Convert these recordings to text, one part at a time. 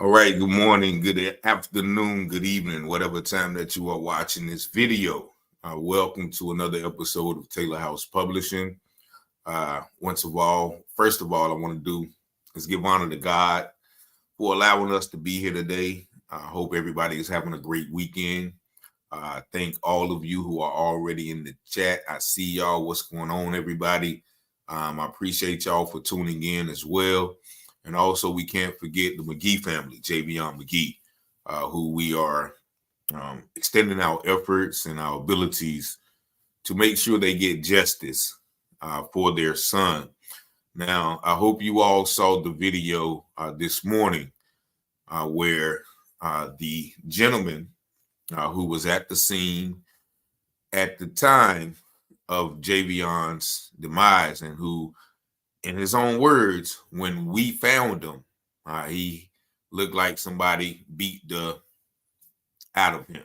All right, good morning, good afternoon, good evening, whatever time that you are watching this video. Welcome to another episode of Taylor House Publishing. First of all, I want to do is give honor to God for allowing us to be here today. I hope everybody is having a great weekend. Thank all of you who are already in the chat. I see y'all. What's going on, everybody? I appreciate y'all for tuning in as well. And also, we can't forget the Magee family, Javion Magee, who we are extending our efforts and our abilities to make sure they get justice for their son. Now, I hope you all saw the video this morning where the gentleman who was at the scene at the time of Javion's demise, and who, in his own words, when we found him, he looked like somebody beat the out of him.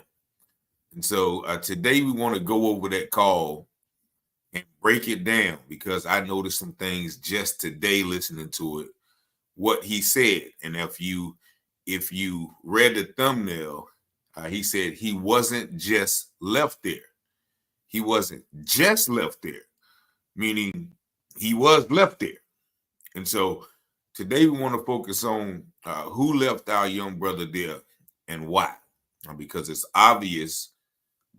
And so today we want to go over that call and break it down, because I noticed some things just today listening to it, what he said. And if you read the thumbnail, he said he wasn't just left there. He wasn't just left there, meaning he was left there. And so today we want to focus on who left our young brother there and why, because it's obvious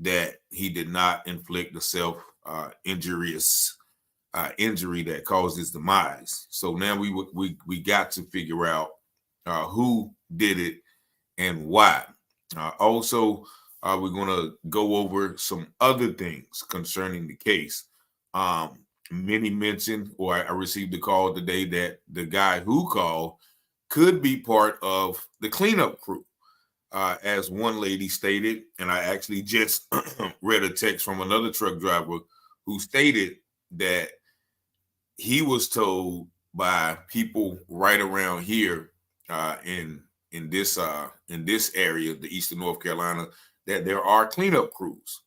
that he did not inflict the self-injurious injury that caused his demise. So now we got to figure out who did it and why. Also, we're going to go over some other things concerning the case. Many mentioned, or I received a call today, that the guy who called could be part of the cleanup crew, as one lady stated. And I actually just read a text from another truck driver who stated that he was told by people right around here in this area, the eastern North Carolina, that there are cleanup crews.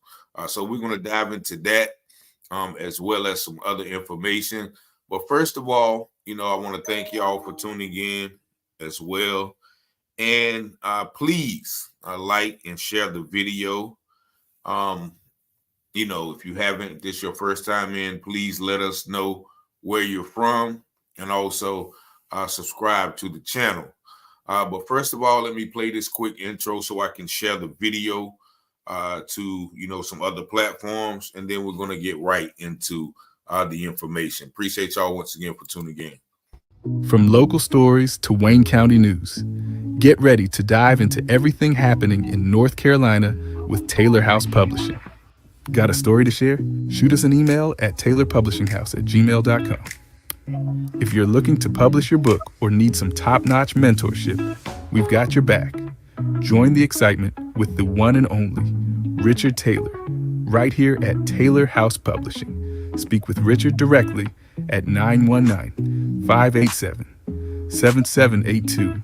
So we're going to dive into that, as well as some other information. But first of all, I want to thank y'all for tuning in as well. And please like and share the video. If you haven't, if this is your first time in, please let us know where you're from, and also subscribe to the channel. But first of all, let me play this quick intro so I can share the video to some other platforms, and then we're going to get right into the information. Appreciate y'all once again for tuning in. From local stories to Wayne County news, get ready to dive into everything happening in North Carolina with Taylor House Publishing. Got a story to share? Shoot us an email at taylorpublishinghouse@gmail.com. If you're looking to publish your book or need some top-notch mentorship, we've got your back. Join the excitement with the one and only Richard Taylor, right here at Taylor House Publishing. Speak with Richard directly at 919-587-7782.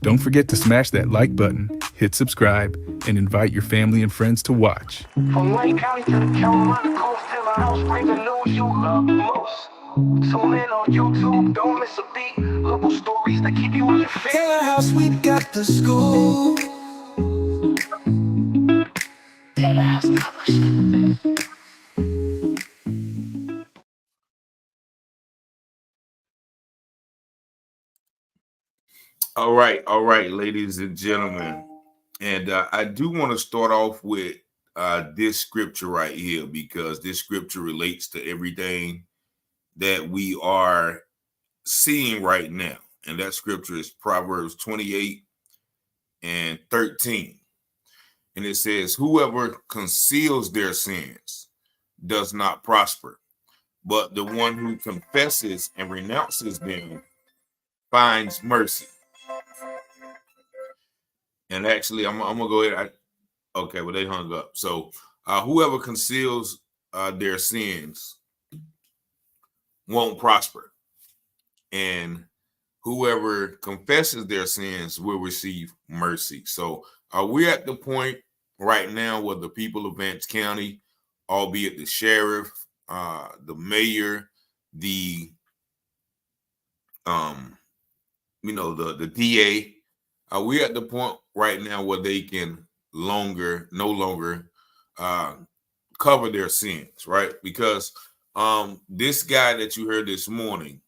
Don't forget to smash that like button, hit subscribe, and invite your family and friends to watch. From Wayne County to the Carolina coast, Taylor House brings the news you love most. Tune in on YouTube, don't miss a beat. Local stories that keep you on your feet. Taylor House, we got the school. Taylor House Publishing. All right, ladies and gentlemen. And I do want to start off with this scripture right here, because this scripture relates to everything that we are seeing right now. And that scripture is Proverbs 28:13. And it says, whoever conceals their sins does not prosper, but the one who confesses and renounces them finds mercy. And actually, I'm gonna go ahead. Okay, well, they hung up. So whoever conceals their sins won't prosper, and whoever confesses their sins will receive mercy. So we're at the point right now where the people of Vance County, albeit the sheriff, the mayor, the DA, We're at the point right now where they can no longer cover their sins, right? Because this guy that you heard this morning,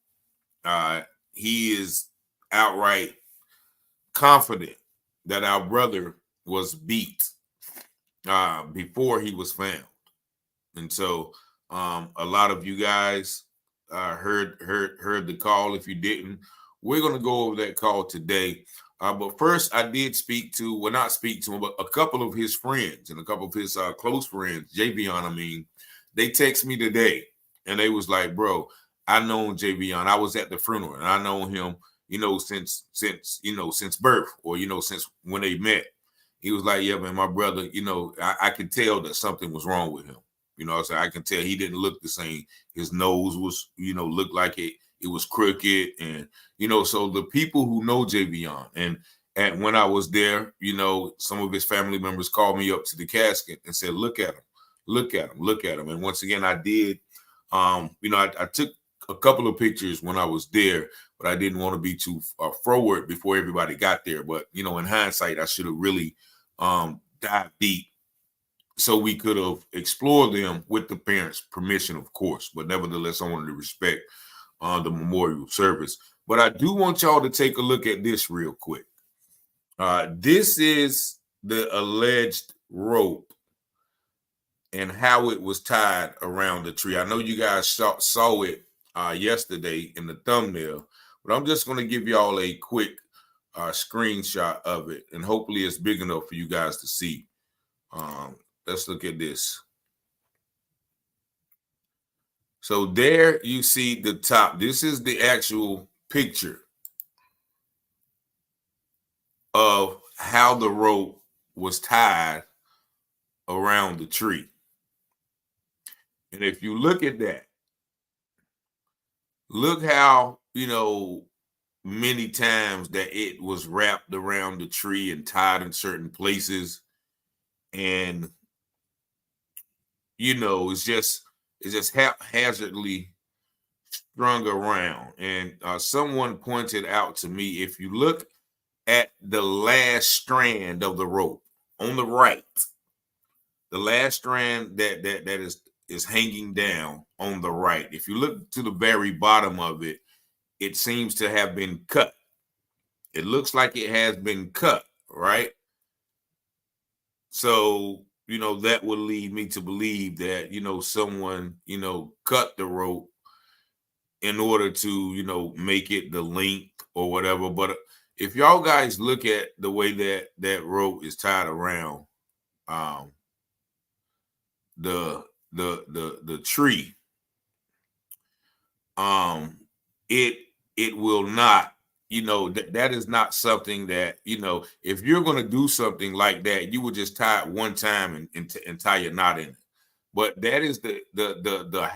he is outright confident that our brother was beat before he was found. And so a lot of you guys heard the call. If you didn't, we're going to go over that call today. But first, I did not speak to him, but a couple of his friends and a couple of his close friends, Javion, they text me today and they was like, bro, I known Javion. I was at the funeral and I know him, since birth or, since when they met. He was like, yeah, man, my brother, I could tell that something was wrong with him. I can tell he didn't look the same. His nose was, looked like it was crooked. And, so the people who know Javion and when I was there, some of his family members called me up to the casket and said, look at him, look at him, look at him. And once again, I did, I took a couple of pictures when I was there, but I didn't want to be too forward before everybody got there. But, in hindsight, I should have really dived deep so we could have explored them with the parents' permission, of course. But nevertheless, I wanted to respect the memorial service. But I do want y'all to take a look at this real quick. This is the alleged rope and how it was tied around the tree. I know you guys saw it yesterday in the thumbnail, but I'm just going to give y'all a quick screenshot of it, and hopefully it's big enough for you guys to see. Let's look at this. So there you see the top. This is the actual picture of how the rope was tied around the tree. And if you look at that, look how, many times that it was wrapped around the tree and tied in certain places. And, it's just haphazardly strung around. And someone pointed out to me, if you look at the last strand of the rope on the right, the last strand that is hanging down on the right, if you look to the very bottom of it, it seems to have been cut. It looks like it has been cut, right? So, that would lead me to believe that, someone, cut the rope in order to, make it the length or whatever. But if y'all guys look at the way that rope is tied around the tree, it will not, that is not something that, if you're going to do something like that, you would just tie it one time and tie a knot in it. But that is the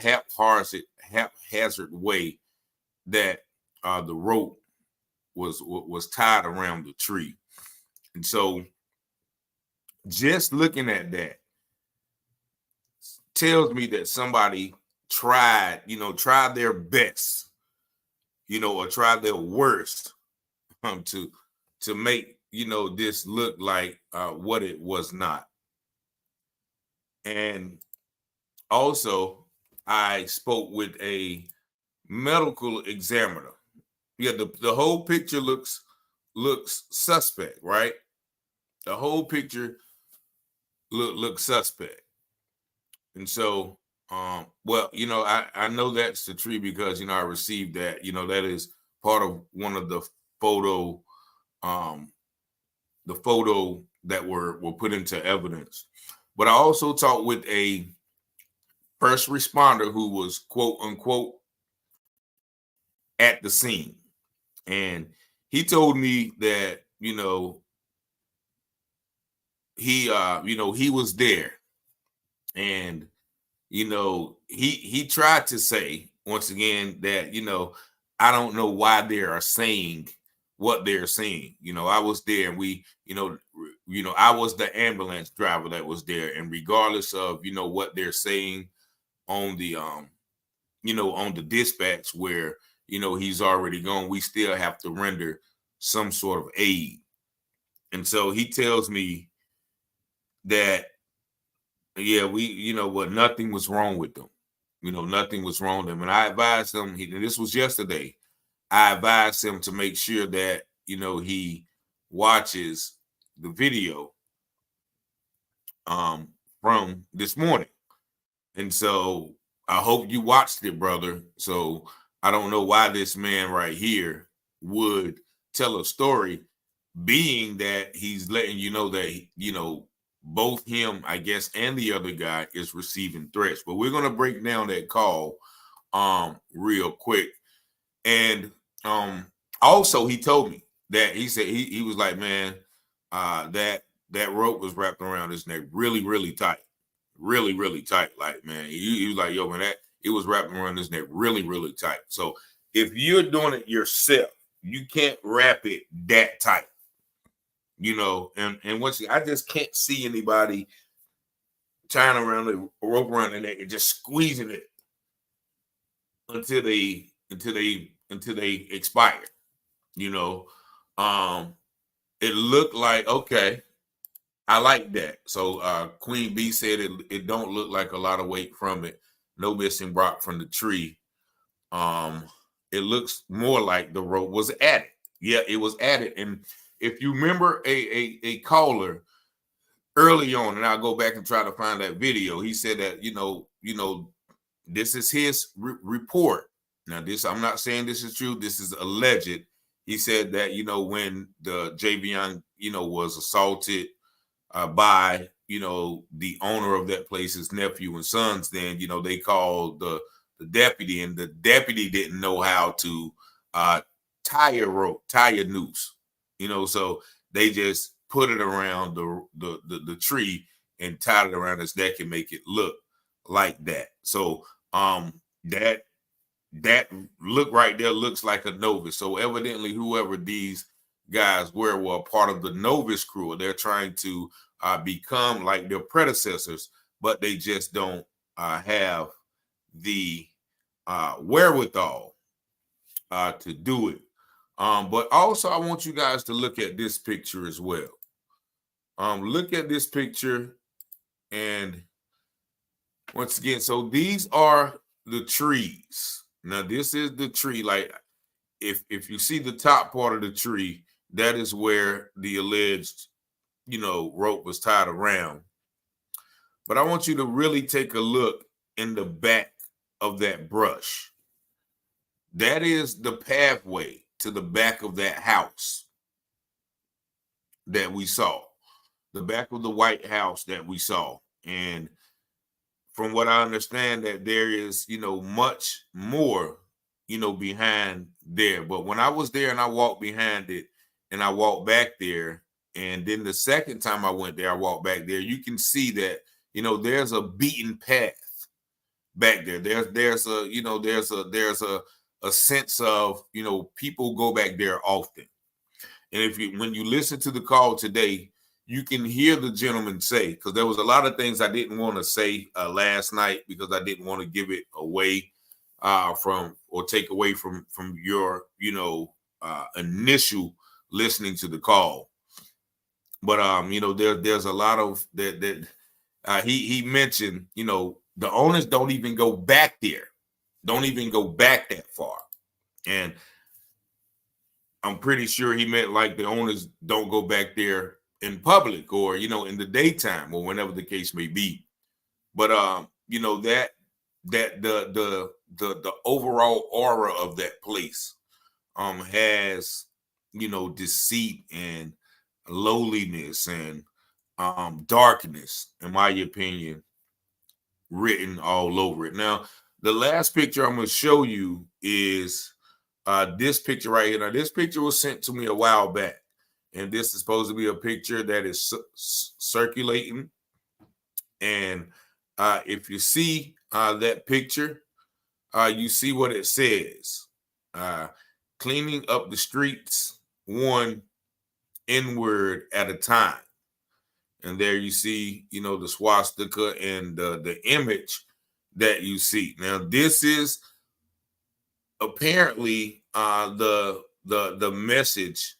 haphazard way that the rope was tied around the tree. And so just looking at that tells me that somebody tried their best, or tried their worst to make, this look like what it was not. And also, I spoke with a medical examiner. Yeah, the whole picture looks suspect, right? The whole picture looks suspect. And so, well, I know that's the tree because, I received that, that is part of one of the photo that were put into evidence. But I also talked with a first responder who was, quote unquote, at the scene. And he told me that, he was there. And, he tried to say, once again, that, I don't know why they are saying what they're saying. I was there and I was the ambulance driver that was there. And regardless of, what they're saying on the, on the dispatch where, he's already gone, we still have to render some sort of aid. And so he tells me that, yeah, nothing was wrong with them. Nothing was wrong with them. And I advised him, and this was yesterday, I advised him to make sure that, he watches the video from this morning. And so I hope you watched it, brother. So I don't know why this man right here would tell a story, being that he's letting you know that, both him, I guess, and the other guy is receiving threats. But we're going to break down that call real quick. And also he told me that he said he was like, man, that rope was wrapped around his neck really, really tight. Really, really tight. Like, man, he was like, yo, man, it was wrapped around his neck really, really tight. So if you're doing it yourself, you can't wrap it that tight. And once I just can't see anybody tying around the rope around the neck and just squeezing it until they expire. It looked like, okay, I like that. So Queen B said it don't look like a lot of weight from it. No missing bark from the tree. It looks more like the rope was added. Yeah, it was added. And if you remember a caller early on, and I'll go back and try to find that video, he said that, this is his report. Now, I'm not saying this is true. This is alleged. He said that, when the Javion, was assaulted by, the owner of that place's nephew and sons, then, they called the deputy, and the deputy didn't know how to tie a noose, so they just put it around the tree and tied it around his neck and make it look like that. So that look right there looks like a novice. So evidently whoever these guys were part of the novice crew. They're trying to become like their predecessors, but they just don't have the wherewithal to do it. But also I want you guys to look at this picture as well. Look at this picture, and once again, so these are the trees. Now this is the tree. Like if you see the top part of the tree, that is where the alleged, rope was tied around. But I want you to really take a look in the back of that brush. That is the pathway to the back of that house that we saw, the back of the White House that we saw. And from what I understand, that there is, much more, behind there. But when I was there and I walked behind it and I walked back there, and then the second time I went there, I walked back there, you can see that, there's a beaten path back there. There's a sense of, people go back there often. And when you listen to the call today, you can hear the gentleman say, because there was a lot of things I didn't want to say last night because I didn't want to give it away take away from your, initial listening to the call. But, there's a lot of that he mentioned, the owners don't even go back there, don't even go back that far. And I'm pretty sure he meant like the owners don't go back there in public or, in the daytime or whenever the case may be. But, that the overall aura of that place has, deceit and lowliness and darkness, in my opinion, written all over it. Now, the last picture I'm going to show you is this picture right here. Now, this picture was sent to me a while back, and this is supposed to be a picture that is circulating. And if you see that picture, you see what it says. Cleaning up the streets, one inward at a time. And there you see, the swastika and the image that you see. Now, this is apparently the message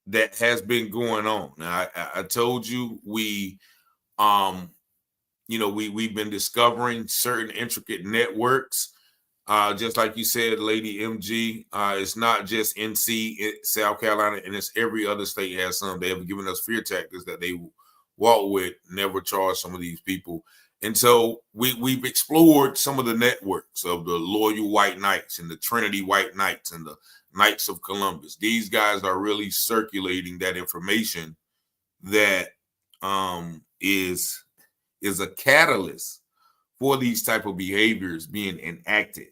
that has been going on. Now, I told you we've been discovering certain intricate networks. Just like you said, Lady MG, it's not just NC, South Carolina, and it's every other state has some. They have given us fear tactics that they walk with, never charge some of these people. And so we've explored some of the networks of the Loyal White Knights and the Trinity White Knights and the Knights of Columbus. These guys are really circulating that information that is a catalyst for these type of behaviors being enacted,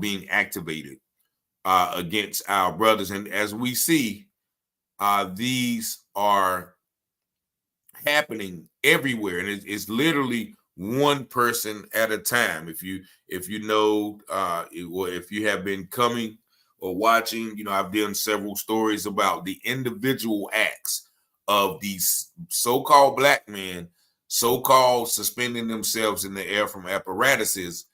being activated against our brothers. And as we see, these are happening everywhere, and it's literally one person at a time. If you know, or if you have been coming or watching, I've done several stories about the individual acts of these so-called black men, so-called suspending themselves in the air from apparatuses,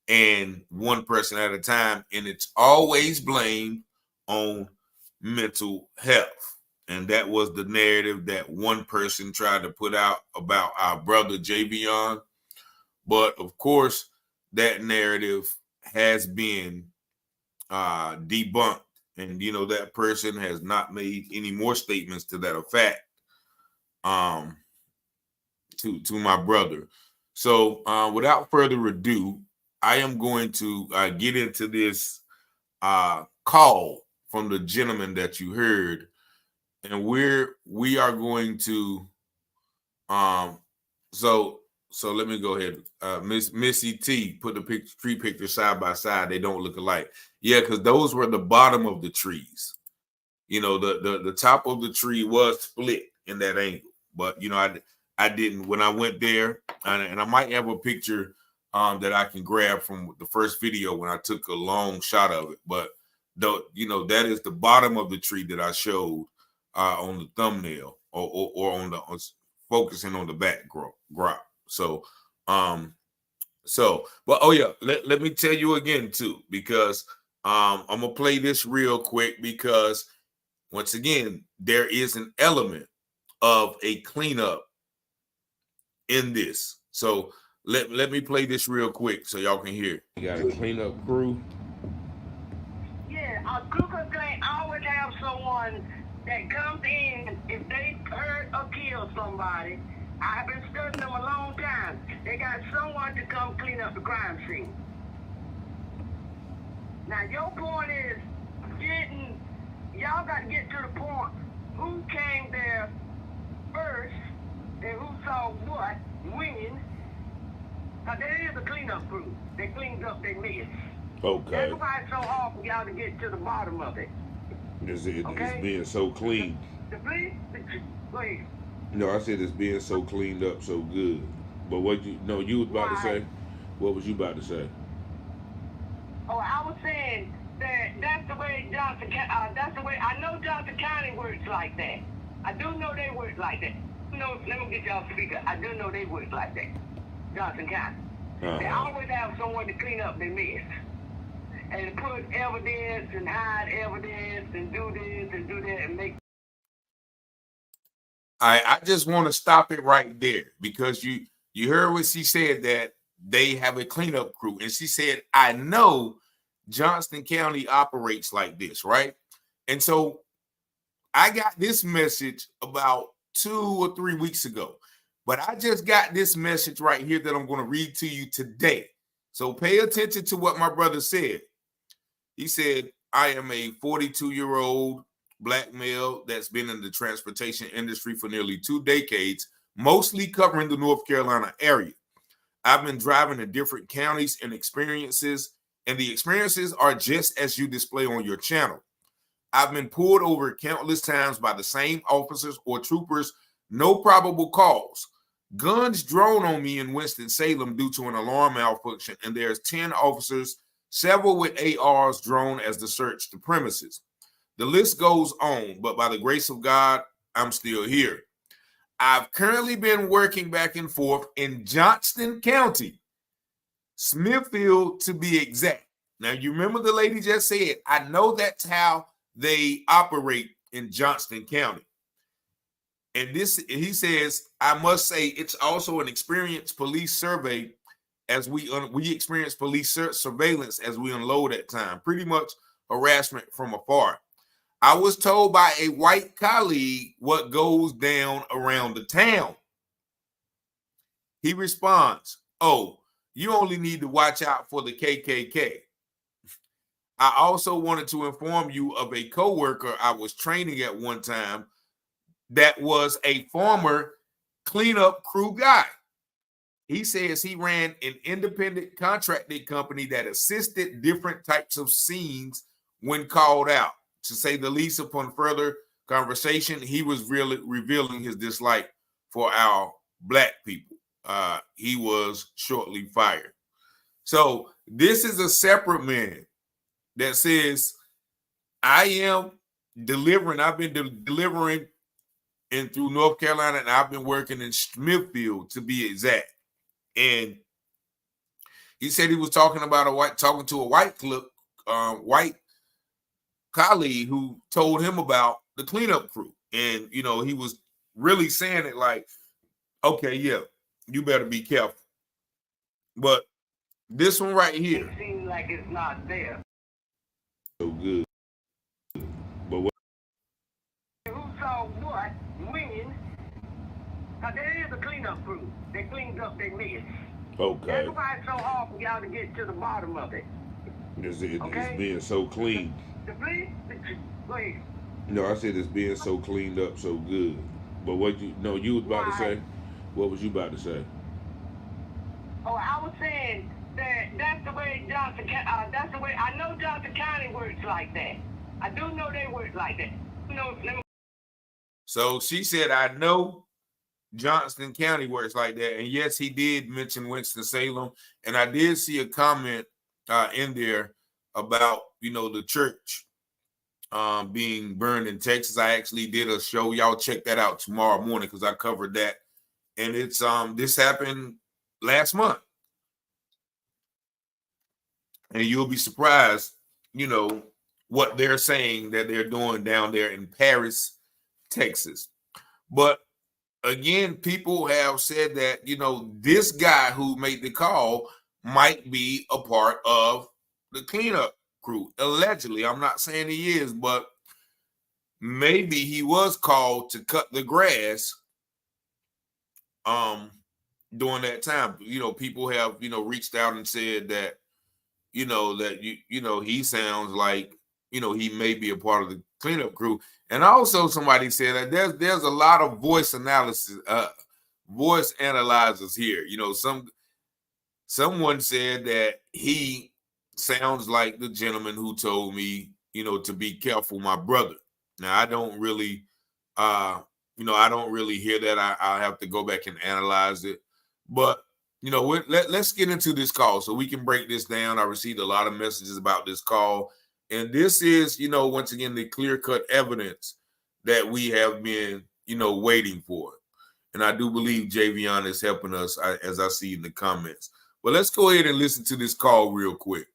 and one person at a time, and it's always blamed on mental health. And that was the narrative that one person tried to put out about our brother Javion. But of course, that narrative has been debunked. And, that person has not made any more statements to that effect to my brother. So without further ado, I am going to get into this call from the gentleman that you heard. And we are going to so let me go ahead. Miss Missy T put the tree pictures side by side. They don't look alike. Yeah, because those were the bottom of the trees. The top of the tree was split in that angle. But I didn't when I went there, and I might have a picture that I can grab from the first video when I took a long shot of it. But that is the bottom of the tree that I showed on the thumbnail, or on focusing on the backdrop. So, but oh yeah, let me tell you again too, because I'm gonna play this real quick, because once again, there is an element of a cleanup in this. So let me play this real quick so y'all can hear. You got a cleanup crew. Yeah, a Ku Klux Klan always have someone that comes in if they hurt or kill somebody. I've been studying them a long time. They got someone to come clean up the crime scene. Now your point is y'all got to get to the point who came there first and who saw what, when. Now there is a cleanup crew. They cleaned up their mess. Okay. That's why it's so hard for y'all to get to the bottom of it. It's being so clean. Go ahead. No, I said it's being so cleaned up, so good. But you was about to say? What was you about to say? Oh, I was saying that's the way that's the way, I know Johnson County works like that. I do know they work like that. No, let me get y'all speaker. I do know they work like that. Johnson County. They always have someone to clean up their mess. And put evidence and hide evidence and do this and do that and make. I just want to stop it right there, because you heard what she said, that they have a cleanup crew. And she said, I know Johnston County operates like this, right? And so I got this message about 2 or 3 weeks ago, but I just got this message right here that I'm going to read to you today. So pay attention to what my brother said. He said, I am a 42-year-old black male that's been in the transportation industry for nearly 2 decades, mostly covering the North Carolina area. I've been driving in different counties and the experiences are just as you display on your channel. I've been pulled over countless times by the same officers or troopers, no probable cause. Guns drawn on me in Winston-Salem due to an alarm malfunction, and there's 10 officers, several with ARs drawn as they search the premises. The list goes on, but by the grace of God, I'm still here. I've currently been working back and forth in Johnston County, Smithfield to be exact. Now, you remember the lady just said, I know that's how they operate in Johnston County. And this, he says, I must say, it's also an experienced police survey as we experience police surveillance as we unload at time, pretty much harassment from afar. I was told by a white colleague what goes down around the town. He responds, oh, you only need to watch out for the KKK. I also wanted to inform you of a coworker I was training at one time that was a former cleanup crew guy. He says he ran an independent contracting company that assisted different types of scenes when called out. To say the least, upon further conversation, he was really revealing his dislike for our black people. He was shortly fired. So this is a separate man that says, I am delivering. I've been delivering in through North Carolina, and I've been working in Smithfield to be exact. And he said he was talking to a white colleague who told him about the cleanup crew. And, you know, he was really saying it like, okay, yeah, you better be careful. But this one right here. It seems like it's not there. So good. But what? Who saw what, when? Now, there is a cleanup crew. They cleaned up their mess. Okay. That's why it's so hard for y'all to get to the bottom of it. It's Okay? being so clean. The police? Go ahead. No, I said it's being so cleaned up, so good. But you was about to say? What was you about to say? Oh, I was saying that that's the way that's the way, I know Johnson County works like that. I do know they work like that. So she said, I know Johnston County works like that. And yes, he did mention Winston-Salem. And I did see a comment in there about, the church being burned in Texas. I actually did a show. Y'all check that out tomorrow morning because I covered that. And it's this happened last month. And you'll be surprised, what they're saying that they're doing down there in Paris, Texas. But again, people have said that, this guy who made the call might be a part of the cleanup crew. Allegedly, I'm not saying he is, but maybe he was called to cut the grass during that time. People have, reached out and said that, he sounds like, he may be a part of the cleanup crew. And also somebody said that there's a lot of voice analyzers here. Someone said that he sounds like the gentleman who told me, to be careful, my brother. Now, I don't really, I don't really hear that. I'll have to go back and analyze it. But, let's get into this call so we can break this down. I received a lot of messages about this call. And this is, once again, the clear-cut evidence that we have been, waiting for. And I do believe Javion is helping us, as I see in the comments. But let's go ahead and listen to this call real quick.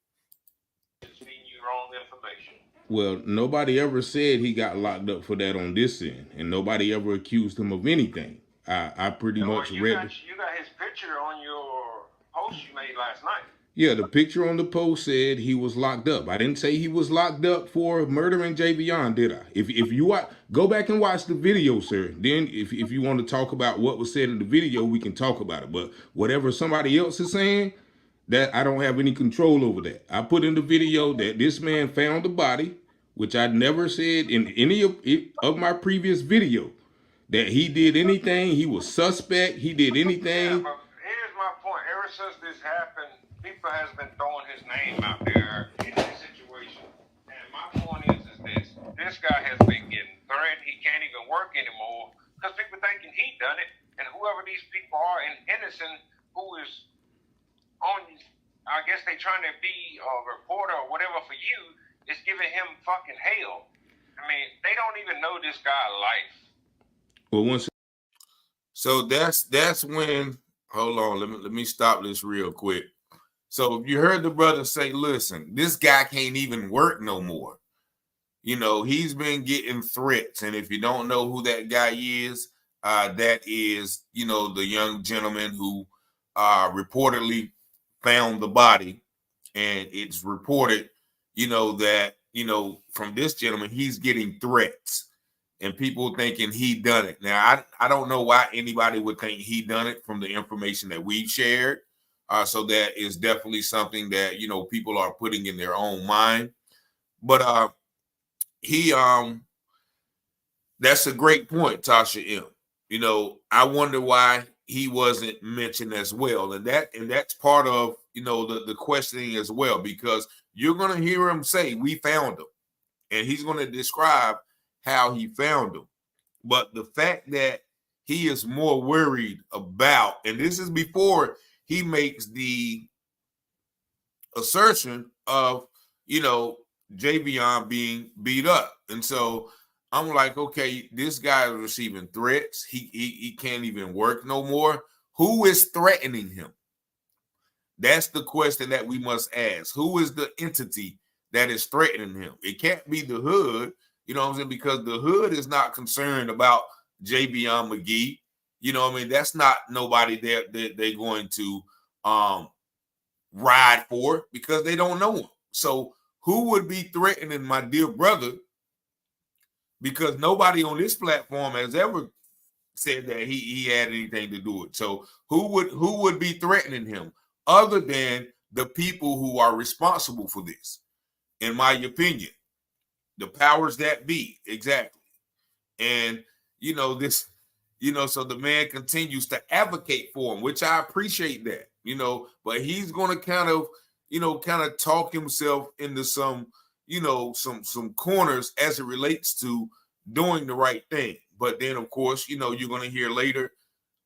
Well, nobody ever said he got locked up for that on this end, and nobody ever accused him of anything. I pretty much read. You got his picture on your post you made last night. Yeah, the picture on the post said he was locked up. I didn't say he was locked up for murdering Javion, did I? If you go back and watch the video, sir, then if you want to talk about what was said in the video, we can talk about it. But whatever somebody else is saying, that I don't have any control over that. I put in the video that this man found the body, which I never said in any of my previous video, that he did anything. He was suspect. He did anything. Yeah, but here's my point. Ever since this happened, people has been throwing his name out there in this situation. And my point is this guy has been getting threatened. He can't even work anymore because people thinking he done it. And whoever these people are in Henderson who is on, I guess they trying to be a reporter or whatever for you, is giving him fucking hell. I mean, they don't even know this guy's life. Well, so that's when, hold on, let me stop this real quick. So you heard the brother say, listen, this guy can't even work no more. he's been getting threats. And if you don't know who that guy is, that is, the young gentleman who reportedly found the body. And it's reported, that, from this gentleman, he's getting threats and people thinking he done it. Now, I don't know why anybody would think he done it from the information that we've shared. So that is definitely something that, people are putting in their own mind. But that's a great point, Tasha M. I wonder why he wasn't mentioned as well. And that's part of, the questioning as well, because you're going to hear him say, we found him. And he's going to describe how he found him. But the fact that he is more worried about, and this is before he makes the assertion of, Javion being beat up. And so I'm like, okay, this guy is receiving threats. He can't even work no more. Who is threatening him? That's the question that we must ask. Who is the entity that is threatening him? It can't be the hood, you know what I'm saying? Because the hood is not concerned about Javion Magee. That's not nobody that they're going to ride for, because they don't know him. So who would be threatening my dear brother? Because nobody on this platform has ever said that he had anything to do with it. So who would be threatening him other than the people who are responsible for this? In my opinion, the powers that be, exactly. And so the man continues to advocate for him, which I appreciate that, but he's going to kind of talk himself into some corners as it relates to doing the right thing. But then, of course, you're going to hear later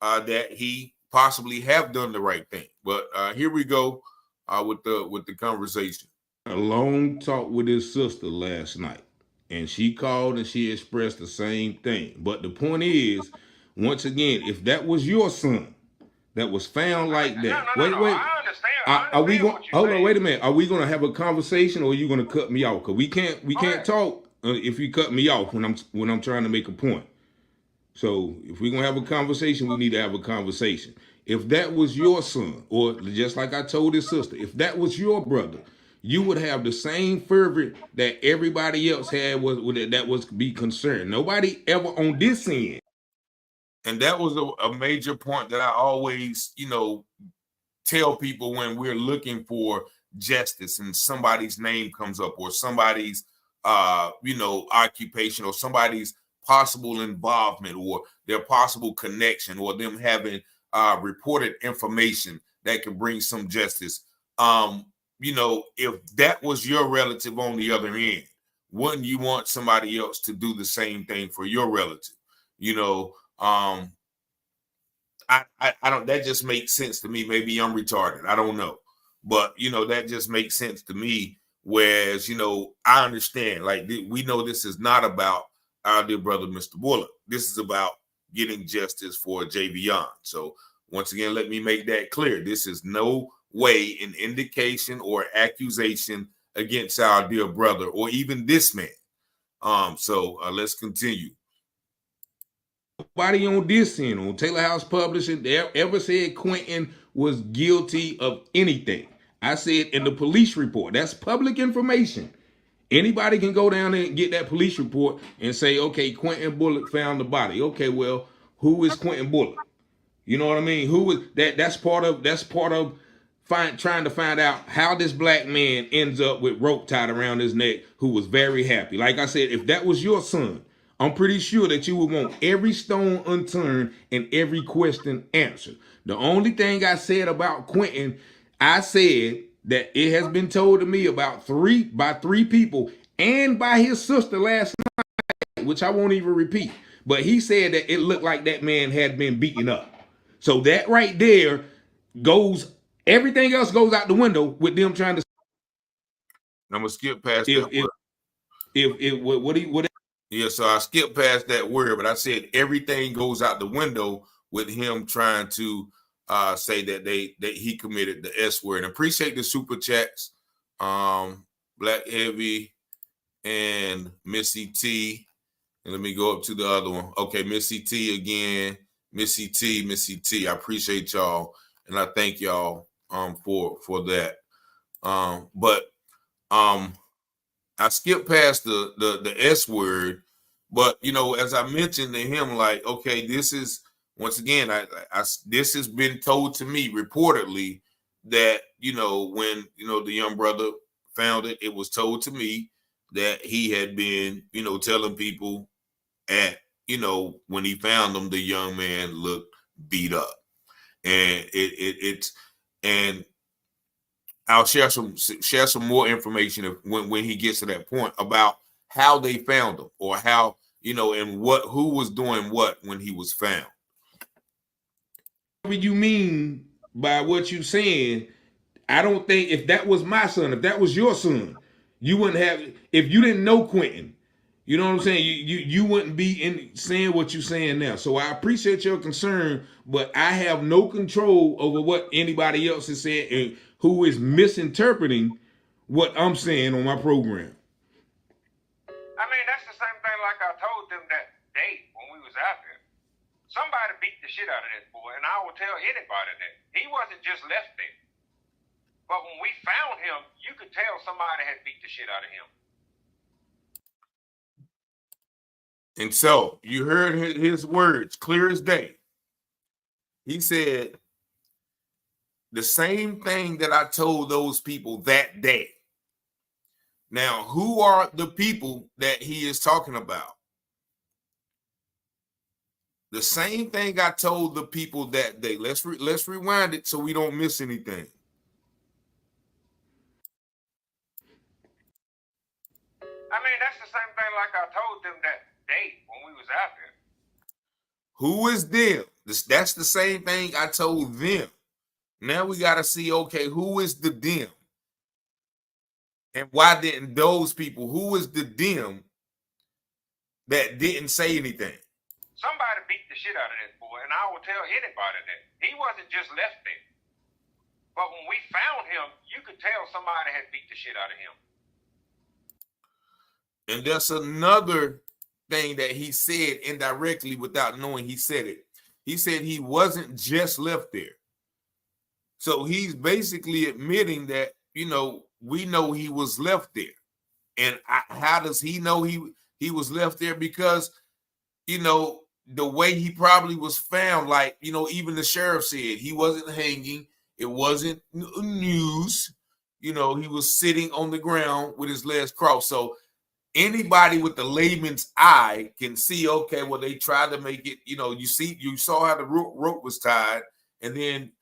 that he possibly have done the right thing. But here we go with the conversation. A long talk with his sister last night, and she called and she expressed the same thing. But the point is, once again, if that was your son that was found like that, no, wait. I understand. Are we going? Hold on, wait a minute. Are we going to have a conversation, or are you going to cut me off? Because we can't talk if you cut me off when I'm trying to make a point. So if we're going to have a conversation, we need to have a conversation. If that was your son, or just like I told his sister, if that was your brother, you would have the same fervor that everybody else had that was be concerned. Nobody ever on this end. And that was a major point that I always, tell people when we're looking for justice and somebody's name comes up, or somebody's, occupation, or somebody's possible involvement, or their possible connection, or them having reported information that can bring some justice. If that was your relative on the other end, wouldn't you want somebody else to do the same thing for your relative? I don't, that just makes sense to me. Maybe I'm retarded. I don't know. But, that just makes sense to me. Whereas, I understand, like, we know this is not about our dear brother, Mr. Bullock. This is about getting justice for Javion. So once again, let me make that clear. This is no way an indication or accusation against our dear brother or even this man. So let's continue. Nobody on this end, on Taylor House Publishing, they ever said Quentin was guilty of anything. I said in the police report, that's public information. Anybody can go down there and get that police report and say, okay, Quentin Bullock found the body. Okay, well, who is Quentin Bullock? You know what I mean? Who is that? That's part of trying to find out how this black man ends up with rope tied around his neck, who was very happy. Like I said, if that was your son, I'm pretty sure that you would want every stone unturned and every question answered. The only thing I said about Quentin, I said that it has been told to me by three people and by his sister last night, which I won't even repeat. But he said that it looked like that man had been beaten up. So that right there everything else goes out the window with them trying to. I'm gonna skip past that. Yeah, so I skipped past that word, but I said everything goes out the window with him trying to say that he committed the S word. And appreciate the super chats. Black Heavy, and Missy T. And let me go up to the other one. Okay, Missy T again. Missy T. I appreciate y'all, and I thank y'all for that. But I skipped past the S word, but as I mentioned to him, like, okay, this is once again, I this has been told to me reportedly that when the young brother found it, it was told to me that he had been telling people when he found them, the young man looked beat up, and it's and I'll share some more information when he gets to that point about how they found him, or how and who was doing what when he was found. What you mean by what you saying? I don't think if that was my son, if that was your son, you wouldn't have. If you didn't know Quentin, you know what I'm saying. You wouldn't be in saying what you're saying now. So I appreciate your concern, but I have no control over what anybody else has said and who is misinterpreting what I'm saying on my program. I mean, that's the same thing like I told them that day when we was out there. Somebody beat the shit out of that boy, and I will tell anybody that. He wasn't just left there. But when we found him, you could tell somebody had beat the shit out of him. And so you heard his words clear as day. He said the same thing that I told those people that day. Now, who are the people that he is talking about? The same thing I told the people that day. Let's rewind it so we don't miss anything. I mean, that's the same thing like I told them that day when we was out there. Who is them? That's the same thing I told them. Now we got to see, okay, who is the them? And why didn't those people, who is the them that didn't say anything? Somebody beat the shit out of that boy, and I will tell anybody that. He wasn't just left there. But when we found him, you could tell somebody had beat the shit out of him. And that's another thing that he said indirectly without knowing he said it. He said he wasn't just left there. So he's basically admitting that, we know he was left there. And how does he know he was left there? Because, the way he probably was found, like, even the sheriff said he wasn't hanging. It wasn't news. He was sitting on the ground with his legs crossed. So anybody with the layman's eye can see, okay, well, they tried to make it, you saw how the rope was tied. And then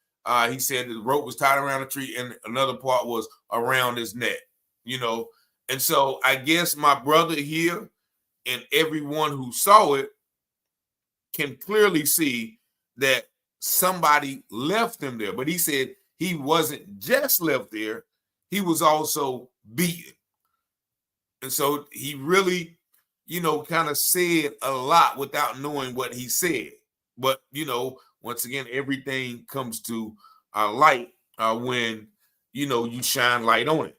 he said the rope was tied around the tree and another part was around his neck, And so I guess my brother here and everyone who saw it can clearly see that somebody left him there. But he said he wasn't just left there. He was also beaten. And so he really, kind of said a lot without knowing what he said. But, once again, everything comes to light when, you shine light on it.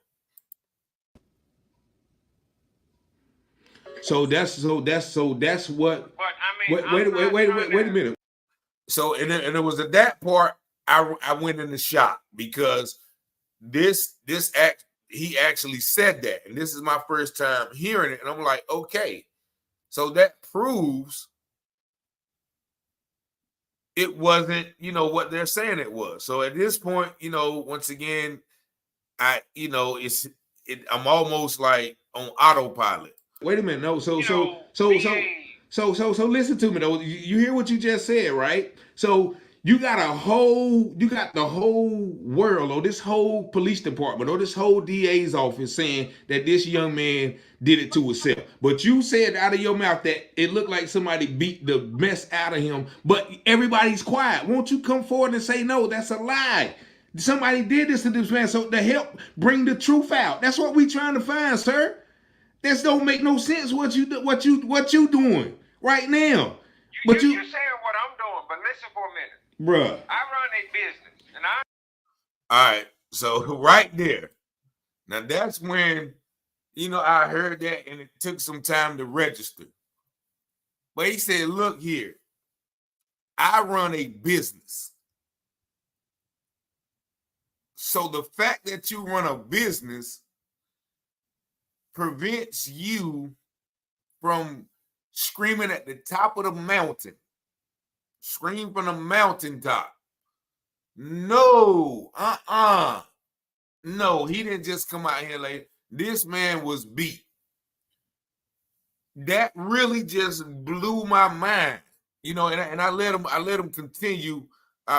So that's what. But I mean, wait a minute. So and it was at that part I went into shock because this act he actually said that, and this is my first time hearing it, and I'm like, okay, so that proves it wasn't what they're saying it was. So at this point, once again, I'm almost like on autopilot. Wait a minute. No, so listen to me though. You hear what you just said, right? So you got the whole world, or this whole police department, or this whole DA's office saying that this young man did it to himself. But you said out of your mouth that it looked like somebody beat the mess out of him, but everybody's quiet. Won't you come forward and say, no, that's a lie? Somebody did this to this man, so to help bring the truth out. That's what we trying to find, sir. This don't make no sense what you doing right now. You're saying what I'm doing, but listen for a minute. Bruh. I run a business, and all right, so right there. Now that's when, I heard that and it took some time to register. But he said, look here, I run a business. So the fact that you run a business prevents you from screaming at the top of the mountain. Scream from the mountaintop. No, no, he didn't just come out here like this man was beat. That really just blew my mind, and I let him continue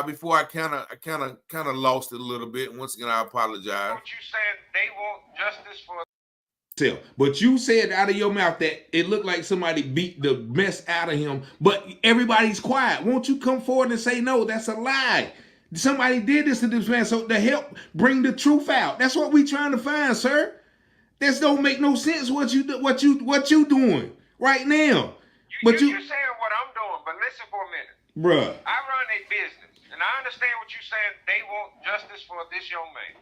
before I kind of lost it a little bit. Once again, I apologize. What you said, they want justice for. But you said out of your mouth that it looked like somebody beat the mess out of him, but everybody's quiet. Won't you come forward and say, no, that's a lie? Somebody did this to this man, so to help bring the truth out. That's what we trying to find, sir. This don't make no sense what you doing right now. You're saying what I'm doing, but listen for a minute. Bruh. I run a business, and I understand what you're saying. They want justice for this young man.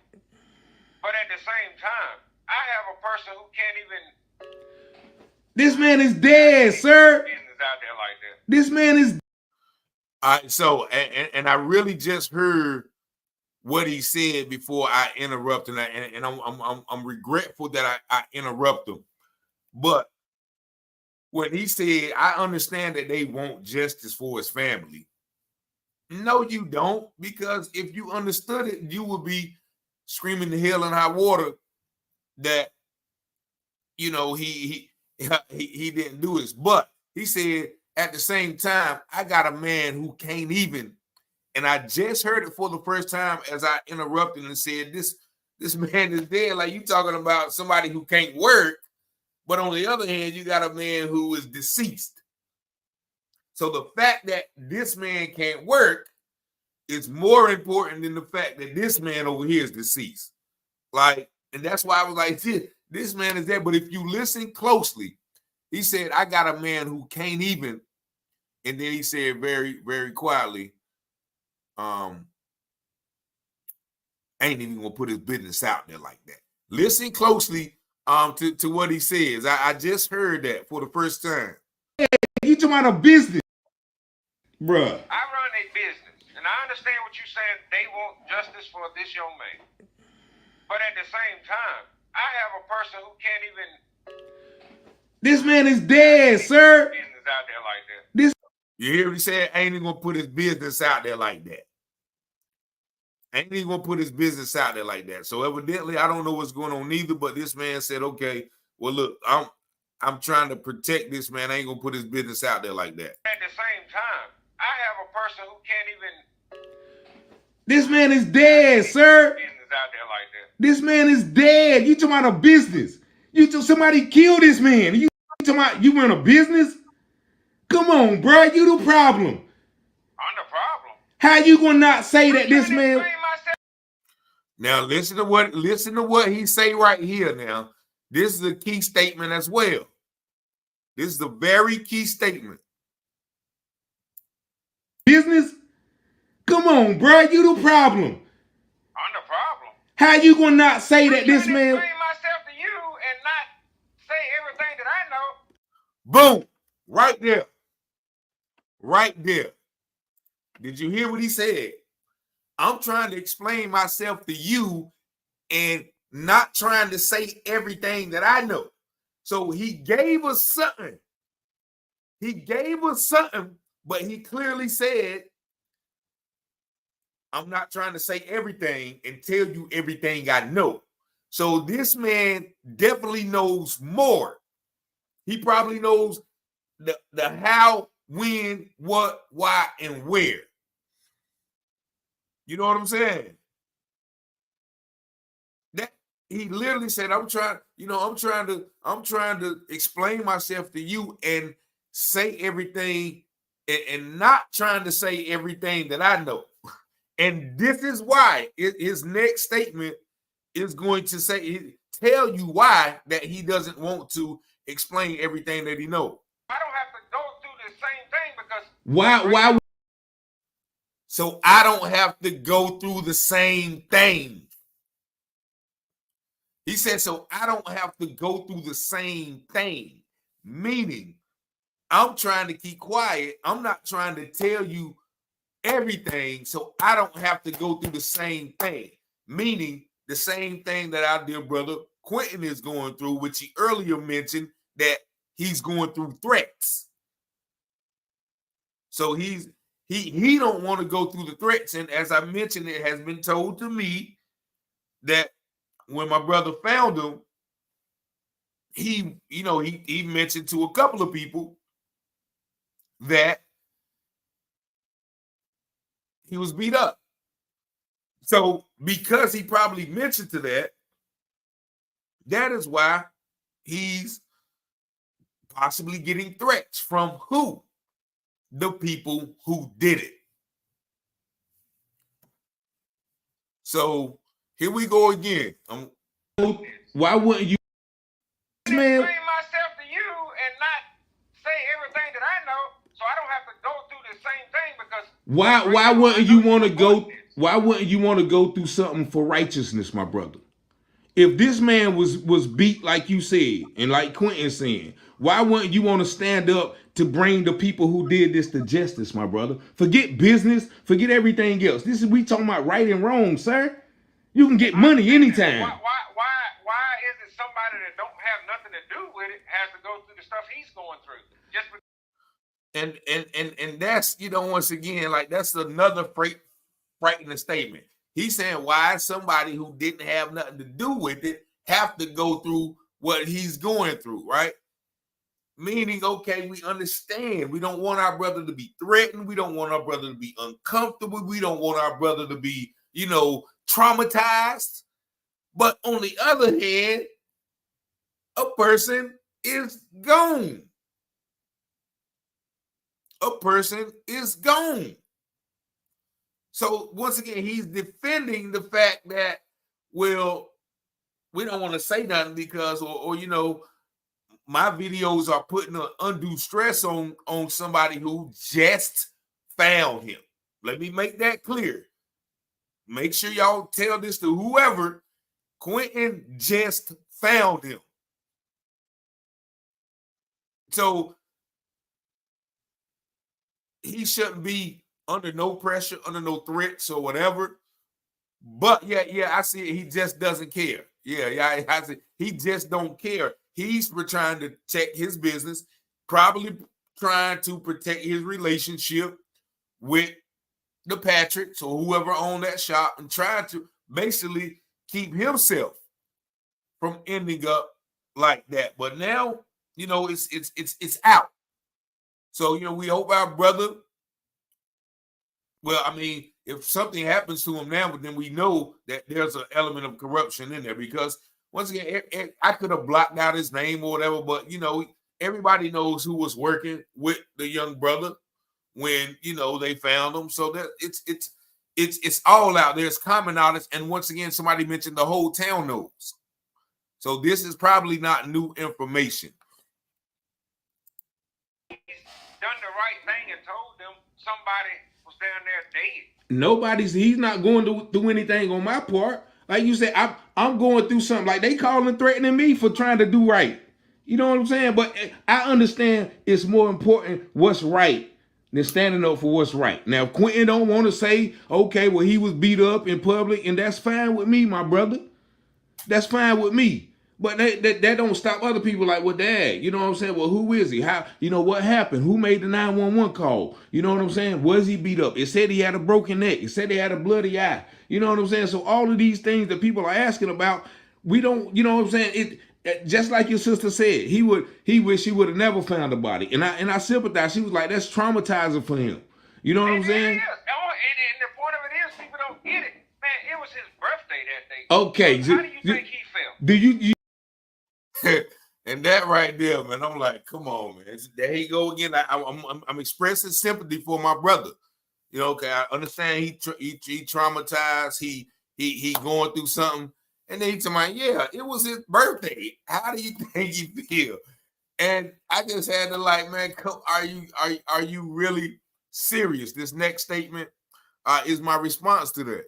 But at the same time, I have a person who can't even. This man is dead, sir. Business out there like that. This man is. All right, so and I really just heard what he said before I interrupted, and I'm regretful that I interrupt him. But when he said, I understand that they want justice for his family. No, you don't, because if you understood it, you would be screaming the hell in high water that he didn't do this. But he said at the same time, I got a man who can't even, and I just heard it for the first time as I interrupted and said, this man is dead. Like, you talking about somebody who can't work, but on the other hand, you got a man who is deceased. So the fact that this man can't work is more important than the fact that this man over here is deceased. Like, and that's why I was like, this man is dead. But if you listen closely, he said, I got a man who can't even, and then he said very, very quietly, ain't even gonna put his business out there like that. Listen closely to what he says. I just heard that for the first time. You talking about a business, bruh. I run a business, and I understand what you're saying. They want justice for this young man. But at the same time, I have a person who can't even. This man is dead, sir. Business out there like that. You hear what he said? Ain't even gonna put his business out there like that. Ain't even gonna put his business out there like that. So evidently, I don't know what's going on either. But this man said, "Okay, well, look, I'm trying to protect this man. I ain't gonna put his business out there like that." At the same time, I have a person who can't even. This man is dead, sir. Business out there like that. This man is dead. You talking about a business? Somebody killed this man. You talking about you run a business? Come on, bro. You the problem. I'm the problem. How you gonna not say that this man? Now listen to what he say right here. Now, this is a key statement as well. This is a very key statement. Business? Come on, bro. You the problem. I'm the problem. How you gonna not say that this man? Explain myself to you and not say everything that I know. Boom! Right there. Right there. Did you hear what he said? I'm trying to explain myself to you and not trying to say everything that I know. So he gave us something. He gave us something, but he clearly said, I'm not trying to say everything and tell you everything I know. So this man definitely knows more. He probably knows the how, when, what, why, and where. You know what I'm saying? That he literally said, I'm trying to explain myself to you and say everything and not trying to say everything that I know. And this is why his next statement is going to tell you why that he doesn't want to explain everything that he knows. I don't have to go through the same thing because Why? So I don't have to go through the same thing. He said, so I don't have to go through the same thing. Meaning, I'm trying to keep quiet. I'm not trying to tell you everything, so I don't have to go through the same thing. Meaning, the same thing that our dear brother Quentin is going through, which he earlier mentioned that he's going through threats. So he don't want to go through the threats. And as I mentioned, it has been told to me that when my brother found him, he mentioned to a couple of people that he was beat up. So because he probably mentioned to that is why he's possibly getting threats from who? The people who did it. So here we go again. Why wouldn't you, man? Explain myself to you and not say everything that I know, so I don't have to go through the same thing because Why wouldn't you want to go? Why wouldn't you want to go through something for righteousness, my brother? If this man was beat like you said, and like Quentin saying, why wouldn't you want to stand up to bring the people who did this to justice, my brother? Forget business, forget everything else. This is we talking about right and wrong, sir. You can get money anytime. Why is it somebody that don't have nothing to do with it has to go through the stuff he's going through? Just because And that's, once again, like that's another frightening statement. He's saying why somebody who didn't have nothing to do with it have to go through what he's going through, right? Meaning, okay, we understand. We don't want our brother to be threatened. We don't want our brother to be uncomfortable. We don't want our brother to be, traumatized. But on the other hand, a person is gone. A person is gone. So once again, he's defending the fact that, well, we don't want to say nothing because, or my videos are putting an undue stress on somebody who just found him. Let me make that clear. Make sure y'all tell this to whoever. Quentin just found him. So he shouldn't be under no pressure, under no threats or whatever. But yeah, I see it. He just doesn't care. Yeah, I see. He just don't care. He's trying to check his business, probably trying to protect his relationship with the Patricks or whoever owned that shop, and trying to basically keep himself from ending up like that. But now, it's out. So, we hope our brother, well, I mean, if something happens to him now, then we know that there's an element of corruption in there because, once again, I could have blocked out his name or whatever, but, everybody knows who was working with the young brother when, they found him. So that it's all out there. It's common knowledge. And once again, somebody mentioned the whole town knows. So this is probably not new information. he's done the right thing and told them somebody was down there dead. He's not going to do anything on my part. Like you said, I'm going through something. Like they calling, threatening me for trying to do right. You know what I'm saying? But I understand it's more important what's right than standing up for what's right. Now, if Quentin don't want to say, okay, well, he was beat up in public, and that's fine with me, my brother. That's fine with me. But that don't stop other people like, well, Dad, you know what I'm saying? Well, who is he? How, what happened? Who made the 911 call? You know what I'm saying? Was he beat up? It said he had a broken neck. It said he had a bloody eye. You know what I'm saying? So all of these things that people are asking about, we don't, you know what I'm saying? Just like your sister said, he wish he would have never found the body. And I sympathize. She was like, that's traumatizing for him. You know what I'm saying? It is. And the point of it is, people don't get it. Man, it was his birthday that day. Okay. So how do you think he felt? Do you And that right there, man, I'm like, come on, man. There he go again. I'm expressing sympathy for my brother. Okay, I understand he traumatized. He going through something, and then he told me, yeah, it was his birthday. How do you think he feel? And I just had to like, man, are you really serious? This next statement is my response to that.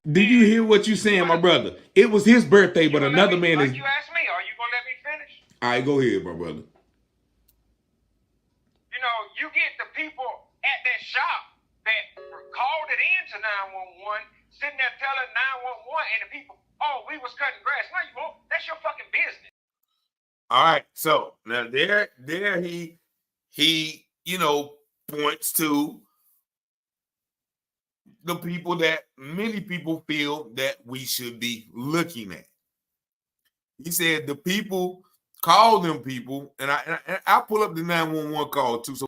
Do you hear what you saying, my brother? It was his birthday, but another man is. Like you asked me, are you gonna let me finish? All right, go ahead, my brother. You know, you get the people at that shop that called it in to 911, sitting there telling 911 and the people, oh, we was cutting grass. No, you won't. That's your fucking business. All right. So now there he points to the people that many people feel that we should be looking at. He said the people call them people, and I'll pull up the 911 call too, so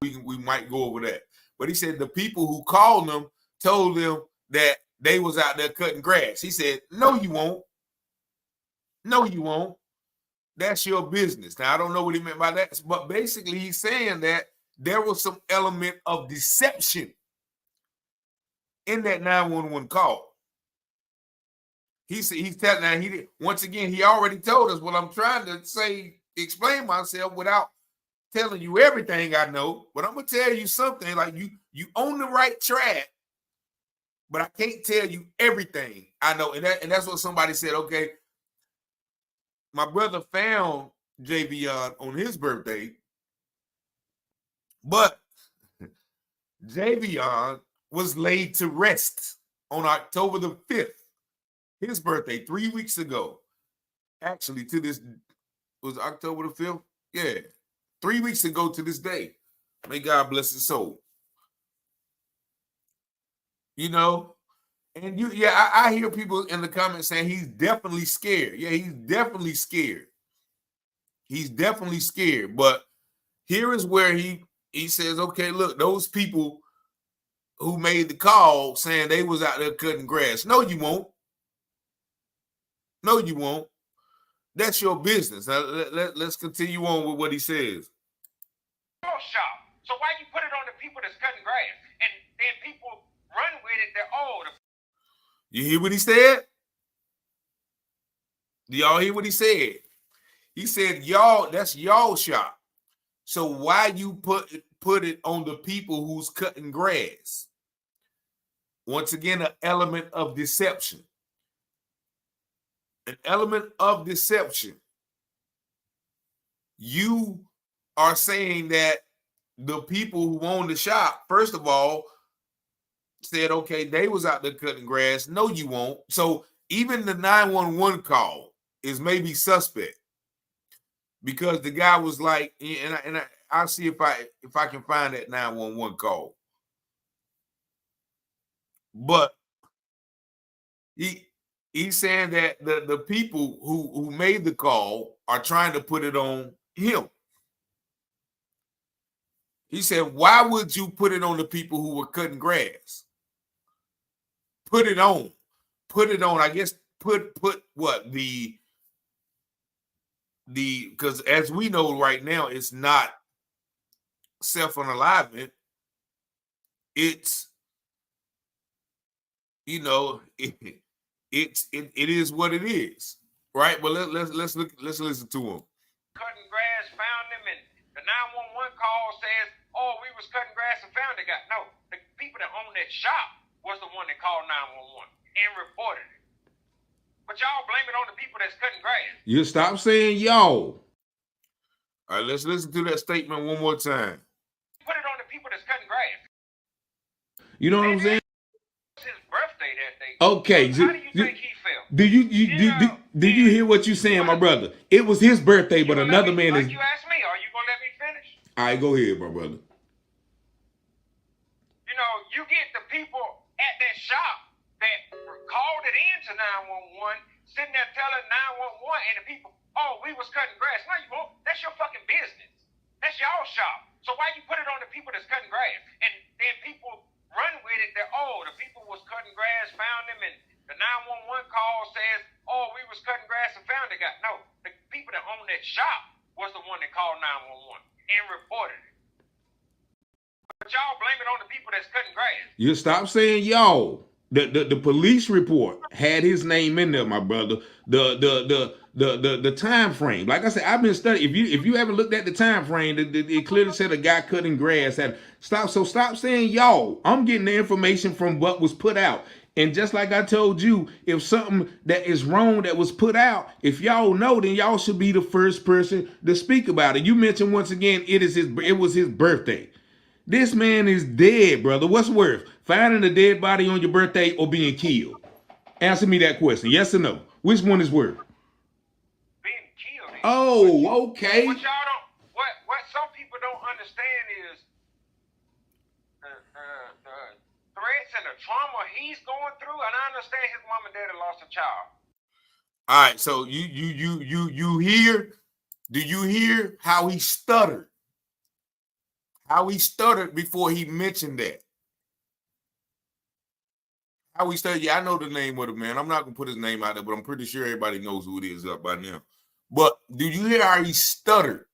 we might go over that. But he said the people who called them told them that they was out there cutting grass. He said, no, you won't. No, you won't. That's your business. Now, I don't know what he meant by that, but basically he's saying that there was some element of deception in that 911 call. He's telling now once again, he already told us what I'm trying to say, explain myself without telling you everything I know, but I'm gonna tell you something like you on the right track, but I can't tell you everything I know. And that's what somebody said. Okay, my brother found Javion on his birthday, but Javion was laid to rest on October the 5th, his birthday, 3 weeks ago. Actually, to this was October the 5th. Yeah, 3 weeks ago to this day. May God bless his soul. You know, and I hear people in the comments saying he's definitely scared. Yeah, he's definitely scared. He's definitely scared. But here is where he says, okay, look, those people who made the call saying they was out there cutting grass. No, you won't. No, you won't. That's your business. Now, let's continue on with what he says. Shop. So why you put it on the people that's cutting grass? And then people run with it. They're old. You hear what he said? Do y'all hear what he said? He said, y'all, that's y'all shop. So why you put it on the people who's cutting grass? Once again, an element of deception. An element of deception. You are saying that the people who own the shop, first of all, said, okay, they was out there cutting grass. No, you won't. So even the 911 call is maybe suspect because the guy was like, and I'll see if I can find that 911 call. But he's saying that the people who made the call are trying to put it on him. He said, why would you put it on the people who were cutting grass? Put it on. Put it on. I guess put what? Because as we know right now, it's not self-unalivement. It's, it is what it is. Right? But let's listen to him. Cutting grass, found them, and the 911 call says, oh, we was cutting grass and found the guy. No, the people that own that shop was the one that called 911 and reported it. But y'all blame it on the people that's cutting grass. You stop saying y'all. All right, let's listen to that statement one more time. Put it on the people that's cutting grass. You know what I'm saying? It's his birthday that day. Okay. How do you think he felt? Do you hear what you're saying, my brother? It was his birthday, but another man is. Like you asked me, are you gonna let me finish? All right, go ahead, my brother. You know, you get the people at that shop that called it in to 911, sitting there telling 911 and the people, oh, we was cutting grass. No, you won't. That's your fucking business. That's y'all shop. So why you put it on the people that's cutting grass? And then people run with it. They're, oh, the people was cutting grass, found them, and the 911 call says, oh, we was cutting grass and found the guy. No, the people that own that shop was the one that called 911 and reported it. But y'all blame it on the people that's cutting grass. You stop saying y'all. The police report had his name in there, my brother. The time frame. Like I said, I've been studying. If you haven't looked at the time frame, it clearly said a guy cutting grass. Stop saying y'all. I'm getting the information from what was put out. And just like I told you, if something that is wrong that was put out, if y'all know, then y'all should be the first person to speak about it. You mentioned once again, it was his birthday. This man is dead, brother. What's worse, finding a dead body on your birthday or being killed? Answer me that question. Yes or no? Which one is worse? Being killed. Oh, okay. What y'all don't, what some people don't understand is the threats and the trauma he's going through. And I understand his mom and daddy lost a child. All right, so you hear? Do you hear how he stuttered? How he stuttered before he mentioned that. How he stuttered. Yeah, I know the name of the man. I'm not gonna put his name out there, but I'm pretty sure everybody knows who it is up by now. But do you hear how he stuttered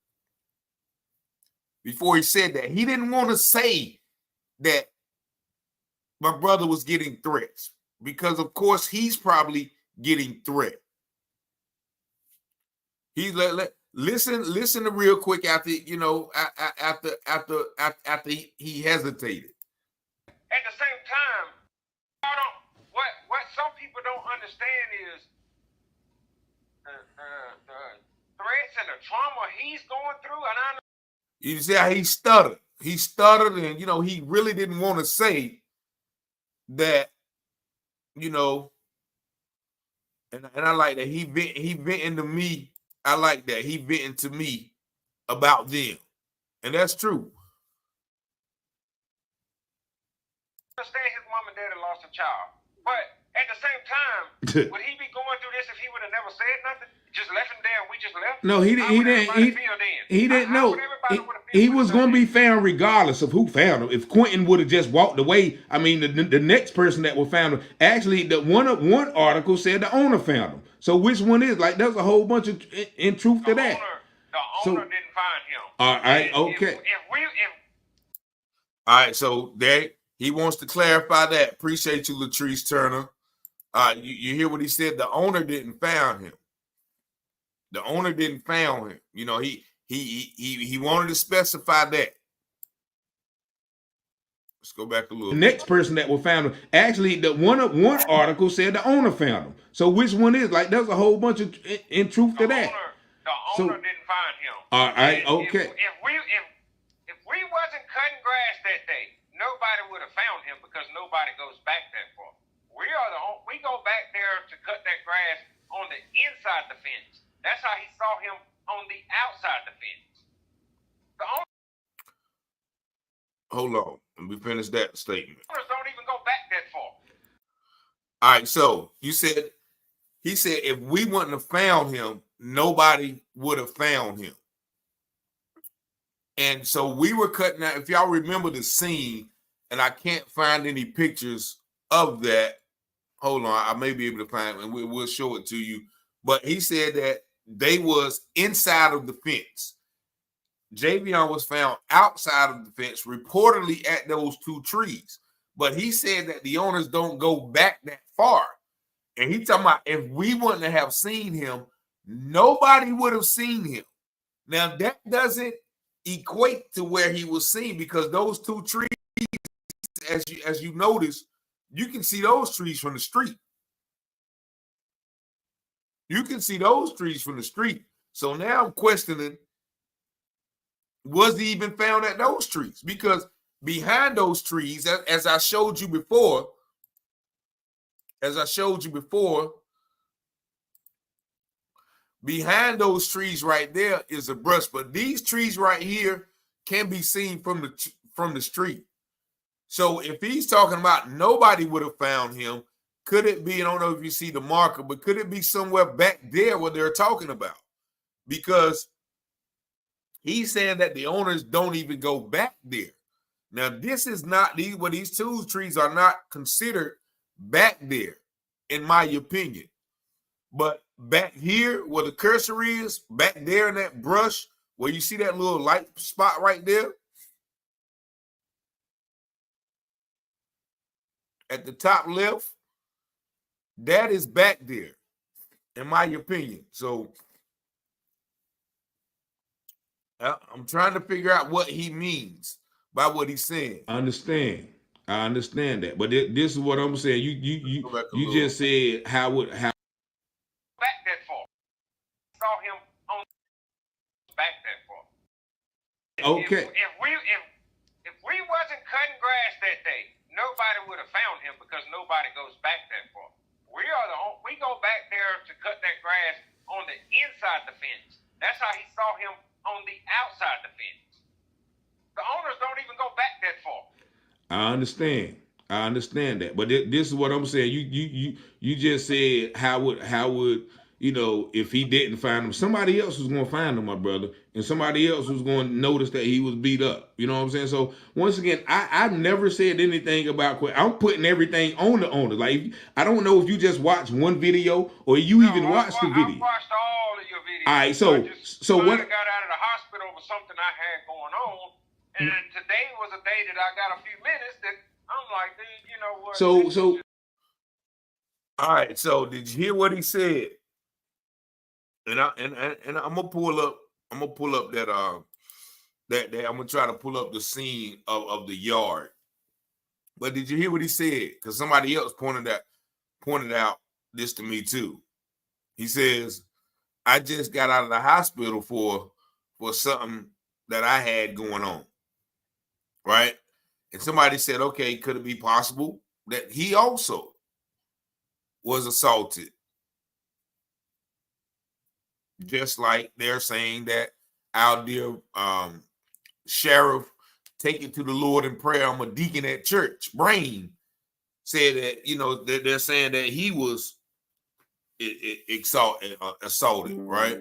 before he said that? He didn't want to say that my brother was getting threats because, of course, he's probably getting threat. He listen to real quick after after he hesitated. At the same time, what some people don't understand is the threats and the trauma he's going through. And you see how he stuttered. He stuttered, and he really didn't want to say that. And I like that he venting to me. I like that he venting to me about them, and that's true. I understand his mom and daddy lost a child, but at the same time, would he be going through this if he would have never said nothing? Just left him there and we just left? No, he didn't know. He was going to be found regardless of who found him. If Quentin would have just walked away, I mean, the next person that would found him, actually, the one article said the owner found him. So which one is? Like, there's a whole bunch of in truth to that. The owner didn't find him. All right, okay. All right, so there he wants to clarify that. Appreciate you, Latrice Turner. You hear what he said? The owner didn't found him. The owner didn't found him. He wanted to specify that. Let's go back a little. The next person that was found him, actually, the one article said the owner found him. So which one is? Like, there's a whole bunch of in truth to that. The owner didn't find him. All right, okay. If we wasn't cutting grass that day, nobody would have found him because nobody goes back that far. We go back there to cut that grass on the inside the fence. That's how he saw him on the outside the fence. The owner. Hold on. Let me finish that statement. Owners don't even go back that far. All right, so he said if we wouldn't have found him, nobody would have found him. And so we were cutting out, if y'all remember the scene, and I can't find any pictures of that. Hold on, I may be able to find it, and we'll show it to you. But he said that they was inside of the fence. Javion was found outside of the fence, reportedly at those two trees. But he said that the owners don't go back that far. And he talking about if we wouldn't have seen him, nobody would have seen him. Now, that doesn't equate to where he was seen because those two trees, as you notice, you can see those trees from the street. You can see those trees from the street. So now I'm questioning, was he even found at those trees? Because behind those trees, as I showed you before, behind those trees right there is a brush. But these trees right here can be seen from the street. So if he's talking about nobody would have found him, could it be, I don't know if you see the marker, but could it be somewhere back there where they're talking about? Because he's saying that the owners don't even go back there. Now, this is not, these two trees are not considered back there, in my opinion. But back here where the cursor is, back there in that brush, where you see that little light spot right there, at the top left, that is back there, in my opinion. So I'm trying to figure out what he means by what he's saying. I understand. I understand that, but this is what I'm saying. You just said how back that far. Saw him on back that far. okay. If we wasn't cutting grass that day, nobody would have found him because nobody goes back that far. We go back there to cut that grass on the inside the fence. That's how he saw him on the outside the fence. The owners don't even go back that far. I understand that, but this is what I'm saying. You just said how would if he didn't find him, somebody else was going to find him, my brother, and somebody else was going to notice that he was beat up. You know what I'm saying? So once again, I've never said anything about quit. I'm putting everything on the owner. Like I don't know if you just watched one video or you even watched the video. I watched all of your videos. All right, so what? I got out of the hospital with something I had going on. And today was a day that I got a few minutes that I'm like, dude, you know what? So. All right. So did you hear what he said? And I'm gonna pull up. I'm gonna pull up that I'm gonna try to pull up the scene of the yard. But did you hear what he said? Because somebody else pointed out this to me too. He says, "I just got out of the hospital for something that I had going on." Right? And somebody said, okay, could it be possible that he also was assaulted? Just like they're saying that our dear sheriff, take it to the Lord in prayer, I'm a deacon at church, Brain, said that, they're saying that he was assaulted, right?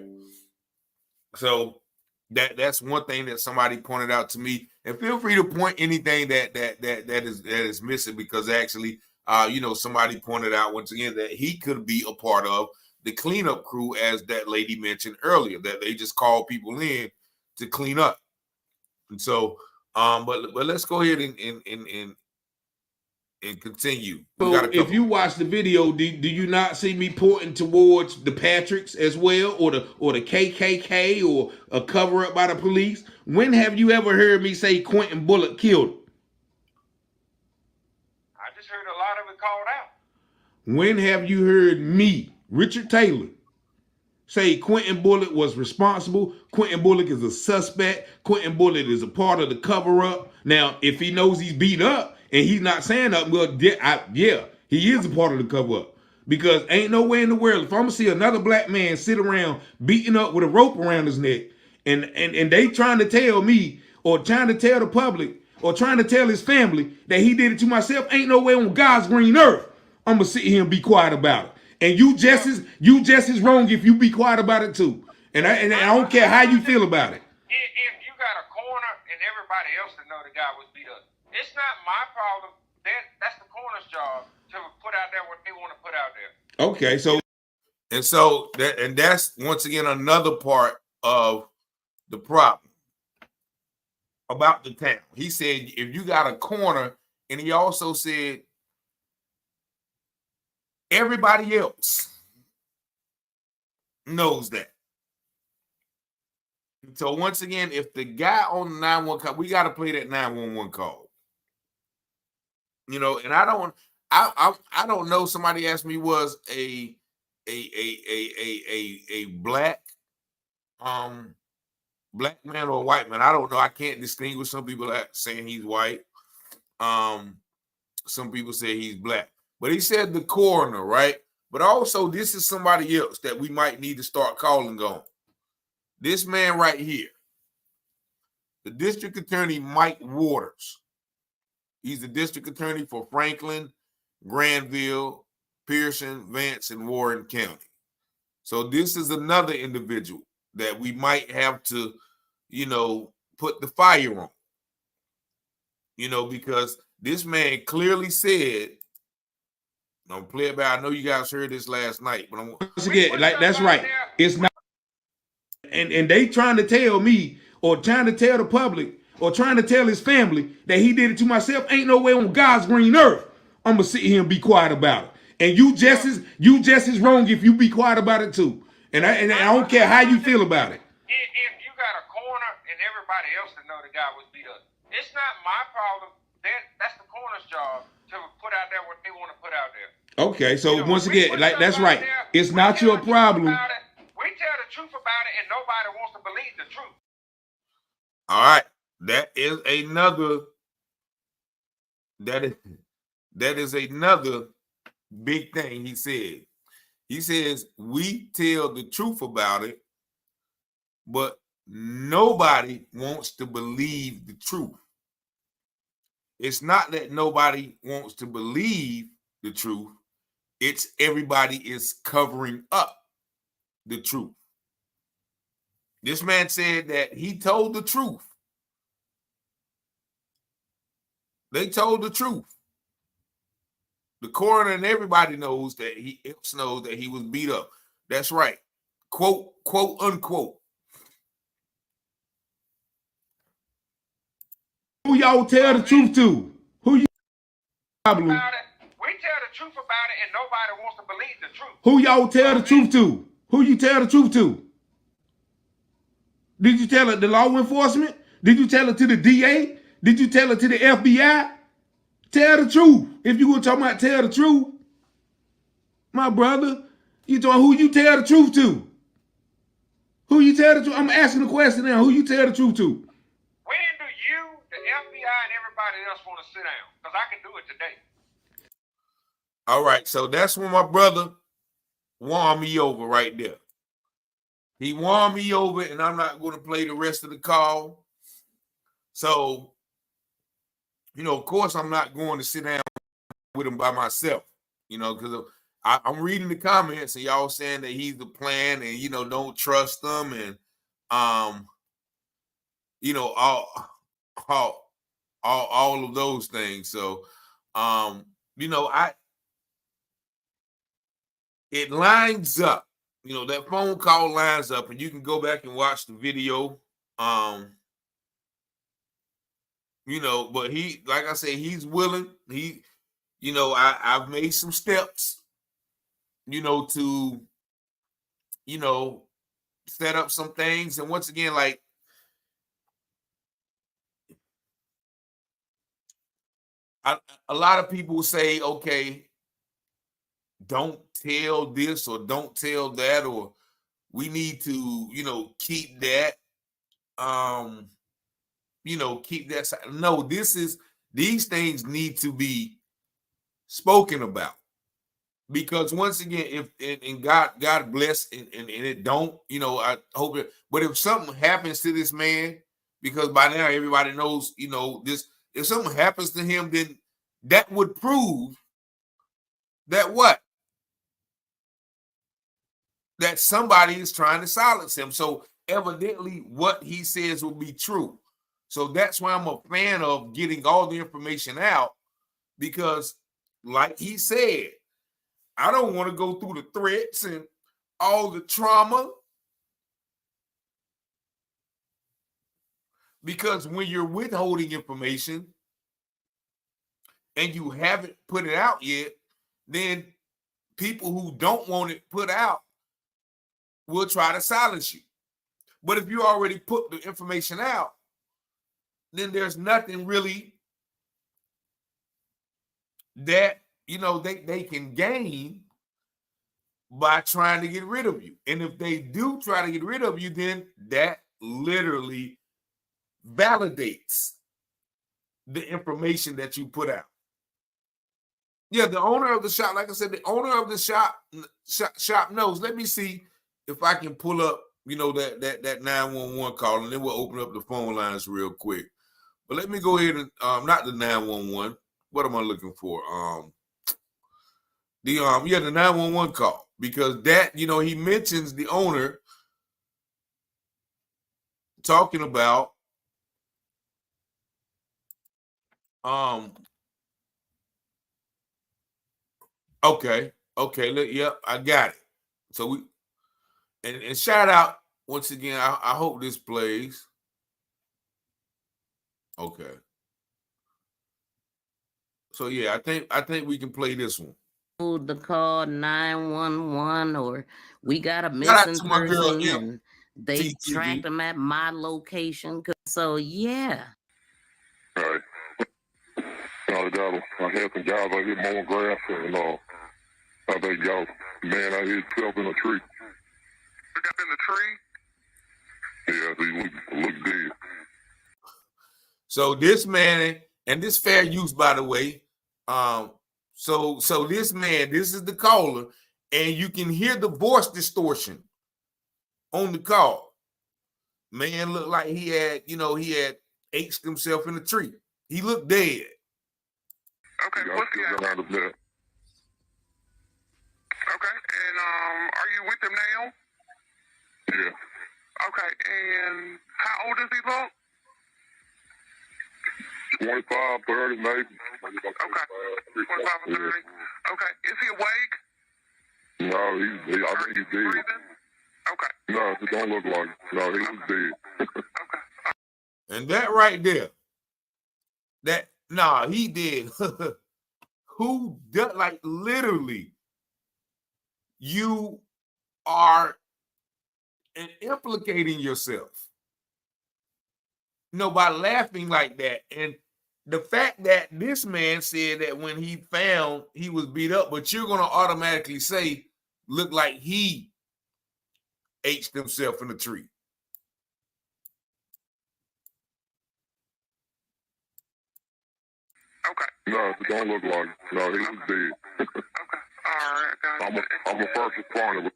So that's one thing that somebody pointed out to me, and feel free to point anything that is missing, because actually, somebody pointed out once again that he could be a part of the cleanup crew, as that lady mentioned earlier, that they just call people in to clean up. And so, but let's go ahead and continue. So if you watch the video, do you not see me pointing towards the Patricks as well, or the KKK, or a cover up by the police? When have you ever heard me say Quentin Bullock killed him? I just heard a lot of it called out. When have you heard me, Richard Taylor, say Quentin Bullock was responsible? Quentin Bullock is a suspect. Quentin Bullock is a part of the cover up. Now, if he knows he's beat up, and he's not saying nothing, well, yeah, he is a part of the cover-up. Because ain't no way in the world, if I'm going to see another black man sit around beating up with a rope around his neck, and they trying to tell me, or trying to tell the public, or trying to tell his family that he did it to myself, ain't no way on God's green earth I'm going to sit here and be quiet about it. And you just as wrong if you be quiet about it too. And I don't care how you feel about it. If you got a corner and everybody else to know the guy was beat up, it's not my problem. That's the corner's job to put out there what they want to put out there. Okay, so that's once again another part of the problem about the town. He said if you got a corner, and he also said everybody else knows that. So once again, if the guy on the 911 call, we got to play that 911 call. And I don't know. Somebody asked me, was a black man or a white man? I don't know. I can't distinguish. Some people are saying he's white. Some people say he's black. But he said the coroner, right? But also, this is somebody else that we might need to start calling on. This man right here, the district attorney, Mike Waters. He's the district attorney for Franklin, Granville, Pearson, Vance, and Warren County. So this is another individual that we might have to, put the fire on. Because this man clearly said, I'm play it back. I know you guys heard this last night, but that's right. It's not, and they trying to tell me, or trying to tell the public, or trying to tell his family that he did it to myself. Ain't no way on God's green earth I'm gonna sit here and be quiet about it. And you just as wrong if you be quiet about it too. And I don't care how you feel about it. If you got a corner and everybody else to know the guy was beat up, it's not my problem. that's the coroner's job to put out there what they want to put out there. Okay, so You know, once when we again, put like stuff that's out right. there, It's we not tell your the truth problem. about it. We tell the truth about it, and nobody wants to believe the truth. All right. That is another big thing he said. He says we tell the truth about it, but nobody wants to believe the truth. It's not that nobody wants to believe the truth. It's everybody is covering up the truth. This man said that he told the truth. They told the truth. The coroner and everybody knows that he was beat up. That's right. Quote unquote. Who y'all tell the truth to? Who you problem? About it. We tell the truth about it, and nobody wants to believe the truth. Who y'all tell the truth to? Who you tell the truth to? Did you tell it to law enforcement? Did you tell it to the DA? Did you tell it to the FBI? Tell the truth. If you were talking about tell the truth, my brother, you talking who you tell the truth to? Who you tell the truth? I'm asking the question now. Who you tell the truth to? When do you, the FBI, and everybody else want to sit down? Because I can do it today. All right, so that's when my brother won me over right there. He won me over, and I'm not going to play the rest of the call. So, of course, I'm not going to sit down with him by myself, because I'm reading the comments and y'all saying that he's the plan and, don't trust them and, all of those things. So, it lines up, that phone call lines up, and you can go back and watch the video. But he, like I said, he's willing. I've made some steps, to, set up some things. And once again, like, a lot of people say, okay, don't tell this or don't tell that, or we need to, keep that, keep that. No, these things need to be spoken about, because once again, if God bless and it don't, I hope it, but if something happens to this man, because by now everybody knows, this, if something happens to him, then that would prove that what? That somebody is trying to silence him. So evidently what he says will be true. So that's why I'm a fan of getting all the information out, because like he said, I don't want to go through the threats and all the trauma, because when you're withholding information and you haven't put it out yet, then people who don't want it put out will try to silence you. But if you already put the information out, then there's nothing really that, they can gain by trying to get rid of you. And if they do try to get rid of you, then that literally validates the information that you put out. Yeah, the owner of the shop, like I said, the owner of the shop knows. Let me see if I can pull up, that 911 call, and then we'll open up the phone lines real quick. But let me go ahead and not the 911. What am I looking for? The 911 call, because that, he mentions the owner talking about okay, yep, I got it. So we and shout out once again. I hope this plays. Okay. So yeah, I think we can play this one. To call 911, or we got a Shout out missing to my girl, person, M. and they TTV. tracked them at my location. So yeah. All right. I had some guys out here mowing grass, and I think y'all man out here himself in a tree. He got in the tree? Yeah, he looked dead. So this man, and this fair use, by the way. So this man, this is the caller, and you can hear the voice distortion on the call. Man looked like he had H'd himself in a tree. He looked dead. Okay, what's he at? Okay, and are you with him now? Yeah. Okay, and how old does he look? 25, 30, maybe. Okay, 25 or 30. Okay, is he awake? No, I think he's dead. Breathing? Okay. No, it don't look like it. No, he was dead. Okay. And that right there, he did. Who does, like, literally, you are implicating yourself, by laughing like that. And the fact that this man said that when he found he was beat up, but you're going to automatically say, look like he H'd himself in a tree. Okay. No, it don't look like it. No, he was dead. Okay. All right. I'm a first responder.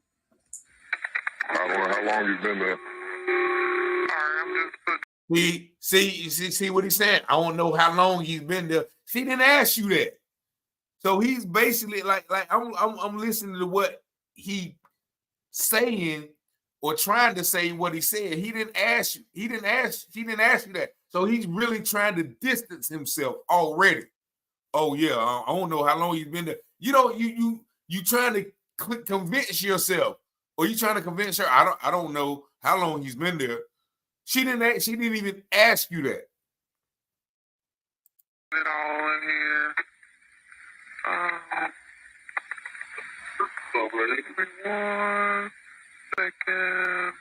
I don't know how long he's been there. All right, I'm just See what he's saying? I don't know how long he's been there. She didn't ask you that. So he's basically like I'm listening to what he saying or trying to say what he said. He didn't ask you. She didn't ask you that. So he's really trying to distance himself already. Oh yeah, I don't know how long he's been there. You trying to convince yourself, or you trying to convince her. I don't know how long he's been there. She didn't even ask you that. It all in here. So give me 1 second.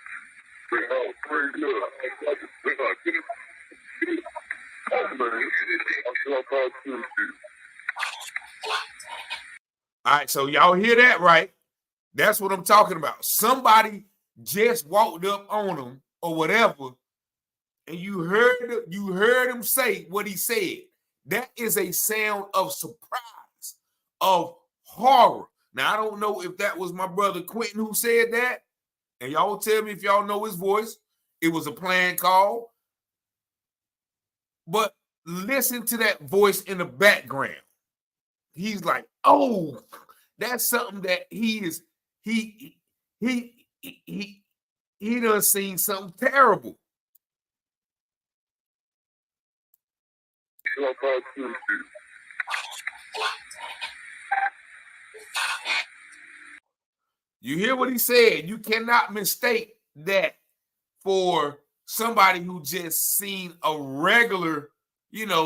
All right, so y'all hear that, right? That's what I'm talking about. Somebody just walked up on him or whatever, and you heard him say what he said. That is a sound of surprise, of horror. Now, I don't know if that was my brother Quentin who said that, and y'all tell me if y'all know his voice. It was a planned call. But listen to that voice in the background. He's like, oh, that's something that he done seen something terrible. You hear what he said? You cannot mistake that for somebody who just seen a regular,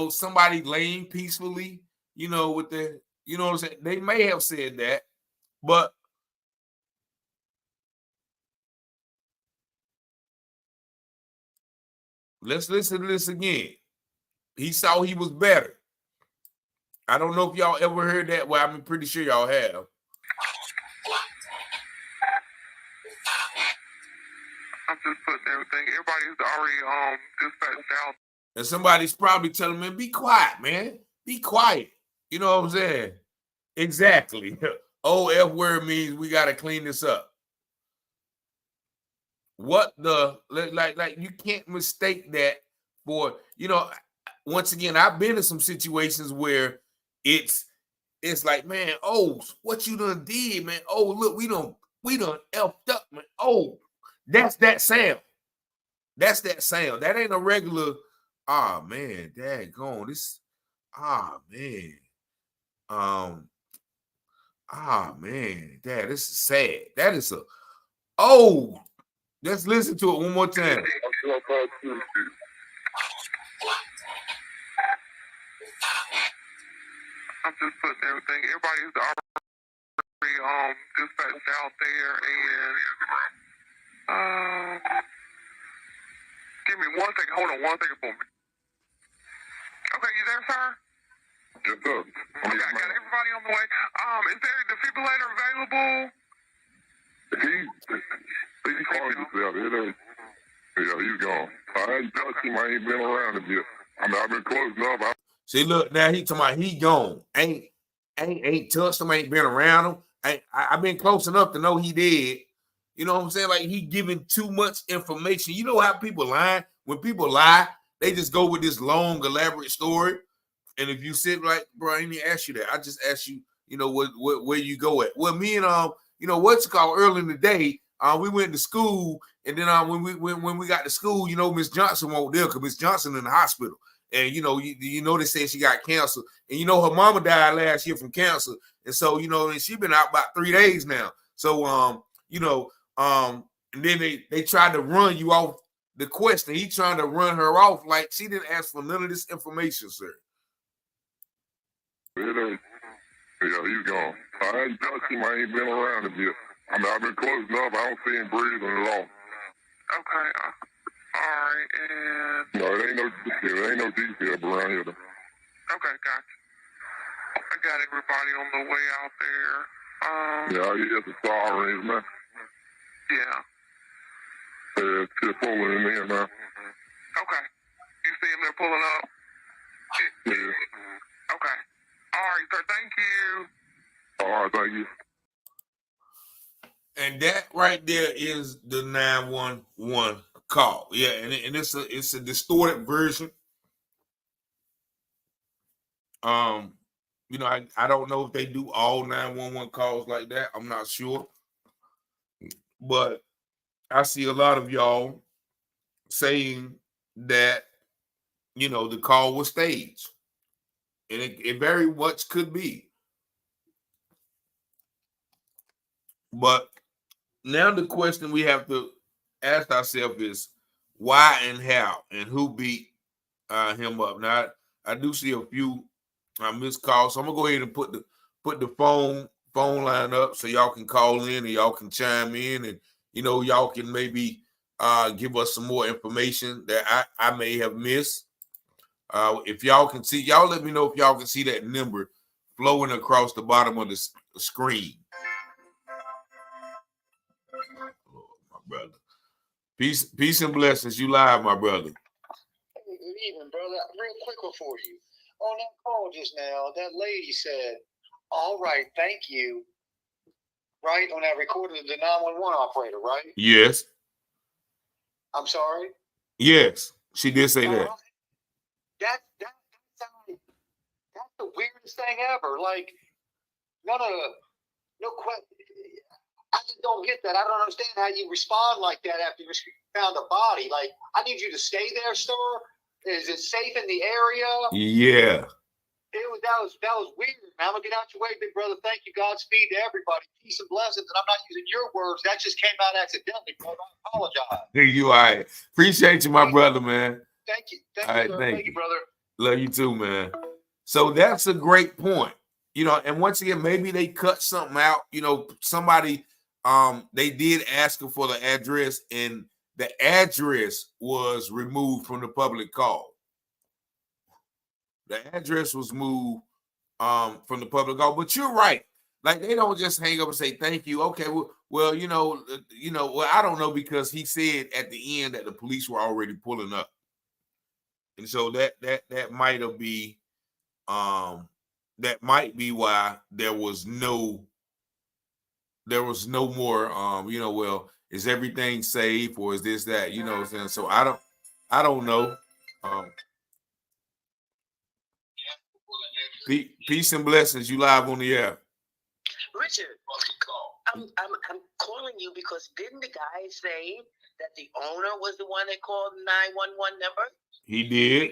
somebody laying peacefully, with the, what I'm saying? They may have said that, but let's listen to this again. He saw he was better. I don't know if y'all ever heard that. Well, I'm pretty sure y'all have. I'm just putting everything. Everybody's already dispatched out. And somebody's probably telling me, be quiet, man. Be quiet. You know what I'm saying? Exactly. F word means we got to clean this up. What the, like you can't mistake that for, once again, I've been in some situations where it's like, man, what you done did, man. Look, we done effed up, man. That's that sound. That's that sound. That ain't a regular, man, daggone. This, man. Man, Dad, this is sad. That is let's listen to it one more time. I'm just putting everything. Everybody's already dispatched out there, and give me 1 second. Hold on 1 second for me. Okay, you there, sir? Yes, sir. Okay, I got everybody on the way. Is there a defibrillator available? He called himself. Yeah, he's gone. I ain't touched him. I ain't been around him yet. I mean, I've been close enough. See, look, now he talking about he gone. Ain't touched him, ain't been around him. I've been close enough to know he dead. You know what I'm saying? Like, he giving too much information. You know how people lie? When people lie, they just go with this long, elaborate story. And if you sit like, bro, I didn't ask you that. I just asked you, you know, where you go at. Well, me and you know, what's it called early in the day, we went to school, and then when we got to school, you know, Miss Johnson won't there because Miss Johnson in the hospital. And you know, they said she got cancer. And you know, her mama died last year from cancer. And so, you know, and she been out about 3 days now. So you know, and then they tried to run you off the question. He trying to run her off like she didn't ask for none of this information, sir. Yeah, he's gone. I ain't touched him. I ain't been around him yet. I mean, I've been close enough. I don't see him breathing at all. Okay. All right. And no, it ain't no detail around here. Okay, gotcha. I got everybody on the way out there. Yeah, I hear the sirens, man. Yeah. It's just pulling in there, man. Okay. You see them there pulling up? Yeah. Okay. All right, sir. Thank you. All right, thank you. And that right there is the 911 call. Yeah, and it's a distorted version. You know, I don't know if they do all 911 calls like that. I'm not sure. But I see a lot of y'all saying that, you know, the call was staged. And it very much could be. But now the question we have to ask ourselves is why and how and who beat him up. Now, I do see a few missed calls, so I'm gonna go ahead and put the phone line up so y'all can call in and y'all can chime in, and you know, y'all can maybe give us some more information that I may have missed. If y'all can see, y'all let me know if y'all can see that number flowing across the bottom of the screen. My brother. Peace and blessings. You live, my brother. Good evening, brother. Real quick one for you. On that call just now, that lady said, all right, thank you. Right? On that recording of the 911 operator, right? Yes. I'm sorry? Yes. She did say that. That's the weirdest thing ever. Like, no question. I just don't get that. I don't understand how you respond like that after you found a body. Like, I need you to stay there, sir. Is it safe in the area? Yeah. That was weird. Man, I'm gonna get out your way, big brother. Thank you. Godspeed to everybody. Peace and blessings. And I'm not using your words. That just came out accidentally, brother. I apologize. You all right. Appreciate you, my brother, man. Thank you. All right, Thank you, brother. Love you too, man. So that's a great point. You know, and once again, maybe they cut something out. You know, somebody they did ask her for the address, and the address was removed from the public call. The address was moved from the public call. But you're right. Like, they don't just hang up and say thank you. Okay, well, you know, well, I don't know, because he said at the end that the police were already pulling up. And so that might be that might be why there was no more you know, well, is everything safe or is this that, you know what I'm saying? So I don't know. Peace and blessings. You live on the air. Richard, I'm calling you because didn't the guy say that the owner was the one that called the 911 number? He did.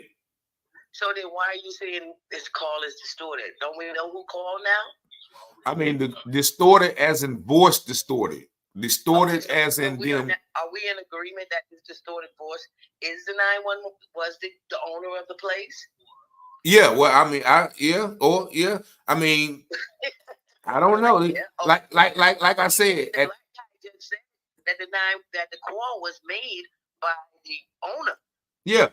So then why are you saying this call is distorted? Don't we know who called now? I mean, the distorted as in voice distorted. Distorted as in them. Are we in agreement that this distorted voice is the 911, was the owner of the place? Yeah, well, I mean, I mean, I don't know. Yeah, okay. Like I said, that the call was made by the owner. Yeah.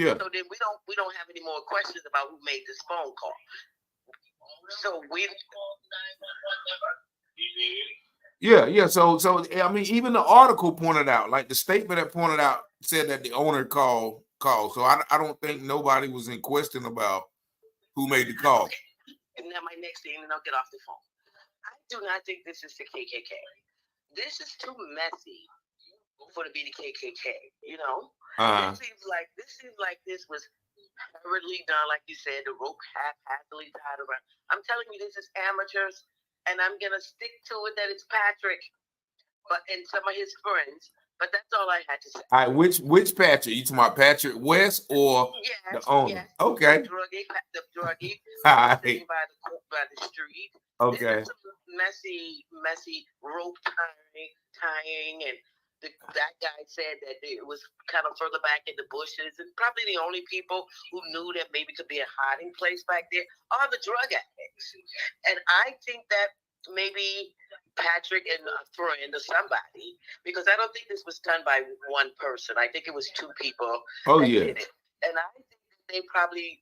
Yeah. So then we don't have any more questions about who made this phone call. So we Yeah. So I mean, even the article pointed out, like the statement that pointed out, said that the owner called. So I don't think nobody was in question about who made the call. And now my next thing, and I'll get off the phone. I do not think this is the KKK. This is too messy for to be the KKK. You know, This seems like this was hurriedly done, like you said. The rope haphazardly tied around. I'm telling you, this is amateurs, and I'm gonna stick to it that it's Patrick, and some of his friends. But that's all I had to say. All right, which Patrick? You talking about Patrick West or the owner? Yes. Okay. The druggie sitting by the street. Okay. This is some messy rope tying, and that guy said that it was kind of further back in the bushes, and probably the only people who knew that maybe could be a hiding place back there are the drug addicts. And I think that maybe Patrick and a friend or somebody, because I don't think this was done by one person. I think it was two people that did it. And I think that they probably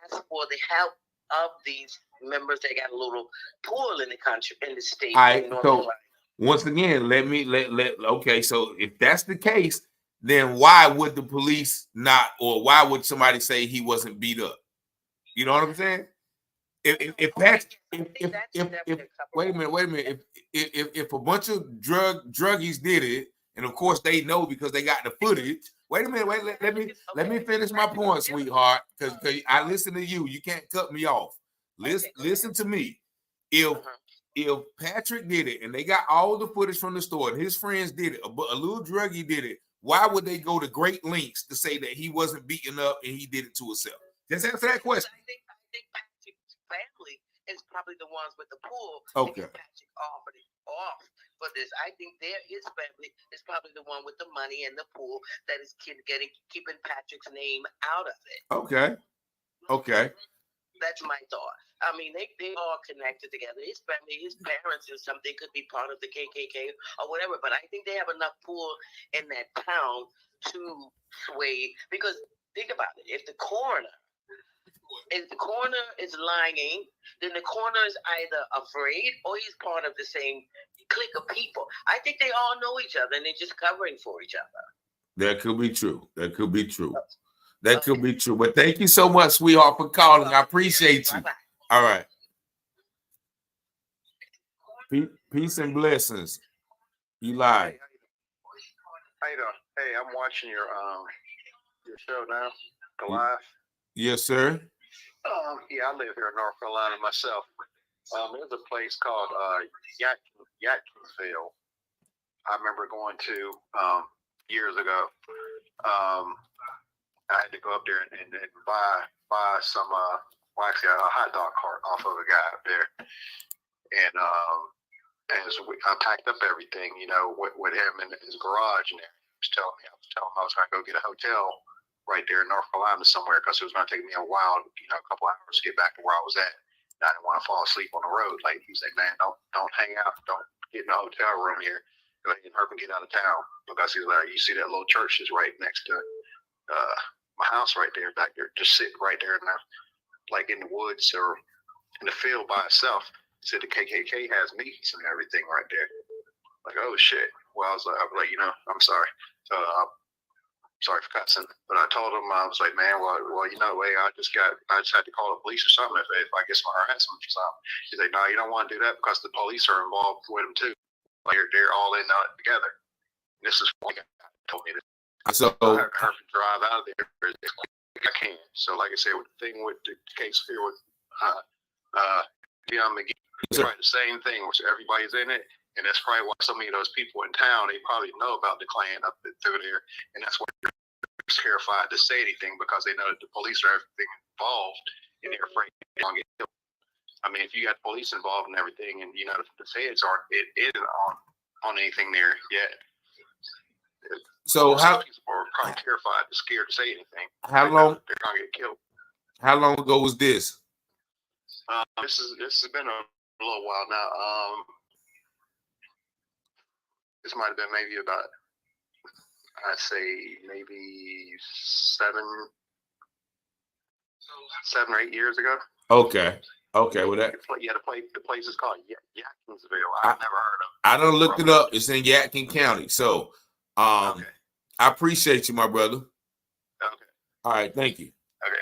asked for the help of these members that got a little pool in the country, in the state. All right, so once again, okay, so if that's the case, then why would the police not, or why would somebody say he wasn't beat up? You know what I'm saying? If wait a minute, if a bunch of druggies did it, and of course they know because they got the footage. Wait a minute, let me finish my point, sweetheart, because I listen to you. You can't cut me off. Listen to me. If Patrick did it and they got all the footage from the store and his friends did it, but a little druggie did it, why would they go to great lengths to say that he wasn't beaten up and he did it to himself? Just answer that question. I think Patrick's family is probably the ones with the pool. Okay. To get Patrick off for this. I think his family is probably the one with the money and the pool that is keeping Patrick's name out of it. Okay. That's my thought. I mean, they all connected together. His family, his parents or something could be part of the KKK or whatever. But I think they have enough pool in that town to sway. Because think about it. If the coroner is lying, then the coroner is either afraid or he's part of the same clique of people. I think they all know each other and they're just covering for each other. That could be true. That could be true. But thank you so much, sweetheart, for calling. I appreciate you. Bye-bye. All right. Peace and blessings. You live. How you doing? Hey, I'm watching your show now, the live. Yes, sir. Yeah, I live here in North Carolina myself. There's a place called Yatkinsville. I remember going to years ago. I had to go up there and buy some actually a hot dog cart off of a guy up there, and so I packed up everything, with him in his garage, and I was telling him I was going to go get a hotel right there in North Carolina somewhere because it was going to take me a while, a couple hours to get back to where I was at. And I didn't want to fall asleep on the road. Like he said, man, don't hang out, don't get in a hotel room here. Go ahead and hurry and get out of town, because he's like, you see that little church is right next to my house right there, back there, just sitting right there in in the woods or in the field by itself. He said the KKK has meats and everything right there. Like, oh shit. Well, I was like, I'm sorry. So sorry for cussing, but I told him, I was like, man, well, I just had to call the police or something if I get some harassment or something. He's like, no, you don't want to do that because the police are involved with them too. Like, they're all in together. And this is what he told me. So I have to drive out of there as quick as I can. So, like I said, with the thing with the case here with Javion Magee, it's probably the same thing, which everybody's in it. And that's probably why so many of those people in town, they probably know about the Klan up through there. And that's why they're terrified to say anything, because they know that the police are everything involved and they're afraid they're going to get killed. I mean, if you got police involved in everything and, the feds aren't on anything there yet. So how people are probably terrified, scared to say anything. How long? They're going to get killed. How long ago was this? This has been a little while now. This might have been maybe about I'd say maybe 7 or 8 years ago. Okay. Well, that the place is called Yatkinsville. I've never heard of it. I done looked it up. It's in Yadkin County. So, Okay. I appreciate you, my brother. Okay. All right, thank you. Okay.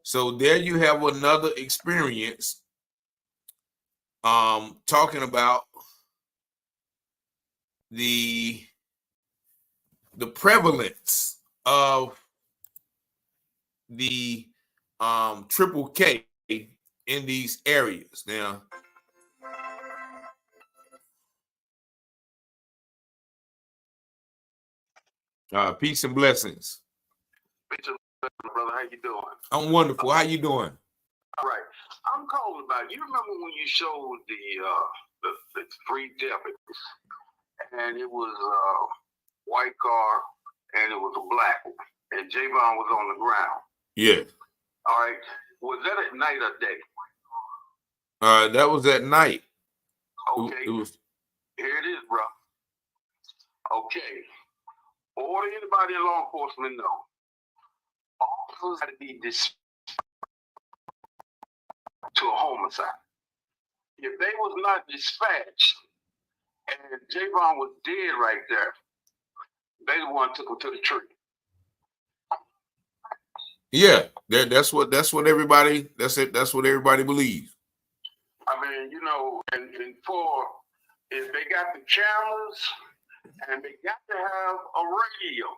So there you have another experience. Talking about the prevalence of the triple K in these areas. Now, peace and blessings. Brother, how you doing? I'm wonderful. How you doing? All right. I'm calling about. You remember when you showed the 3 deputies, and it was a white car and it was a black one, and Javion was on the ground. Yeah. All right. Was that at night or day? That was at night. Okay. It was. Here it is, bro. Okay. Or anybody in law enforcement know, officers had to be dispatched to a homicide. If they was not dispatched and Javion was dead right there, they the one took him to the tree. Yeah, that's what everybody that's what everybody believes. I mean, you know, and for if they got the cameras and they got to have a radio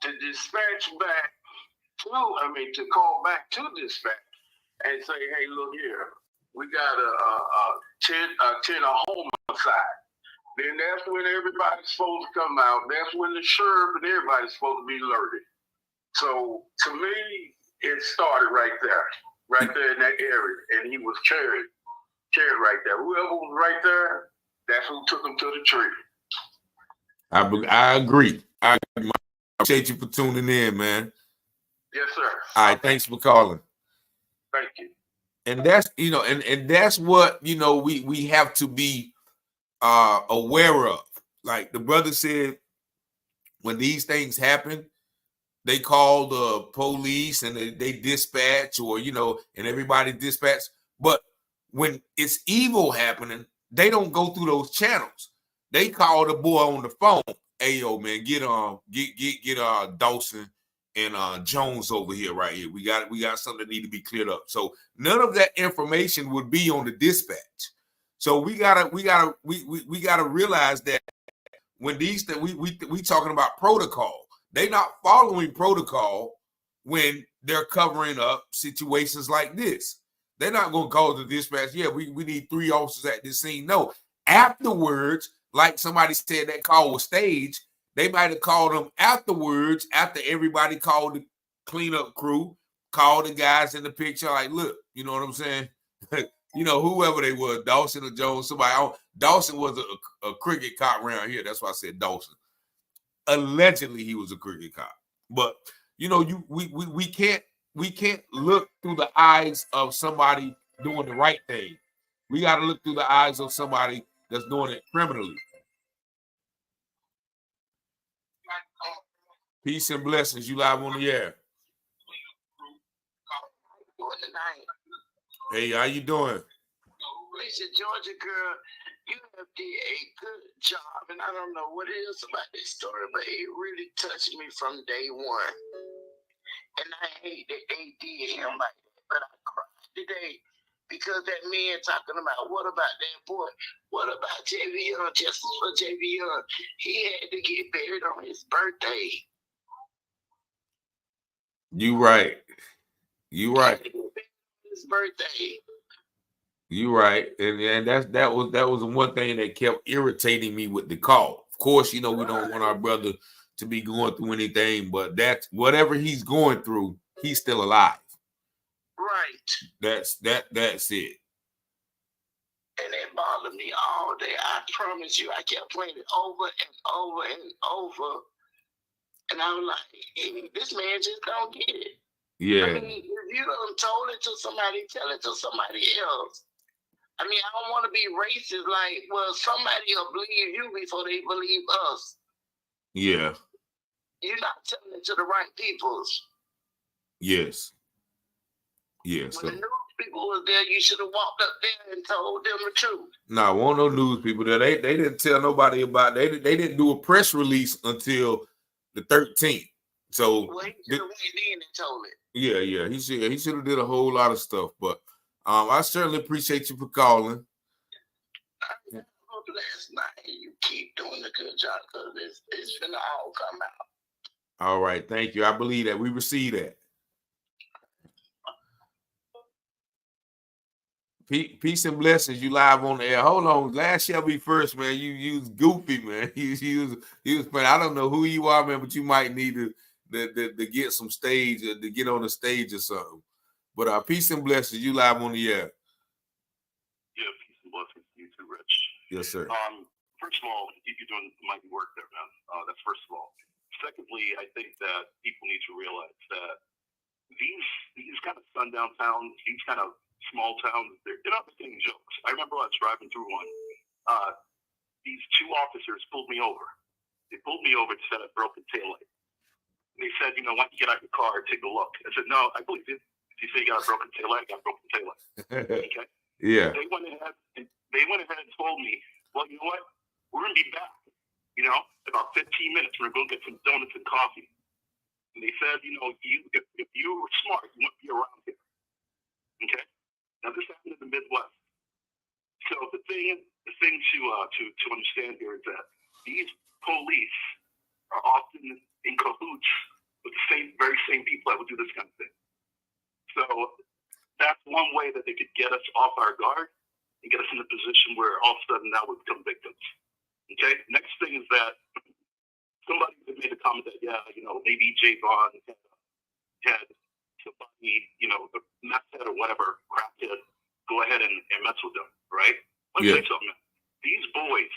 to dispatch back to call back to dispatch and say, hey, look here, we got a homicide. Then that's when everybody's supposed to come out. That's when the sheriff and everybody's supposed to be alerted. So to me, it started right there in that area, and he was carried right there. Whoever was right there, that's who took him to the tree. I agree. I appreciate you for tuning in, man. Yes, sir. All right, thanks for calling. Thank you. And that's and that's what we have to be aware of. Like the brother said, when these things happen, they call the police and they dispatch, or and everybody dispatch. But when it's evil happening, they don't go through those channels. They call the boy on the phone. Hey, yo, man, get Dawson and Jones over here right here. We got something that need to be cleared up. So none of that information would be on the dispatch. So we gotta realize that when these things we talking about protocol, they're not following protocol when they're covering up situations like this. They're not gonna call the dispatch. Yeah, we need 3 officers at this scene. No, afterwards, like somebody said, that call was staged. They might have called them afterwards, after everybody called the cleanup crew, called the guys in the picture, like, look, you know what I'm saying? Whoever they were, Dawson or Jones, somebody else. Dawson was a cricket cop around here. That's why I said Dawson. Allegedly, he was a cricket cop. But we can't look through the eyes of somebody doing the right thing. We got to look through the eyes of somebody that's doing it criminally. Peace and blessings. You live on the air. Hey, how you doing? Listen, Georgia girl, you have did a good job, and I don't know what it is about this story, but it really touched me from day one. And I hate that they did him like that, but I cried today because that man talking about what about that boy? What about Javion? Justice for Javion. He had to get buried on his birthday. You right. His birthday. You right, and that was one thing that kept irritating me with the call. Of course, we don't want our brother to be going through anything, but that's whatever he's going through, he's still alive. Right. That's it. And it bothered me all day. I promise you, I kept playing it over and over and over, and I was like, this man just don't get it. Yeah. I mean, if you done told it to somebody, tell it to somebody else. I mean, I don't want to be racist. Like, well, somebody will believe you before they believe us. Yeah. You're not telling it to the right peoples. Yes. Yes. When the news people was there, you should have walked up there and told them the truth. No, won't no news people there. They didn't tell nobody about it. They didn't do a press release until the 13th. So well, he should have went in and told it. Yeah. He should have did a whole lot of stuff. But I certainly appreciate you for calling. Last night, you keep doing a good job because it's gonna all come out. All right, thank you. I believe that we received that. Peace and blessings. You live on the air. Hold on, last shall be first, man. You was goofy, man. You was funny. I don't know who you are, man, but you might need to get some stage or to get on the stage or something. But peace and blessings. You live on the air. Yeah, peace and blessings to you too, Rich. Yes, sir. First of all, you're doing mighty work there, man. That's first of all. Secondly, I think that people need to realize that these kind of sundown towns, these kind of small towns, they're not making jokes. I remember I was driving through one. These two officers pulled me over. They pulled me over and said I broke a taillight. They said, why don't you get out of your car and take a look? I said, no, I believe it. If you say you got a broken taillight, I got a broken taillight. Okay? Yeah. They went ahead and told me, well, you know what? We're going to be back. About 15 minutes. We're going to go get some donuts and coffee. And they said, if you were smart, you wouldn't be around here. Okay? Now, this happened in the Midwest. So the thing to understand here is that these police are often in cahoots with the very same people that would do this kind of thing. So that's one way that they could get us off our guard and get us in a position where all of a sudden now we become victims. Okay? Next thing is that somebody made a comment that, maybe Javion had somebody, the meth head or whatever, crackhead, go ahead and mess with them, right? Let me tell you something. These boys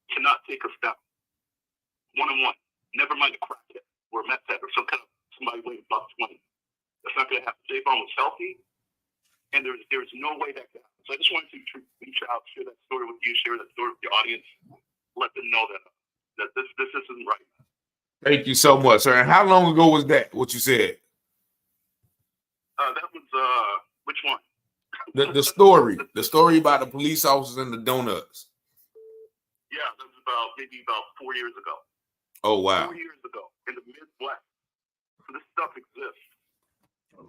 cannot take us down one-on-one. Never mind a crackhead or a meth head or somebody weighing $120. That's not going to happen. Javion was healthy, and there's no way that could happen. So I just wanted to reach out, share that story with you, share that story with your audience, let them know that this isn't right. Thank you so much, sir. And how long ago was that, what you said? That was, which one? The story about the police officers and the donuts. Yeah, that was maybe about 4 years ago. Oh, wow. 4 years ago in the Midwest. So this stuff exists.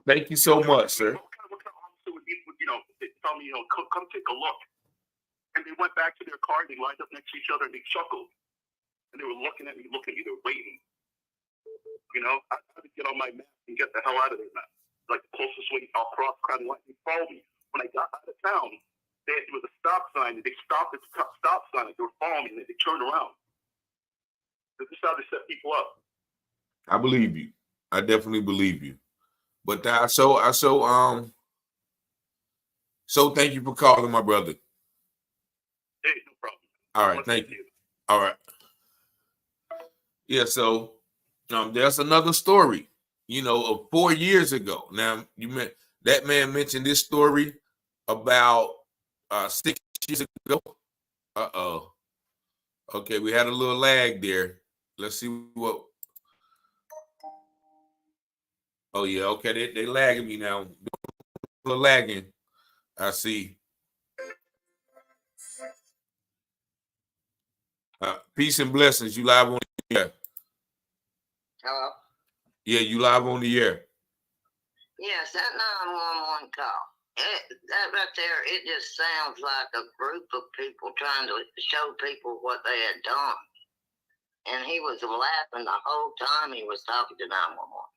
Thank you so much, sir. What kind of officer would they tell me, come take a look. And they went back to their car, they lined up next to each other, and they chuckled. And they were looking at me, they were waiting. I had to get on my map and get the hell out of there, man. Like the closest way I'll cross kind of line. They followed me. When I got out of town, there was a stop sign, and they stopped at the stop sign, and they were following me, and they turned around. This is how they set people up. I believe you. I definitely believe you. But so thank you for calling, my brother. Hey, no problem. All right, thank you. All right. Yeah, so there's another story, of 4 years ago. Now, that man mentioned this story about 6 years ago. Uh-oh. Okay, we had a little lag there. Let's see what. Oh, yeah, okay, they lagging me now. A little lagging. I see. Peace and blessings. You live on the air. Hello? Yeah, you live on the air. Yes, that 911 call. That right there, it just sounds like a group of people trying to show people what they had done. And he was laughing the whole time he was talking to 911.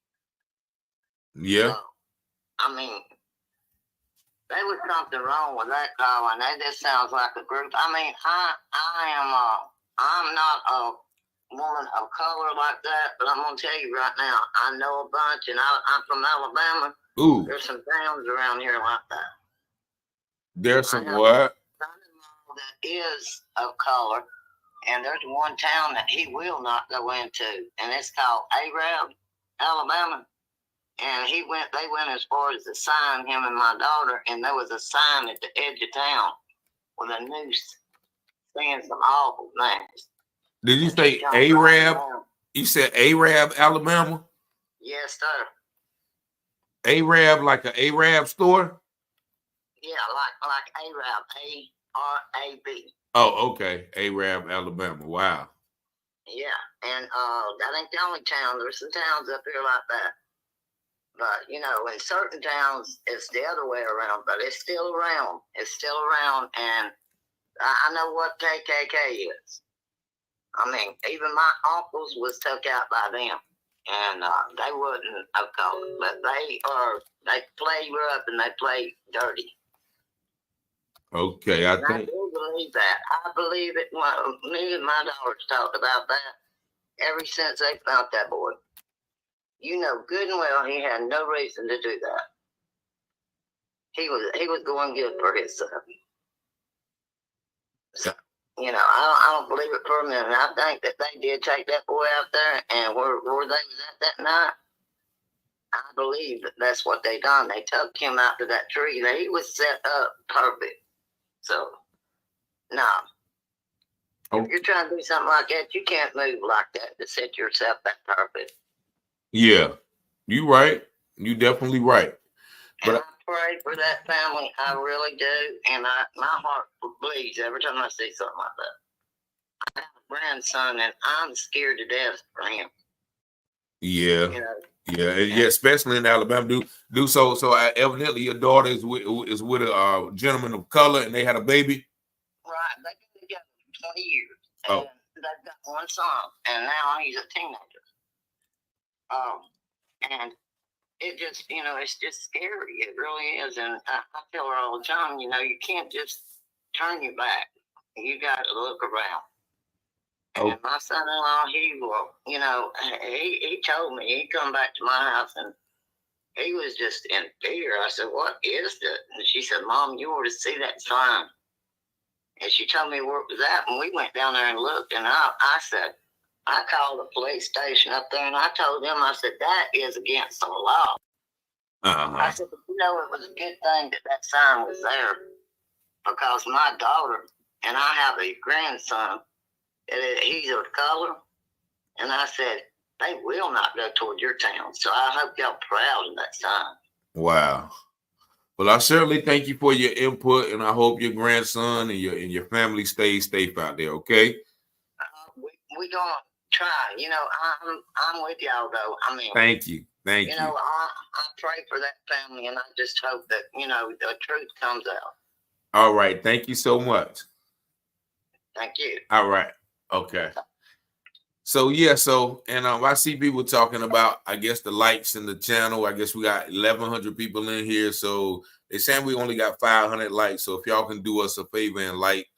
Yeah. So, there was something wrong with that call, and that just sounds like a group. I'm not a woman of color like that, but I'm gonna tell you right now, I know a bunch, and I'm from Alabama. Ooh. There's some towns around here like that. There's some what? Son-in-law that is of color, and there's one town that he will not go into, and it's called Arab, Alabama. And they went as far as to sign him and my daughter, and there was a sign at the edge of town with a noose saying some awful things. Did you say Arab? You said Arab, Alabama? Yes, sir. Arab, like an Arab store? Yeah, like Arab, ARAB. Oh, okay. Arab, Alabama. Wow. Yeah, and that ain't the only town. There's some towns up here like that. But you know, in certain towns, it's the other way around. But it's still around. It's still around, and I know what KKK is. I mean, even my uncles was took out by them, and they wouldn't have called it, but they play rough and they play dirty. Okay, I And think. I do believe that. I believe it. Well, me and my daughters talked about that ever since they found that boy. You know good and well he had no reason to do that. He was going good for himself. So, you know, I don't believe it for a minute. I think that they did take that boy out there, and where they was at that night, I believe that that's what they done. They took him out to that tree. He was set up perfect. So, no. If you're trying to do something like that, you can't move like that to set yourself that perfect. Yeah, you right. You definitely right. But I pray for that family. I really do. And my heart bleeds every time I see something like that. I have a grandson, and I'm scared to death for him. yeah, You know? yeah, especially in Alabama. Do so. So evidently, your daughter is with a gentleman of color, and they had a baby. Right, they've been together for 20 years. Oh. And they've got one son, and now he's a teenager. And it just, you know, it's just scary. It really is. And I tell her all the time, you know, you can't just turn your back. You got to look around. Oh. And my son-in-law, he will, you know, he told me, he come back to my house, and he was just in fear. I said, what is that? And she said, Mom, you ought to see that sign. And she told me where it was at, and we went down there and looked, and I said, I called the police station up there, and I told them, I said, that is against the law. I said, but you know, it was a good thing that that sign was there, because my daughter, and I have a grandson, he's of color, and I said, they will not go toward your town, so I hope y'all proud of that sign. Wow. Well, I certainly thank you for your input, and I hope your grandson and your family stays safe out there. Okay. We gonna try. You know, I'm with y'all though. I mean, thank you. You know, I pray for that family, and I just hope that, you know, the truth comes out. All right. Thank you so much. Thank you. All right. Okay. So yeah, and I see people talking about, I guess, the likes in the channel. I guess we got 1,100 people in here. So they're saying we only got 500 likes. So if y'all can do us a favor and like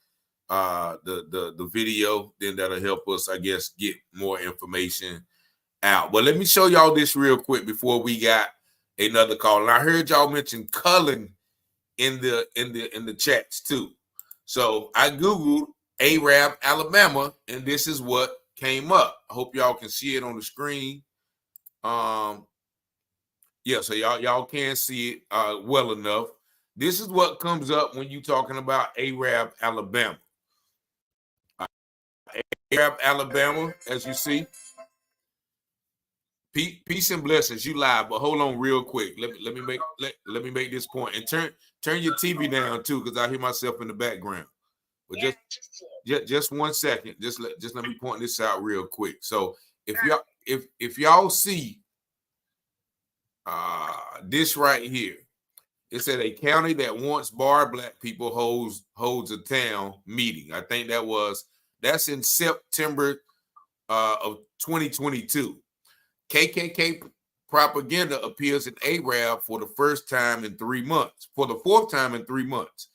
the video, then that'll help us, I guess, get more information out. But let me show y'all this real quick before we got another call. And I heard y'all mention Cullen in the chats too. So I Googled Arab, Alabama, and this is what came up. I hope y'all can see it on the screen. Yeah, so y'all can see it well enough. This is what comes up when you're talking about Arab, Alabama. Arab, Alabama, as you see. Peace and blessings. You live, but hold on real quick. Let me make this point, and turn your TV down too, because I hear myself in the background. But just 1 second. Just let me point this out real quick. So if y'all see this right here, it said a county that once barred black people holds a town meeting. I think that's in September of 2022. KKK propaganda appears in Arab for the first time in 3 months. For the fourth time in 3 months.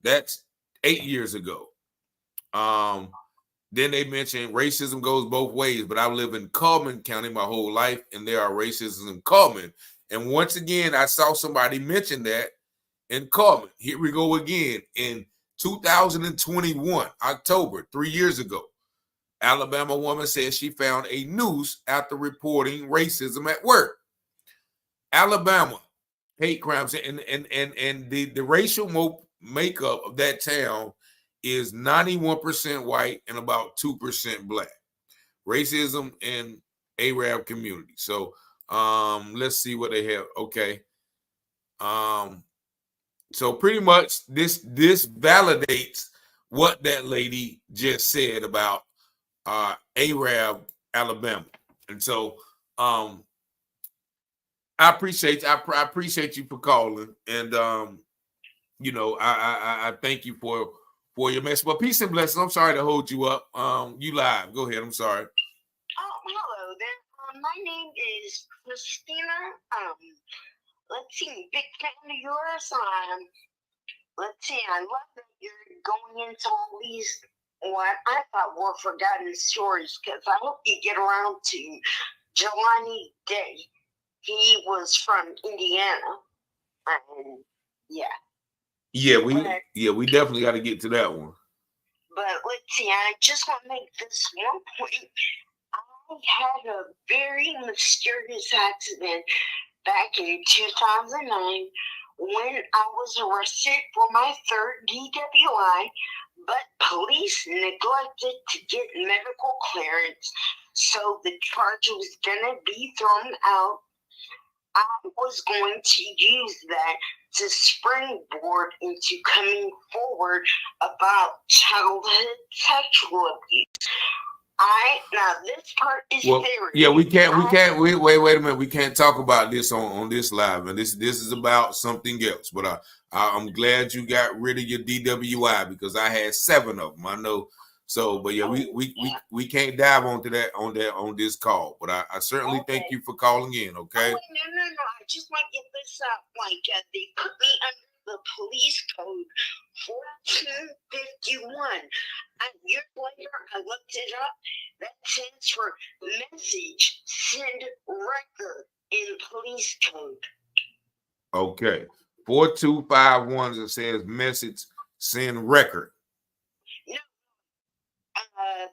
That's 8 years ago. Then they mentioned racism goes both ways, but I live in Coleman County my whole life, and there are racism in Coleman. And once again, I saw somebody mention that in Coleman. Here we go again. In 2021, October, 3 years ago, Alabama woman says she found a noose after reporting racism at work. Alabama, hate crimes, and the racial makeup of that town is 91% white and about 2% black. Racism in Arab community. So let's see what they have. Okay. So pretty much this validates what that lady just said about Arab, Alabama. And so I appreciate you for calling, and you know, I thank you for your message. But peace and blessings. I'm sorry to hold you up. You live. Go ahead. I'm sorry. Hello there. My name is Christina. Let's see, big fan of yours. Let's see, I love that you're going into all these what I thought were forgotten stories, because I hope you get around to Jelani Day. He was from Indiana, and Yeah, we definitely got to get to that one. But let's see, I just want to make this one point. I had a very mysterious accident back in 2009 when I was arrested for my third DWI, but police neglected to get medical clearance, so the charge was going to be thrown out. I was going to use that to springboard into coming forward about childhood sexual abuse. Now this part is very. Yeah, we can't. Wait a minute. We can't talk about this on this live, and this is about something else. But I'm glad you got rid of your DWI, because I had 7 of them. I know. So, but yeah, we can't dive onto that on this call. But I certainly thank you for calling in. Okay. Oh, wait, no. I just want to get this up. They put me under the police code 1451. Years later, I looked it up. That stands for message send record in police code. Okay. 4251, it says message send record. No.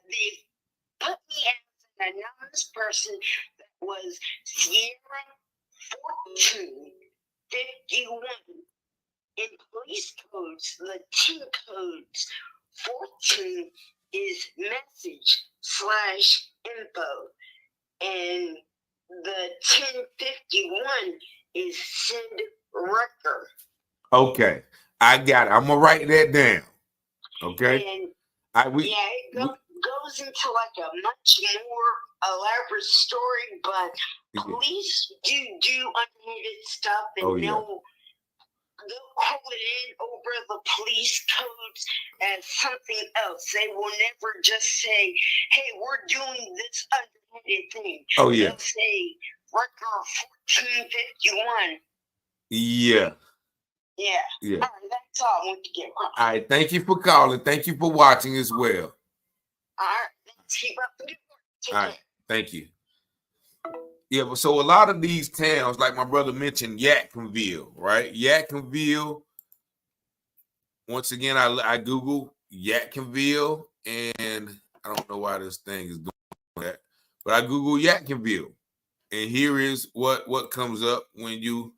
They put me as an anonymous person that was Sierra 1451. In police codes, the 2 codes, 14 is message/info, and the 1051 is send record. Okay, I got it. I'm gonna write that down. Okay. And it goes into like a much more elaborate story, but police do underhanded stuff, and they'll call it in over the police codes as something else. They will never just say, "Hey, we're doing this underhanded thing." They'll say record 1451. Yeah. All right, that's all I want to get. All right, thank you for calling. Thank you for watching as well. All right, let's keep up the good work. All right, thank you. Yeah, but so a lot of these towns, like my brother mentioned, Yadkinville, right? Yadkinville. Once again, I Google Yadkinville, and I don't know why this thing is doing that, but I Google Yadkinville, and here is what comes up when you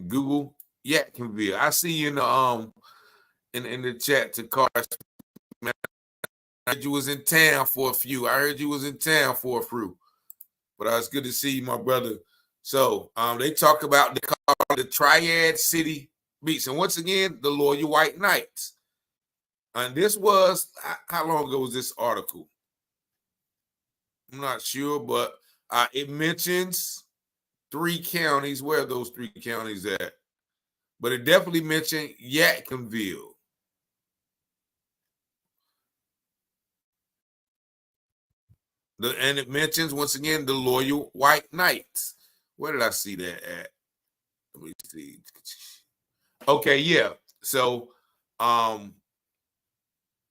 Google Yadkinville. I see you in the in the chat to Cars. Man, I heard you was in town for a few. But it's good to see you, my brother. So they talk about the Triad City Beats, and once again, the Loyal White Knights. And this was, how long ago was this article? I'm not sure, but it mentions 3 counties. Where are those 3 counties at? But it definitely mentioned Yadkinville. And it mentions, once again, the Loyal White Knights. Where did I see that at? Let me see. Okay, yeah. So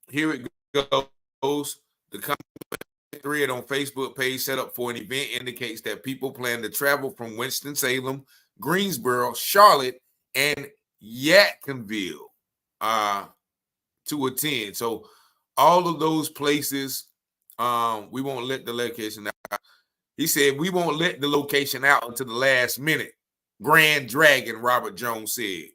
here it goes. The thread on Facebook page set up for an event indicates that people plan to travel from Winston-Salem, Greensboro, Charlotte, and Yadkinville to attend. So all of those places, we won't let the location out. He said we won't let the location out until the last minute. Grand Dragon, Robert Jones said.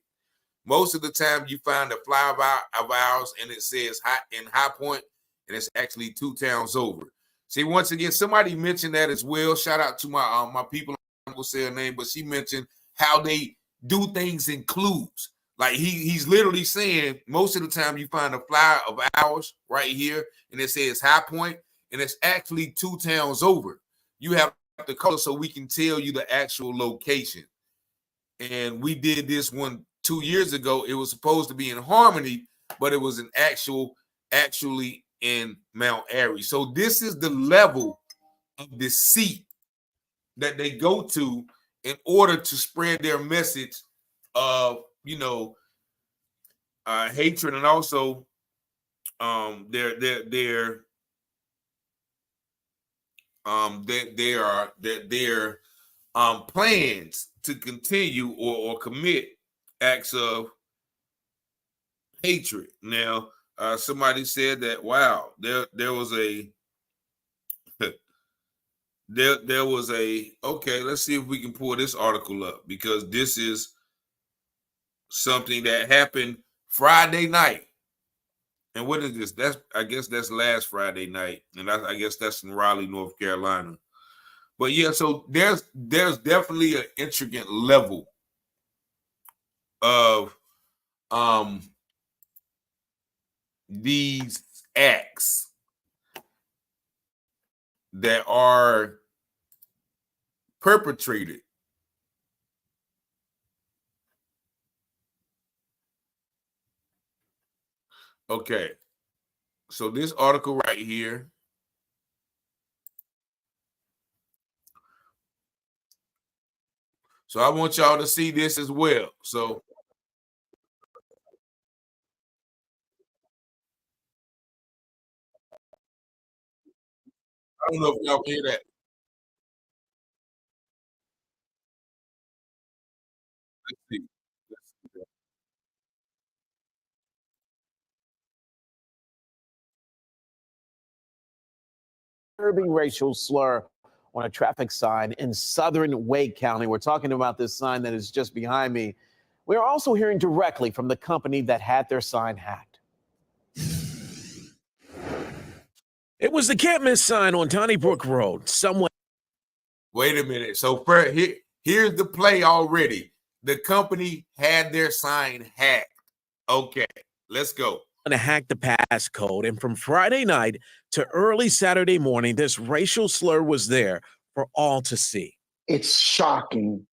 Most of the time you find a flyer of ours and it says in High Point, and it's actually 2 towns over. See, once again, somebody mentioned that as well. Shout out to my people. I'm gonna say her name, but she mentioned how they do things in clues. Like he's literally saying most of the time you find a flyer of ours right here, and it says High Point, and it's actually 2 towns over. You have the color so we can tell you the actual location. And we did this one 2 years ago. It was supposed to be in Harmony, but it was an actually in Mount Airy. So this is the level of deceit that they go to in order to spread their message of, hatred, and also their plans to continue or commit acts of hatred. Now, somebody said that, wow, there was a there was a, okay, let's see if we can pull this article up, because this is something that happened Friday night. And what is this? I guess that's last Friday night, and I guess that's in Raleigh, North Carolina. But yeah, so there's definitely an intricate level of these acts that are perpetrated. Okay, so this article right here, so I want y'all to see this as well. So I don't know if y'all can hear that. Let's see. Disturbing racial slur on a traffic sign in southern Wake County. We're talking about this sign that is just behind me. We are also hearing directly from the company that had their sign hacked. It was the Can't Miss sign on Donnybrook Road. Someone. Wait a minute. So here's the play already. The company had their sign hacked. Okay, let's go. To hack the passcode, and from Friday night to early Saturday morning, this racial slur was there for all to see. It's shocking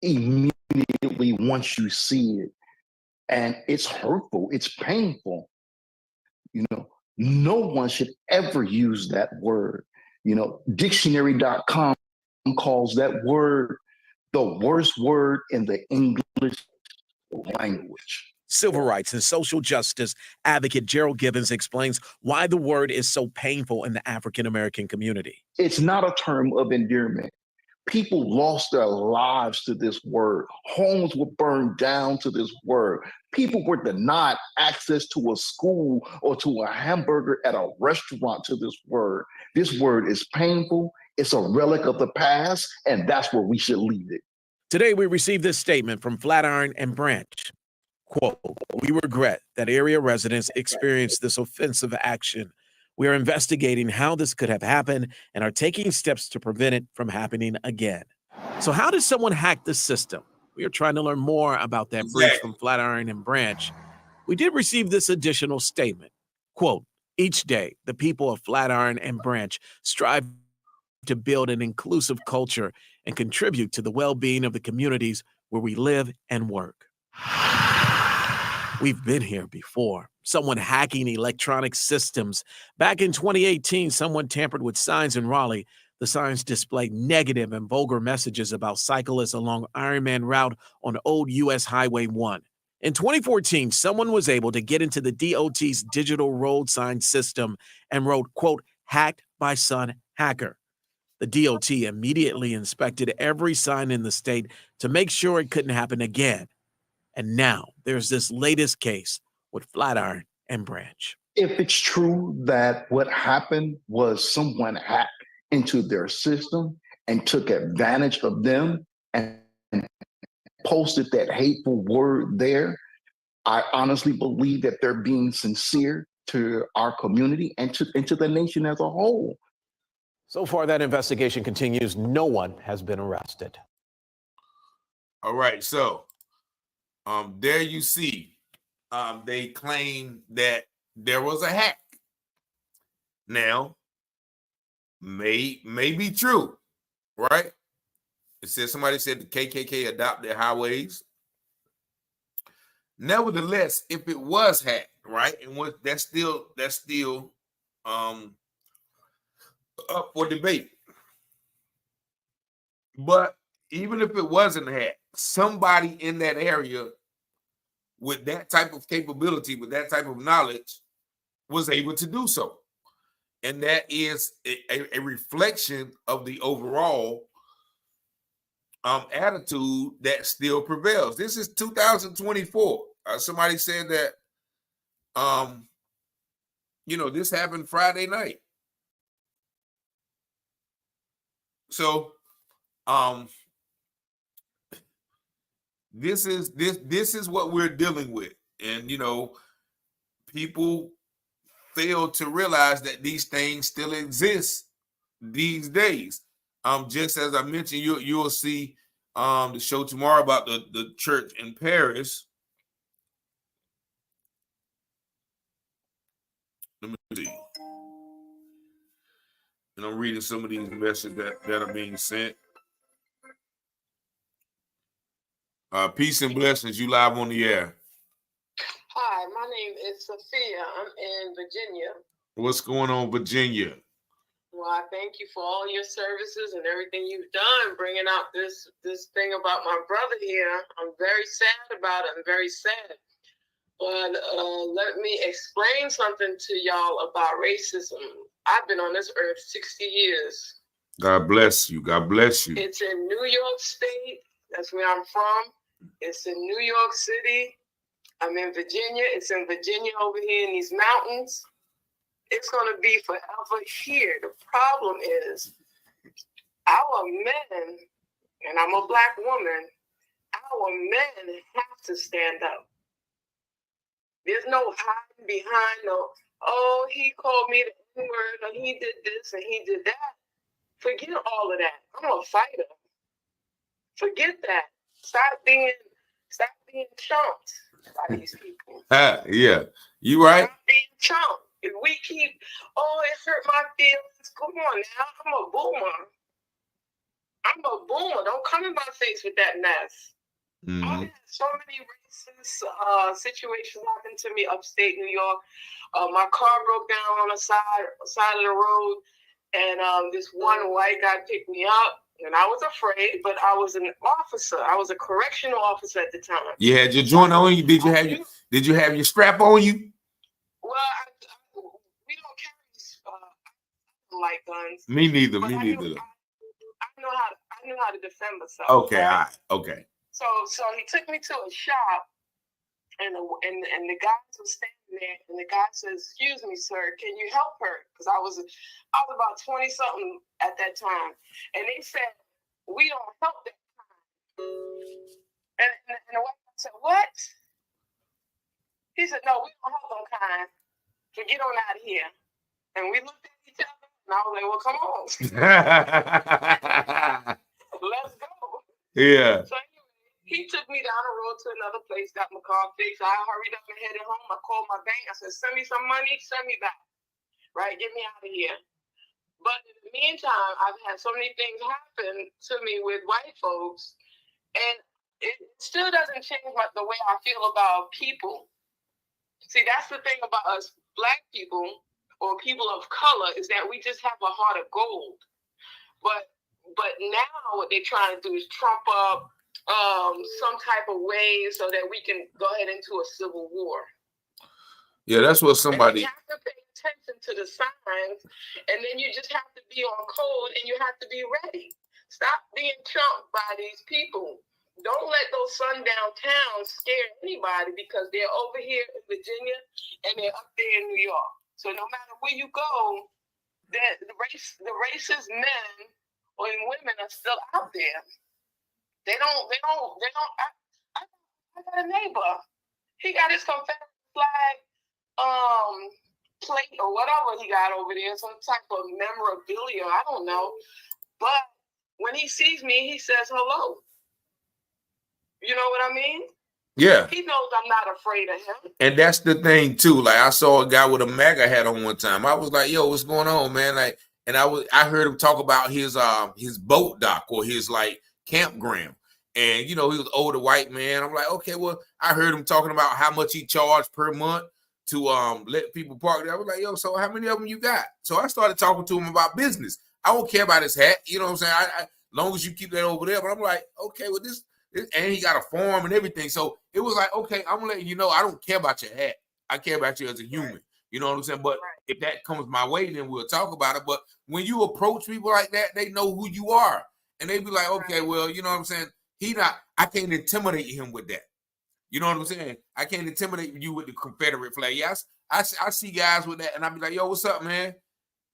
immediately once you see it, and it's hurtful, it's painful. No one should ever use that word. Dictionary.com calls that word the worst word in the English language. Civil rights and social justice advocate Gerald Gibbons explains why the word is so painful in the African American community. It's not a term of endearment. People lost their lives to this word. Homes were burned down to this word. People were denied access to a school or to a hamburger at a restaurant to this word. This word is painful. It's a relic of the past, and that's where we should leave it. Today, we received this statement from Flatiron and Branch. Quote, "We regret that area residents experienced this offensive action. We are investigating how this could have happened and are taking steps to prevent it from happening again." So how did someone hack the system? We are trying to learn more about that breach from Flatiron and Branch. We did receive this additional statement. Quote, "Each day, the people of Flatiron and Branch strive to build an inclusive culture and contribute to the well-being of the communities where we live and work." We've been here before. Someone hacking electronic systems. Back in 2018, someone tampered with signs in Raleigh. The signs displayed negative and vulgar messages about cyclists along Ironman route on Old U.S. Highway 1. In 2014, someone was able to get into the DOT's digital road sign system and wrote, quote, "Hacked by Sun Hacker." The DOT immediately inspected every sign in the state to make sure it couldn't happen again. And now there's this latest case with Flatiron and Branch. If it's true that what happened was someone hacked into their system and took advantage of them and posted that hateful word there, I honestly believe that they're being sincere to our community and to the nation as a whole. So far, that investigation continues. No one has been arrested. All right, so there you see, they claim that there was a hack. Now, may be true, right? It says somebody said the KKK adopted highways. Nevertheless, if it was hacked, right, and what that's still up for debate. But even if it wasn't hacked, somebody in that area with that type of capability, with that type of knowledge, was able to do so. And that is a reflection of the overall attitude that still prevails. This is 2024. Somebody said that, this happened Friday night. So, this is what we're dealing with, and people fail to realize that these things still exist these days. Just as I mentioned, you'll see the show tomorrow about the church in Paris. Let me see. And I'm reading some of these messages that are being sent. Peace and blessings. You live on the air. Hi, my name is Sophia. I'm in Virginia. What's going on, Virginia? Well, I thank you for all your services and everything you've done, bringing out this thing about my brother here. I'm very sad about it. I'm very sad. But let me explain something to y'all about racism. I've been on this earth 60 years. God bless you. God bless you. It's in New York State. That's where I'm from. It's in New York City. I'm in Virginia. It's in Virginia over here in these mountains. It's going to be forever here. The problem is our men, and I'm a black woman, our men have to stand up. There's no hiding behind he called me the N-word, or he did this and he did that. Forget all of that. I'm a fighter. Forget that. Stop being chumps by these people. Yeah, you right. Stop being chump. If we keep, it hurt my feelings. Come on now. I'm a boomer. Don't come in my face with that mess. Mm-hmm. I've had so many racist situations happen to me upstate New York. My car broke down on the side of the road, and this one white guy picked me up, and I was afraid, but I was an officer. I was a correctional officer at the time. You had your joint on you? Did you have your strap on you? Well, we don't carry light guns. Me neither. I knew how to defend myself. Okay, right? all right, okay. So he took me to a shop, and the guys were standing there, and the guy says, "Excuse me, sir, can you help her?" Because I was about 20 something at that time, and they said, "We don't help that kind." And the white guy said, "What?" He said, "No, we don't help them kind. So get on out of here." And we looked at each other, and I was like, "Well, come on, let's go." Yeah. So he took me down the road to another place, got my car fixed. I hurried up and headed home. I called my bank. I said, "Send me some money, send me back. Right? Get me out of here." But in the meantime, I've had so many things happen to me with white folks, and it still doesn't change the way I feel about people. See, that's the thing about us black people or people of color, is that we just have a heart of gold. But now what they're trying to do is trump up some type of way so that we can go ahead into a civil war. Yeah, that's what somebody. And you have to pay attention to the signs, and then you just have to be on code, and you have to be ready. Stop being chumped by these people. Don't let those sundown towns scare anybody, because they're over here in Virginia and they're up there in New York. So no matter where you go, the racist men or women are still out there. They don't. I got a neighbor. He got his Confederate flag plate or whatever he got over there, some type of memorabilia. I don't know. But when he sees me, he says hello. You know what I mean? Yeah. He knows I'm not afraid of him. And that's the thing too. Like I saw a guy with a MAGA hat on one time. I was like, "Yo, what's going on, man?" Like, and I heard him talk about his boat dock or his like campground. And you know, he was an older white man. I'm like, okay, well, I heard him talking about how much he charged per month to let people park there. I was like, yo, so how many of them you got? So I started talking to him about business. I don't care about his hat, you know what I'm saying? As long as you keep that over there. But I'm like, okay, well, this and he got a farm and everything. So it was like, okay, I'm gonna let you know I don't care about your hat. I care about you as a human. You know what I'm saying? But if that comes my way, then we'll talk about it. But when you approach people like that, they know who you are. And they be like, okay, well, you know what I'm saying? I can't intimidate him with that. You know what I'm saying? I can't intimidate you with the Confederate flag. Yes, I see guys with that, and I be like, yo, what's up, man?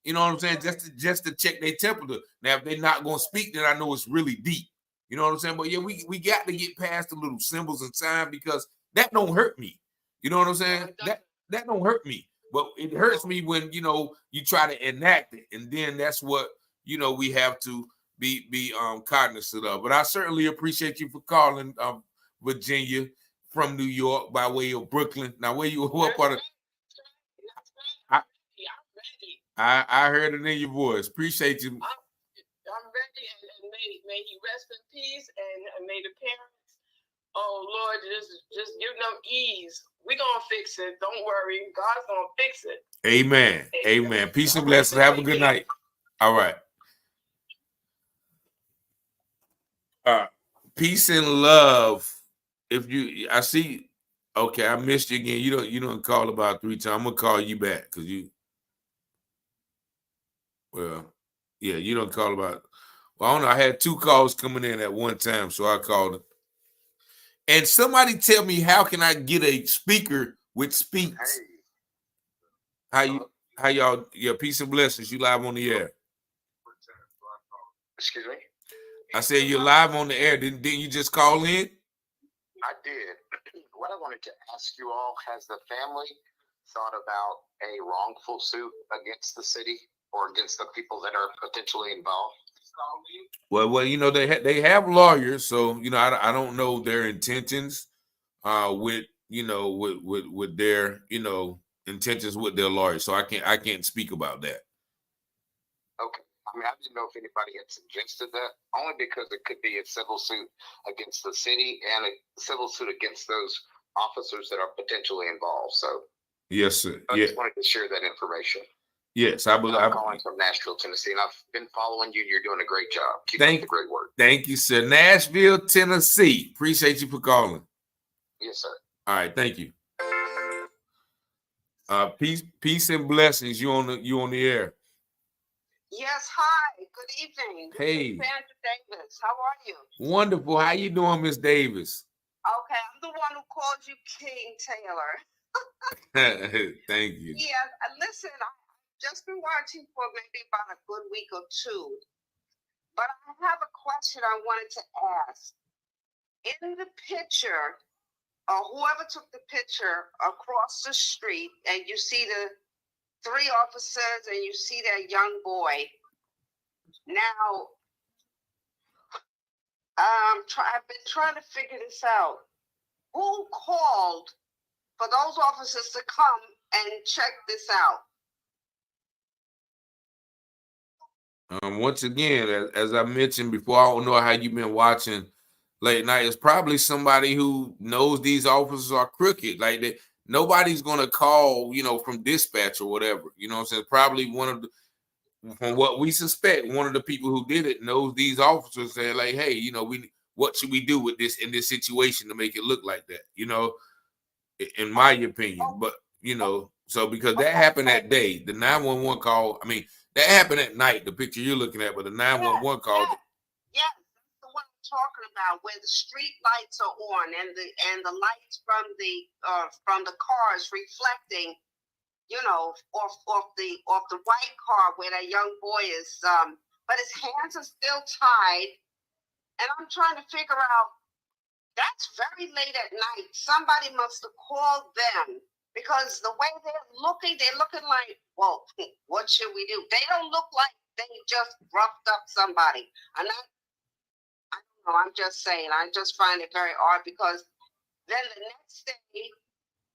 You know what I'm saying? Just to check their temperature. Now, if they're not gonna speak, then I know it's really deep. You know what I'm saying? But yeah, we got to get past the little symbols and signs because that don't hurt me. You know what I'm saying? That don't hurt me. But it hurts me when you try to enact it, and then that's what we have to be cognizant of. But I certainly appreciate you for calling, Virginia from New York by way of Brooklyn. Now, what part of? I heard it in your voice. Appreciate you. I'm ready, and may he rest in peace, and may the parents, oh Lord, just give them ease. We're gonna fix it. Don't worry, God's gonna fix it. Amen. Amen. Peace and blessings. Have a good night. All right. Peace and love. I see. Okay, I missed you again. You don't call about 3 times. I'm gonna call you back because you. Well, yeah, you don't call about. Well, I don't know. I had 2 calls coming in at one time, so I called it. And somebody tell me, how can I get a speaker which speaks? How y'all? Yeah, peace and blessings. You live on the air. Excuse me? I said you're live on the air. Didn't you just call in? I did. What I wanted to ask you all, has the family thought about a wrongful suit against the city or against the people that are potentially involved? Well, they have lawyers, so I don't know their intentions with their intentions with their lawyers. So I can't speak about that. Okay. I mean, I didn't know if anybody had suggested that, only because it could be a civil suit against the city and a civil suit against those officers that are potentially involved. So yes, sir. I just wanted to share that information. Yes, I'm calling from Nashville, Tennessee, and I've been following you. You're doing a great job. Keep up the great work. Thank you, sir. Nashville, Tennessee. Appreciate you for calling. Yes, sir. All right, thank you. Peace and blessings. You on the air. Yes, hi. Good evening. Hey. This is Sandra Davis. How are you? Wonderful. How you doing, Miss Davis? Okay, I'm the one who called you King Taylor. Thank you. Yeah, listen, I've just been watching for maybe about a good week or 2. But I have a question I wanted to ask. In the picture, or whoever took the picture across the street, and you see the 3 officers and you see that young boy. Now, I've been trying to figure this out. Who called for those officers to come and check this out? Once again, as I mentioned before, I don't know how you've been watching late night. It's probably somebody who knows these officers are crooked. Like nobody's gonna call, from dispatch or whatever. You know what I'm saying? Probably from what we suspect, one of the people who did it knows these officers. They're like, hey, what should we do with this in this situation to make it look like that? In my opinion. But so because that happened that day, the 911 call. I mean, that happened at night. The picture you're looking at, but the 911 call. Yes, that's the one I'm talking about, where the street lights are on and the lights from the cars reflecting, off the white car where that young boy is. But his hands are still tied, and I'm trying to figure out. That's very late at night. Somebody must have called them Because the way they're looking like, well, what should we do? They don't look like they just roughed up somebody. I don't know, I'm just saying, I just find it very odd because then the next day,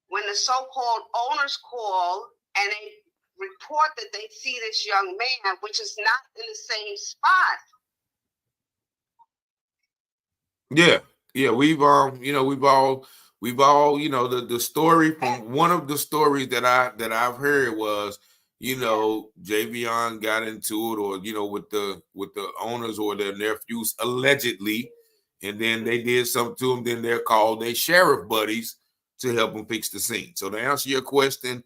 when the so-called owners call and they report that they see this young man, which is not in the same spot. Yeah, we've all, the story from one of the stories that I've heard was, Javion got into it, or with the owners or their nephews allegedly, and then they did something to him. Then they're called their sheriff buddies to help them fix the scene. So to answer your question,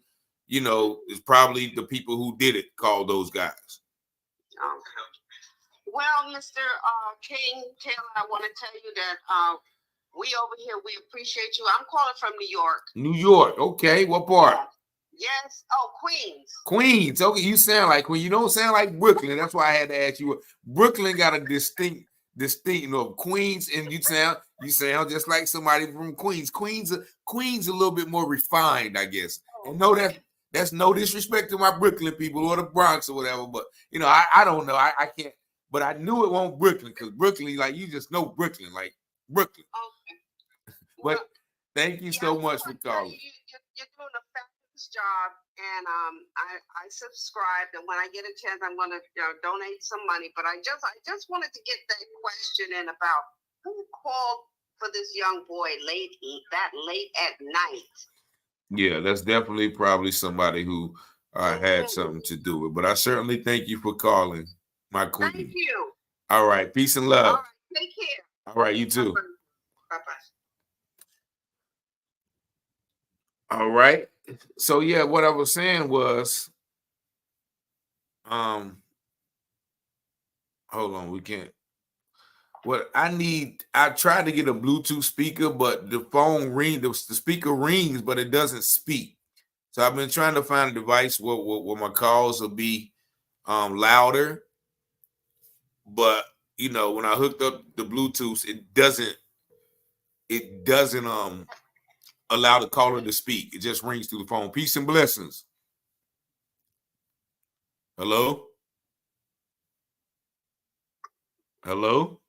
it's probably the people who did it called those guys. Well, Mr. King Taylor, I want to tell you that we over here, we appreciate you. I'm calling from New York. New York, okay. What part? Yes. Oh, Queens. Queens. Okay, you sound like Queens. You don't sound like Brooklyn. That's why I had to ask you. Brooklyn got a distinct, Queens, and you sound just like somebody from Queens. Queens a little bit more refined, I guess. And no, that's no disrespect to my Brooklyn people or the Bronx or whatever, but I don't know. I can't. But I knew it won't Brooklyn because Brooklyn, like you just know Brooklyn, like Brooklyn. Okay. But thank you so much for calling. You're doing a fabulous job, and I subscribed, and when I get a chance, I'm going to donate some money. But I just wanted to get that question in about who called for this young boy late at night. Yeah, that's definitely probably somebody who had something to do with. But I certainly thank you for calling. My queen. Thank you. All right. Peace and love. All right. Take care. All right. You too. Bye-bye. All right. So yeah, what I was saying was, hold on. We can't. What I tried to get a Bluetooth speaker, but the phone the speaker rings, but it doesn't speak. So I've been trying to find a device where my calls will be louder. But when I hooked up the Bluetooth, it doesn't allow the caller to speak. It just rings through the phone. Peace and blessings. Hello? Hello?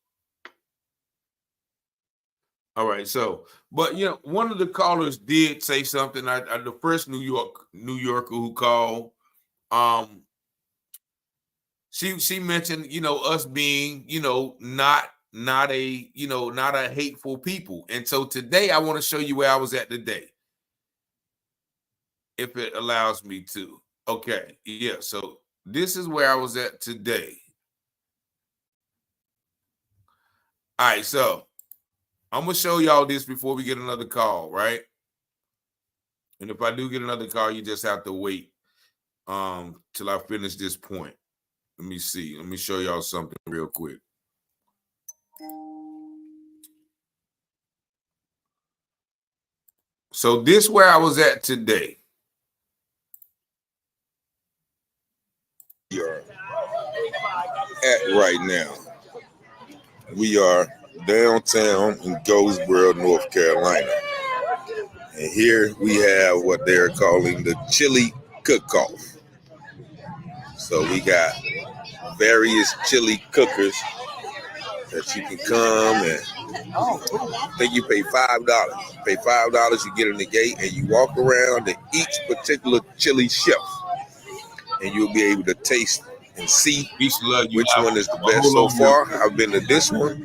All right, so but one of the callers did say something. The first New Yorker who called, She mentioned, us being, not a hateful people. And so today I want to show you where I was at today, if it allows me to. Okay, yeah. So this is where I was at today. All right, so I'm gonna show y'all this before we get another call, right? And if I do get another call, you just have to wait till I finish this point. Let me see. Let me show y'all something real quick. So this where I was at today. We are at right now. We are downtown in Goldsboro, North Carolina. And here we have what they're calling the chili cook-off. So we got various chili cookers that you can come and I think you pay $5. Pay $5, you get in the gate and you walk around to each particular chili shelf and you'll be able to taste and see which one is the best so far. I've been to this one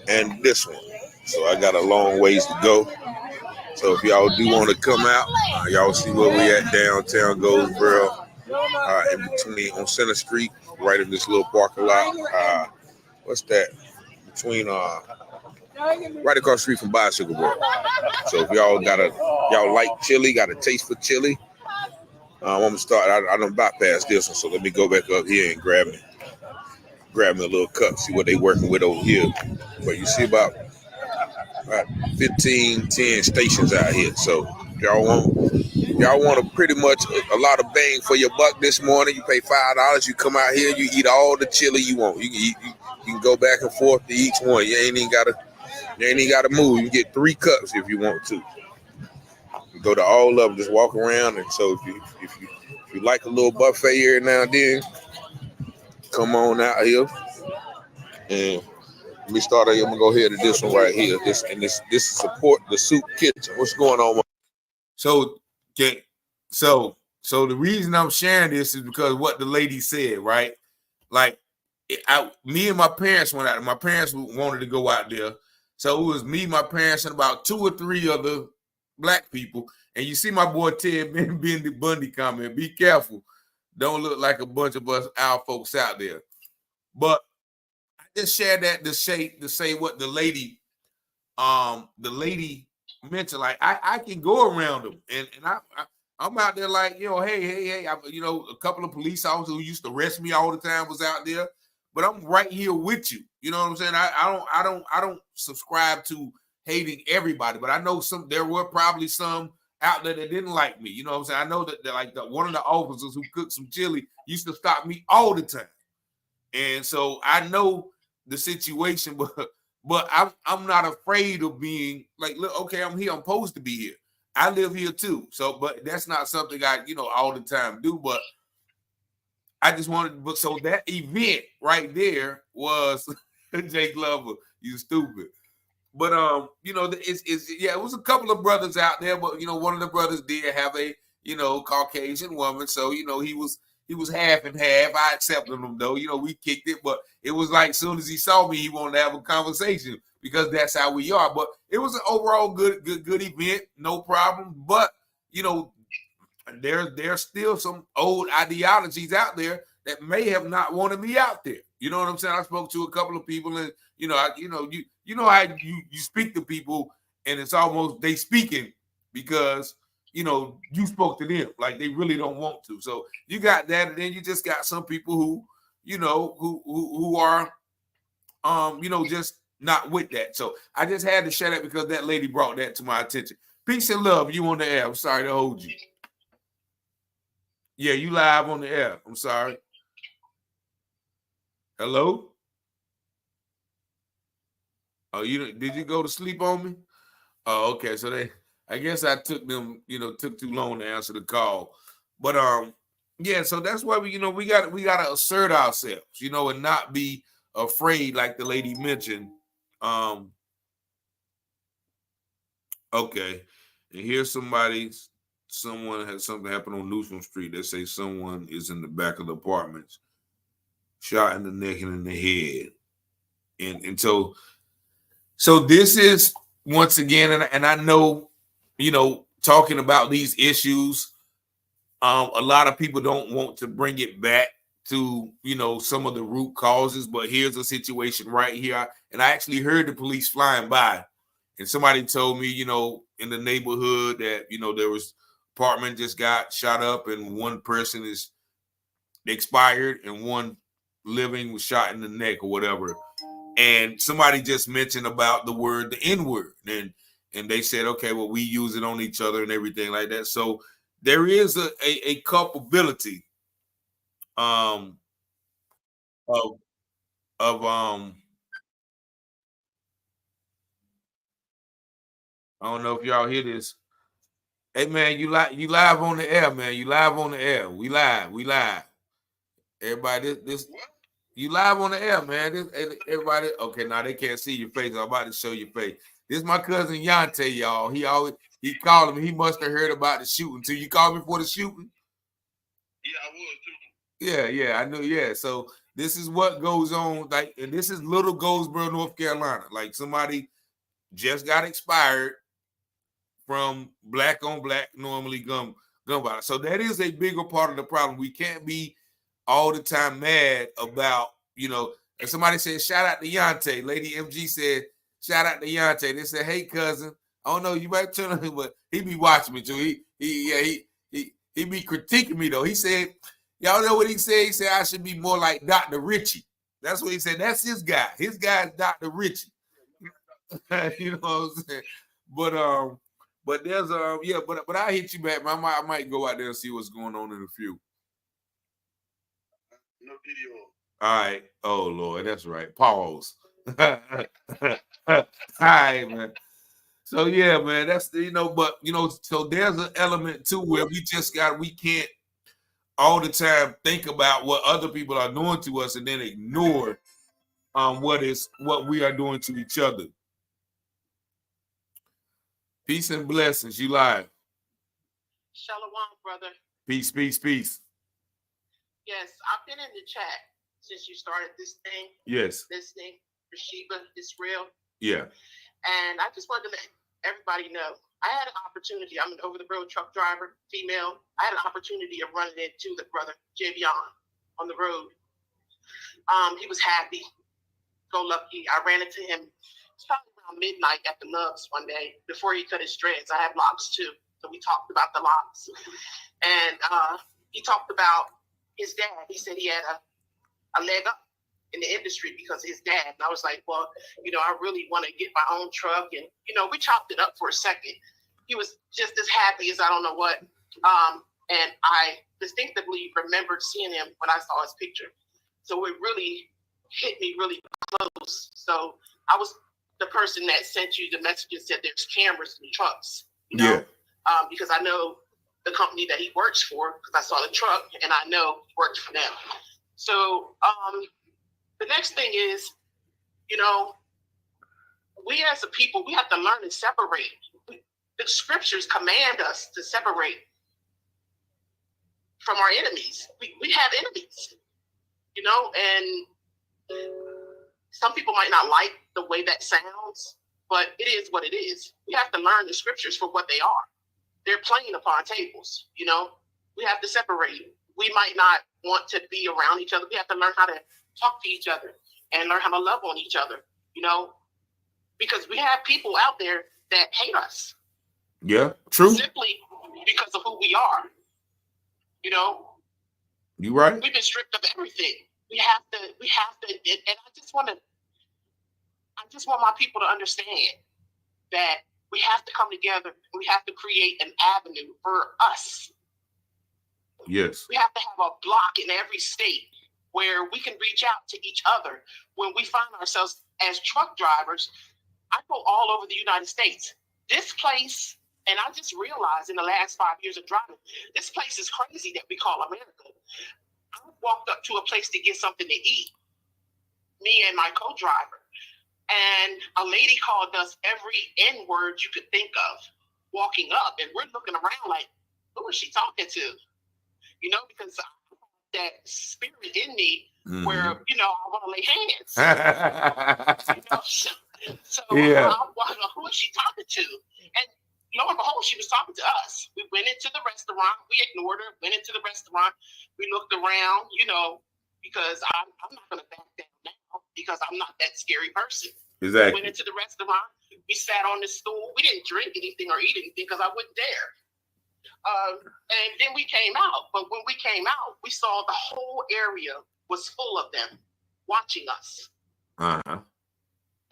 and this one. So I got a long ways to go. So if y'all do want to come out, y'all see where we at downtown Goldsboro, in between on Center Street, right in this little parking lot. What's that? Between right across the street from Bicycle World. So if y'all like chili, got a taste for chili, I'm gonna start. I don't bypass this one, so let me go back up here and grab me a little cup, see what they working with over here. But you see about 10 stations out here. So y'all want a pretty much a lot of bang for your buck this morning. You pay $5, you come out here, you eat all the chili you want. You can go back and forth to each one. You ain't even gotta move. You get 3 cups if you want to. Go to all of them, just walk around. And so if you like a little buffet here now and then, come on out here. And let me start. I'm gonna go ahead to this one right here. This is support the soup kitchen. What's going on? So okay, so the reason I'm sharing this is because what the lady said, right? Like, me and my parents went out. My parents wanted to go out there, so it was me, my parents, and about 2 or 3 other black people. And you see my boy Ted Bundy comment, be careful. Don't look like a bunch of us our folks out there. But I just shared that to say what the lady mentioned. Like, I can go around them, and I'm out there like, hey, a couple of police officers who used to arrest me all the time was out there, but I'm right here with you. You know what I'm saying? I don't subscribe to hating everybody, but I know there were probably some out there that didn't like me. You know what I'm saying? I know that one of the officers who cooked some chili used to stop me all the time. And so I know the situation, but I'm not afraid of being like, look, okay, I'm here. I'm supposed to be here. I live here too. So, but that's not something I, all the time do. But I just wanted, so that event right there was Jake Glover, you stupid. But it was a couple of brothers out there, but one of the brothers did have a Caucasian woman, so he was half and half. I accepted him though, we kicked it, but it was like as soon as he saw me, he wanted to have a conversation because that's how we are. But it was an overall good event, no problem. But there's still some old ideologies out there that may have not wanted me out there. You know what I'm saying? I spoke to a couple of people, and you know how you speak to people, and it's almost they speaking because you spoke to them like they really don't want to. So you got that, and then you just got some people who who are just not with that. So I just had to share that because that lady brought that to my attention. Peace and love. You on the air? I'm sorry to hold you. Yeah, you live on the air. I'm sorry. Hello? Oh, did you go to sleep on me? Oh, okay. So I guess I took them, took too long to answer the call. But yeah, so that's why we gotta assert ourselves, and not be afraid, like the lady mentioned. Okay. And here's someone had something happen on Newsom Street. They say someone is in the back of the apartments, shot in the neck and in the head. And so this is once again, and I know, talking about these issues, a lot of people don't want to bring it back to, some of the root causes, but here's a situation right here. And I actually heard the police flying by, and somebody told me, in the neighborhood that, there was apartment just got shot up and one person is expired and one living was shot in the neck or whatever. And somebody just mentioned about the word, the N-word. And they said, okay, well, we use it on each other and everything like that. So there is a culpability of I don't know if y'all hear this. Hey man, you live on the air, man. You live on the air. We live. Everybody, this you live on the air, man. Everybody, okay, now they can't see your face. I'm about to show your face. This is my cousin Yante, y'all. He called me. He must have heard about the shooting too. You called me for the shooting? Yeah, I was too. Yeah, I knew. Yeah, so this is what goes on. Like, and this is Little Goldsboro, North Carolina. Like, somebody just got expired from black on black, normally gun violence. So that is a bigger part of the problem. We can't be all the time mad about, and somebody said, shout out to Yante. Lady MG said, shout out to Yante. They said, hey, cousin. I don't know, you might turn on him, but he be watching me too. He be critiquing me though. He said, y'all know what he said? He said, I should be more like Dr. Richie. That's what he said. That's his guy. His guy is Dr. Richie. You know what I'm saying? But there's but I'll hit you back. I might go out there and see what's going on in a few. No video. All right. Oh Lord, that's right. Pause. All right, man. So yeah, man, that's but so there's an element too where we can't all the time think about what other people are doing to us and then ignore what we are doing to each other. Peace and blessings. You live. Shalom, brother. Peace, peace, peace. Yes, I've been in the chat since you started this thing. Yes. Listening for Sheba, it's real. Yeah. And I just wanted to let everybody know I had an opportunity. I'm an over-the-road truck driver, female. I had an opportunity of running into the brother Javion on the road. He was happy, go lucky. I ran into him. It's probably around midnight at the Nubs one day before he cut his dreads. I have locks too, so we talked about the locks. And he talked about his dad. He said he had a leg up in the industry because of his dad. And I was like, well, I really want to get my own truck. And, we chopped it up for a second. He was just as happy as I don't know what. And I distinctively remembered seeing him when I saw his picture. So it really hit me really close. So I was the person that sent you the message and said there's cameras in the trucks, because I know the company that he works for because I saw the truck and I know he works for them. So the next thing is, we as a people, we have to learn to separate. The scriptures command us to separate from our enemies. We have enemies, and some people might not like the way that sounds, but it is what it is. We have to learn the scriptures for what they are. They're playing upon tables, We have to separate. We might not want to be around each other. We have to learn how to talk to each other and learn how to love on each other, because we have people out there that hate us. Yeah, true. Simply because of who we are. You right. We've been stripped of everything. We have to, and I just want my people to understand that we have to come together. We have to create an avenue for us. Yes. We have to have a block in every state where we can reach out to each other when we find ourselves as truck drivers. I go all over the United States. This place, and I just realized in the last 5 years of driving, this place is crazy that we call America. I walked up to a place to get something to eat, me and my co-driver, and a lady called us every N-word you could think of walking up, and we're looking around like, who is she talking to? Because that spirit in me where, I want to lay hands. So yeah. Who is she talking to? And lo and behold, she was talking to us. We went into the restaurant. We ignored her, went into the restaurant. We looked around, because I'm not going to back down now because I'm not that scary person. Exactly. We went into the restaurant. We sat on the stool. We didn't drink anything or eat anything because I wouldn't dare. And then we came out. But when we came out, we saw the whole area was full of them watching us. Uh-huh.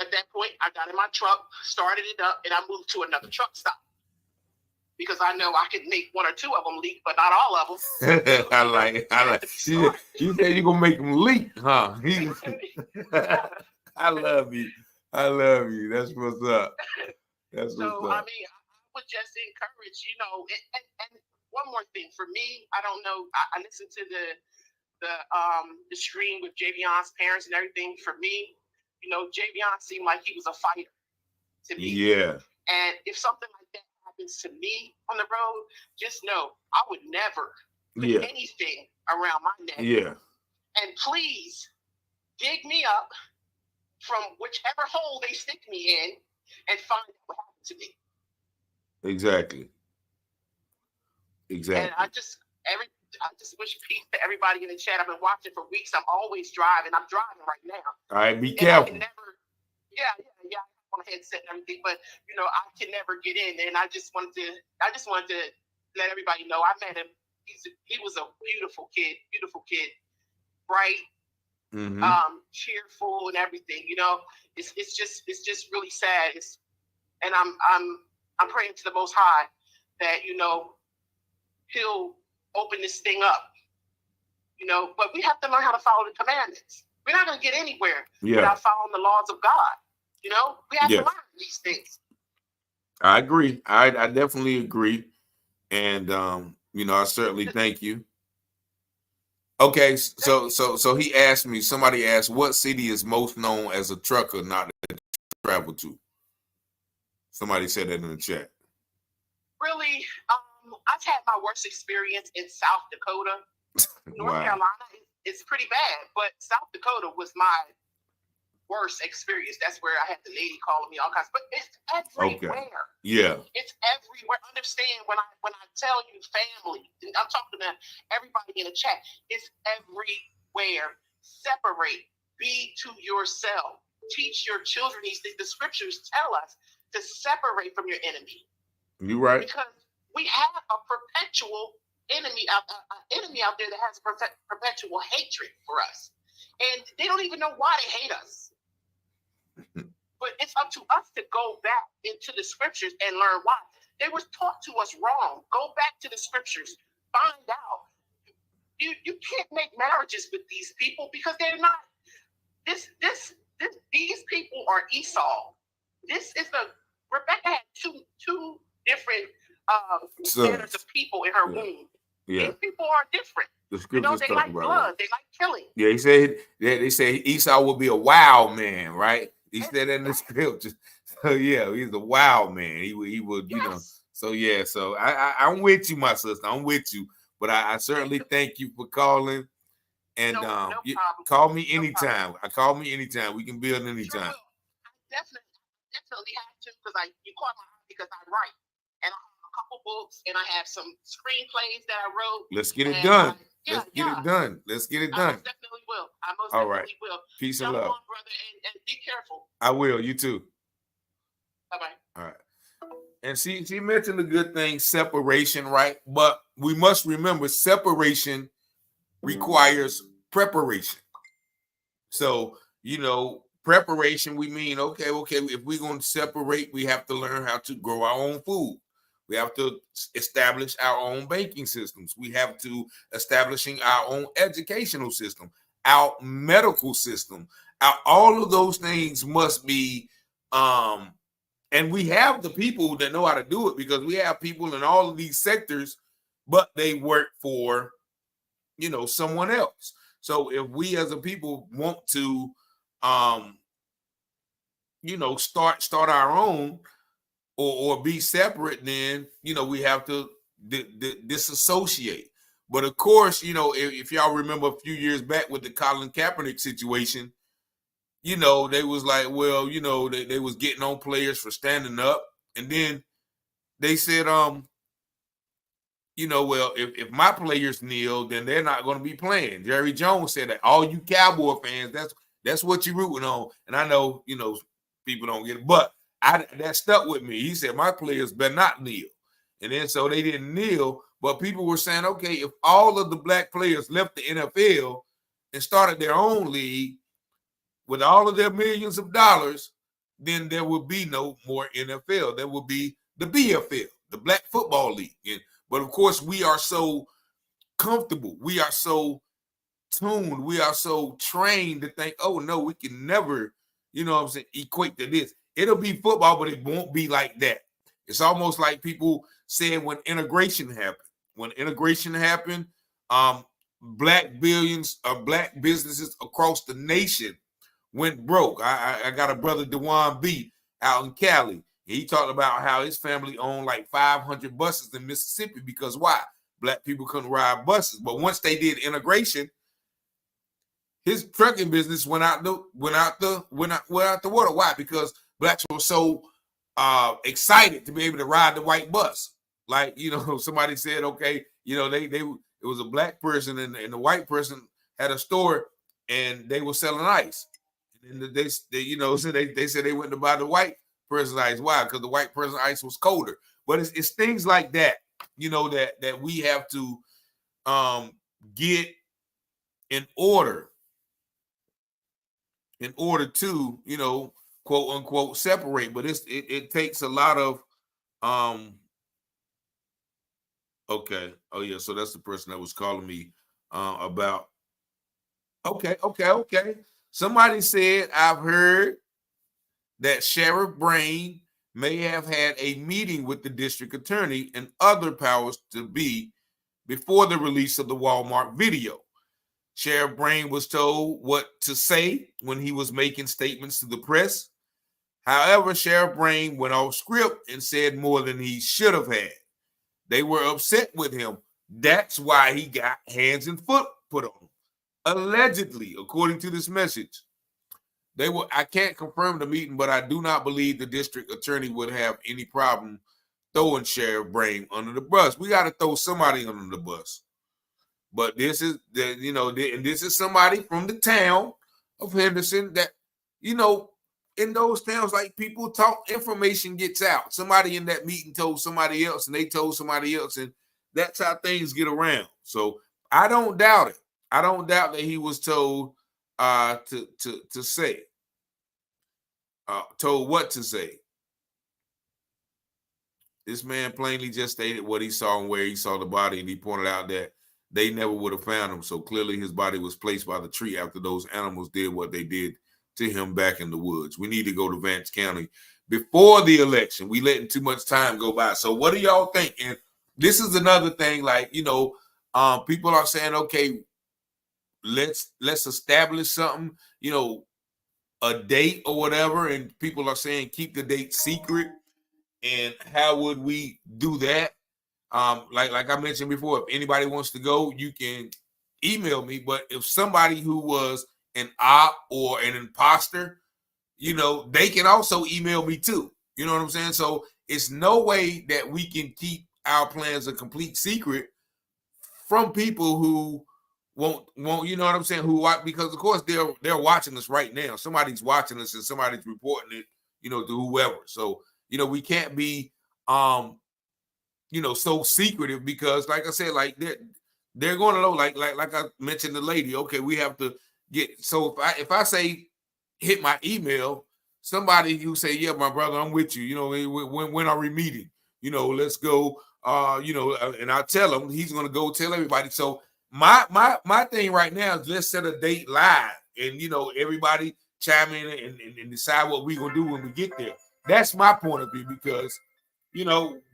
At that point, I got in my truck, started it up, and I moved to another truck stop because I know I could make one or two of them leak, but not all of them. I like it. You said you're going to make them leak, huh? I love you. That's what's up. That's what's up. I mean, I would just encourage, and one more thing for me, I don't know. I listened to the stream with Javion's parents and everything. For me, Javion seemed like he was a fighter to me. Yeah. And if something like that happens to me on the road, just know I would never put anything around my neck. Yeah. And please dig me up from whichever hole they stick me in and find out what happened to me. Exactly. And I just wish peace to everybody in the chat. I've been watching for weeks. I'm always driving. I'm driving right now. All right, be careful. I on a headset and everything, but I can never get in. And I just wanted to let everybody know I met him. He was a beautiful kid, bright, cheerful, and everything. It's just really sad. And I'm praying to the Most High that He'll open this thing up, but we have to learn how to follow the commandments. We're not going to get anywhere without following the laws of God. We have to learn these things. I agree. I definitely agree. And I certainly thank you. Okay, so he asked me, somebody asked, what city is most known as a trucker not to travel to? Somebody said that in the chat. Really, I've had my worst experience in South Dakota. North Wow. Carolina is pretty bad, but South Dakota was my worst experience. That's where I had the lady calling me all kinds, but it's everywhere. Okay. Yeah. It's everywhere. Understand when I tell you family, I'm talking to everybody in the chat. It's everywhere. Separate. Be to yourself. Teach your children these things. The scriptures tell us to separate from your enemy. You right. Because we have a perpetual enemy out there that has a perpetual hatred for us, and they don't even know why they hate us. But it's up to us to go back into the scriptures and learn why. They were taught to us wrong. Go back to the scriptures. Find out. You can't make marriages with these people because they're not. These people are Esau. This is Rebecca had two different standards of people in her womb. Yeah. These people are different. The scriptures they talk like about blood. that. They like killing. Yeah, they say Esau will be a wild man, right? He said that in the scriptures. So yeah, he's a wild man. He would, yes. So yeah, so I'm with you, my sister. I'm with you. But I certainly thank you for calling. And no problem. Call me anytime. Call me anytime. We can build anytime. Sure, I definitely have to because you caught my eye because I write. And I have a couple books and I have some screenplays that I wrote. Let's get it done. Let's get it done. Let's get it done. I most definitely will. All right. Will. Peace and love. On, brother, and be careful. I will. You too. Bye-bye. All right. And she mentioned a good thing, separation, right? But we must remember separation requires preparation. So, preparation, we mean, okay, if we're going to separate, we have to learn how to grow our own food. We have to establish our own banking systems. We have to establishing our own educational system, our medical system. All of those things must be, and we have the people that know how to do it because we have people in all of these sectors, but they work for, someone else. So if we as a people want to, start our own or be separate, then, we have to disassociate. But of course, if y'all remember a few years back with the Colin Kaepernick situation, they was like, well, they was getting on players for standing up. And then they said, well, if my players kneel, then they're not going to be playing. Jerry Jones said that. All you Cowboy fans, that's what you're rooting on. And I know, people don't get it, but that stuck with me. He said, my players better not kneel. And then so they didn't kneel, but people were saying, okay, if all of the black players left the NFL and started their own league with all of their millions of dollars, then there would be no more NFL. There would be the BFL, the Black Football League. But of course, we are so comfortable. We are so tuned. We are so trained to think, oh, no, we can never, equate to this. It'll be football, but it won't be like that. It's almost like people said when integration happened. When integration happened, black businesses across the nation went broke. I got a brother, Dewan B, out in Cali. He talked about how his family owned like 500 buses in Mississippi because why? Black people couldn't ride buses. But once they did integration, his trucking business went out the water. Why? Because blacks were so excited to be able to ride the white bus. Like, somebody said, okay, it was a black person and the white person had a store and they were selling ice. And they said they went to buy the white person's ice. Why? Because the white person's ice was colder. But it's things like that, that we have to get in order to, quote unquote, separate. But it takes a lot of okay. Oh yeah, so that's the person that was calling me about. Okay. Somebody said, I've heard that Sheriff Brain may have had a meeting with the district attorney and other powers to be before the release of the Walmart video. Sheriff Brain was told what to say when he was making statements to the press. However, Sheriff Brain went off script and said more than he should have had. They were upset with him. That's why he got hands and foot put on him. Allegedly, according to this message. I can't confirm the meeting, but I do not believe the district attorney would have any problem throwing Sheriff Brain under the bus. We got to throw somebody under the bus. But this is and this is somebody from the town of Henderson that, in those towns, like, people talk, information gets out. Somebody in that meeting told somebody else, and they told somebody else, and that's how things get around. So I don't doubt it. I don't doubt that he was told to say. Told what to say. This man plainly just stated what he saw and where he saw the body, and he pointed out that they never would have found him. So clearly his body was placed by the tree after those animals did what they did to him back in the woods. We need to go to Vance County before the election. We letting too much time go by. So what do y'all think? And this is another thing, like, people are saying, okay, let's establish something, a date or whatever, and people are saying keep the date secret. And how would we do that? Like I mentioned before, if anybody wants to go, you can email me. But if somebody who was an op or an imposter, they can also email me too. You know what I'm saying? So it's no way that we can keep our plans a complete secret from people who won't, you know what I'm saying? Because of course they're watching us right now. Somebody's watching us and somebody's reporting it, to whoever. So, we can't be, so secretive, because, like I said, like they're going to know, like I mentioned the lady. Okay, we have to get. So if I say hit my email, somebody who say, yeah, my brother, I'm with you. When are we meeting? Let's go. And I tell him, he's going to go tell everybody. So my thing right now is, let's set a date live, and everybody chime in and decide what we're gonna do when we get there. That's my point of view, because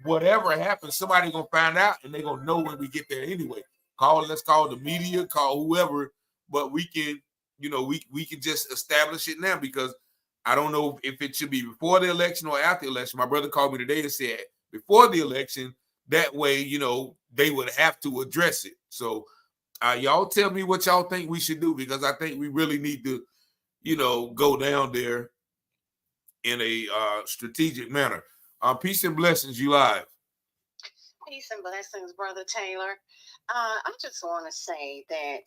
whatever happens, somebody's gonna find out, and they're gonna know when we get there anyway. Let's call the media, call whoever, but we can, we can just establish it now, because I don't know if it should be before the election or after the election. My brother called me today and said before the election, that way, they would have to address it. So y'all tell me what y'all think we should do, because I think we really need to, go down there in a strategic manner. Peace and blessings, you live. Peace and blessings, Brother Taylor. I just want to say that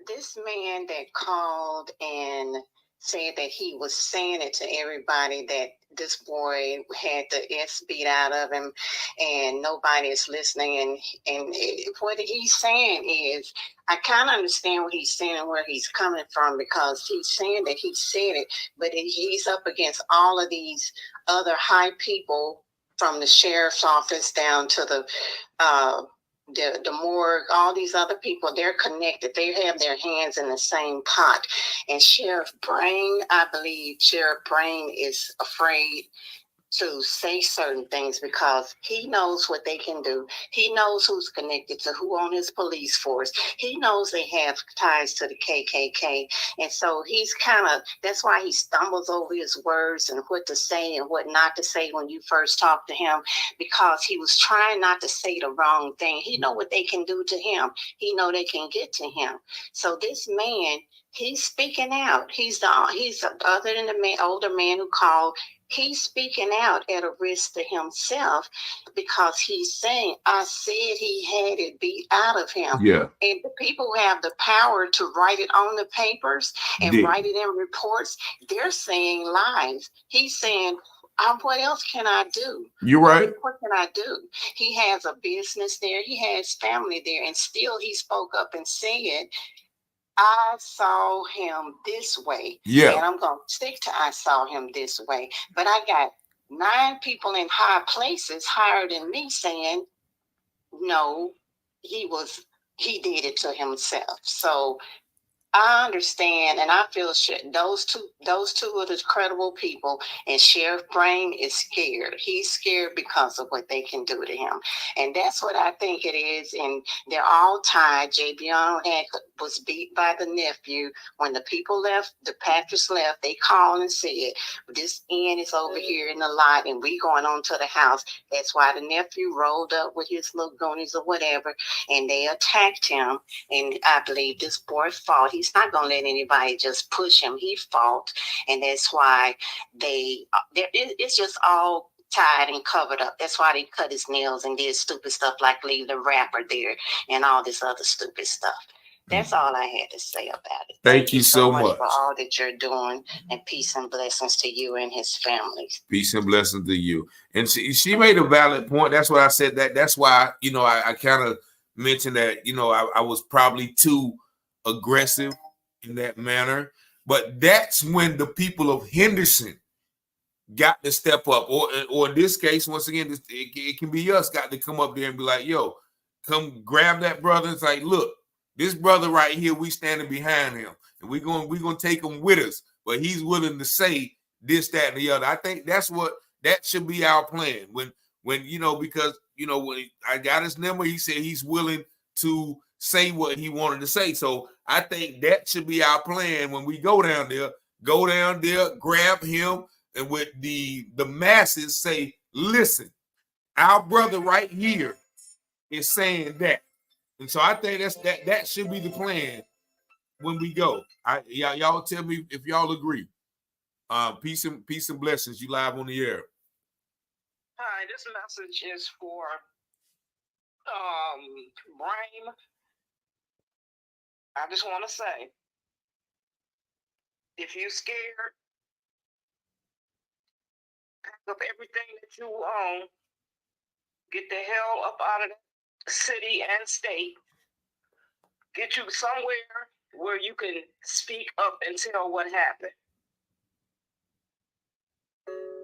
this man that called and said that he was saying it to everybody, that this boy had the S beat out of him and nobody is listening. And what he's saying is, I kind of understand what he's saying and where he's coming from, because he's saying that he said it, but he's up against all of these other high people, from the sheriff's office down to the morgue. All these other people, they're connected. They have their hands in the same pot. And Sheriff Brain, I believe Sheriff Brain is afraid to say certain things, because he knows what they can do. He knows who's connected to who on his police force. He knows they have ties to the KKK. And so he's that's why he stumbles over his words and what to say and what not to say when you first talk to him, because he was trying not to say the wrong thing. He know what they can do to him. He know they can get to him. So this man, he's speaking out. He's other than the older man who called, he's speaking out at a risk to himself, because he's saying, I said he had it beat out of him. Yeah. And the people who have the power to write it on the papers and write it in reports, they're saying lies. He's saying, what else can I do? You're right. What can I do? He has a business there. He has family there. And still he spoke up and said, I saw him this way. Yeah. And I'm going to stick to I saw him this way. But I got 9 people in high places higher than me saying, no, he did it to himself. So I understand, and I feel those two are the credible people, and Sheriff Brain is scared. He's scared because of what they can do to him, and that's what I think it is. And they're all tied. Javion was beat by the nephew. When the people left, the Patriots left, they called and said, "This end is over here in the lot, and we going on to the house." That's why the nephew rolled up with his little goonies or whatever, and they attacked him. And I believe this boy fought. He's not going to let anybody just push him. He fought. And that's why it's just all tied and covered up. That's why they cut his nails and did stupid stuff like leave the rapper there and all this other stupid stuff. That's all I had to say about it. Thank you so much for all that you're doing, and peace and blessings to you and his family. Peace and blessings to you. And she made a valid point. That's what I said. That's why, I kind of mentioned that, I was probably too aggressive in that manner. But that's when the people of Henderson got to step up. Or in this case, once again, it can be us got to come up there and be like, yo, come grab that brother. It's like, look, this brother right here, we standing behind him. And we're gonna take him with us. But he's willing to say this, that, and the other. I think that should be our plan. When because when I got his number, he said he's willing to say what he wanted to say. So I think that should be our plan when we go down there, grab him, and with the masses say, listen, our brother right here is saying that. And so I think that should be the plan when we go. Y'all tell me if y'all agree. Peace and blessings. You live on the air. Hi, this message is for Brain. I just want to say, if you're scared, pack up everything that you own, get the hell up out of the city and state, get you somewhere where you can speak up and tell what happened.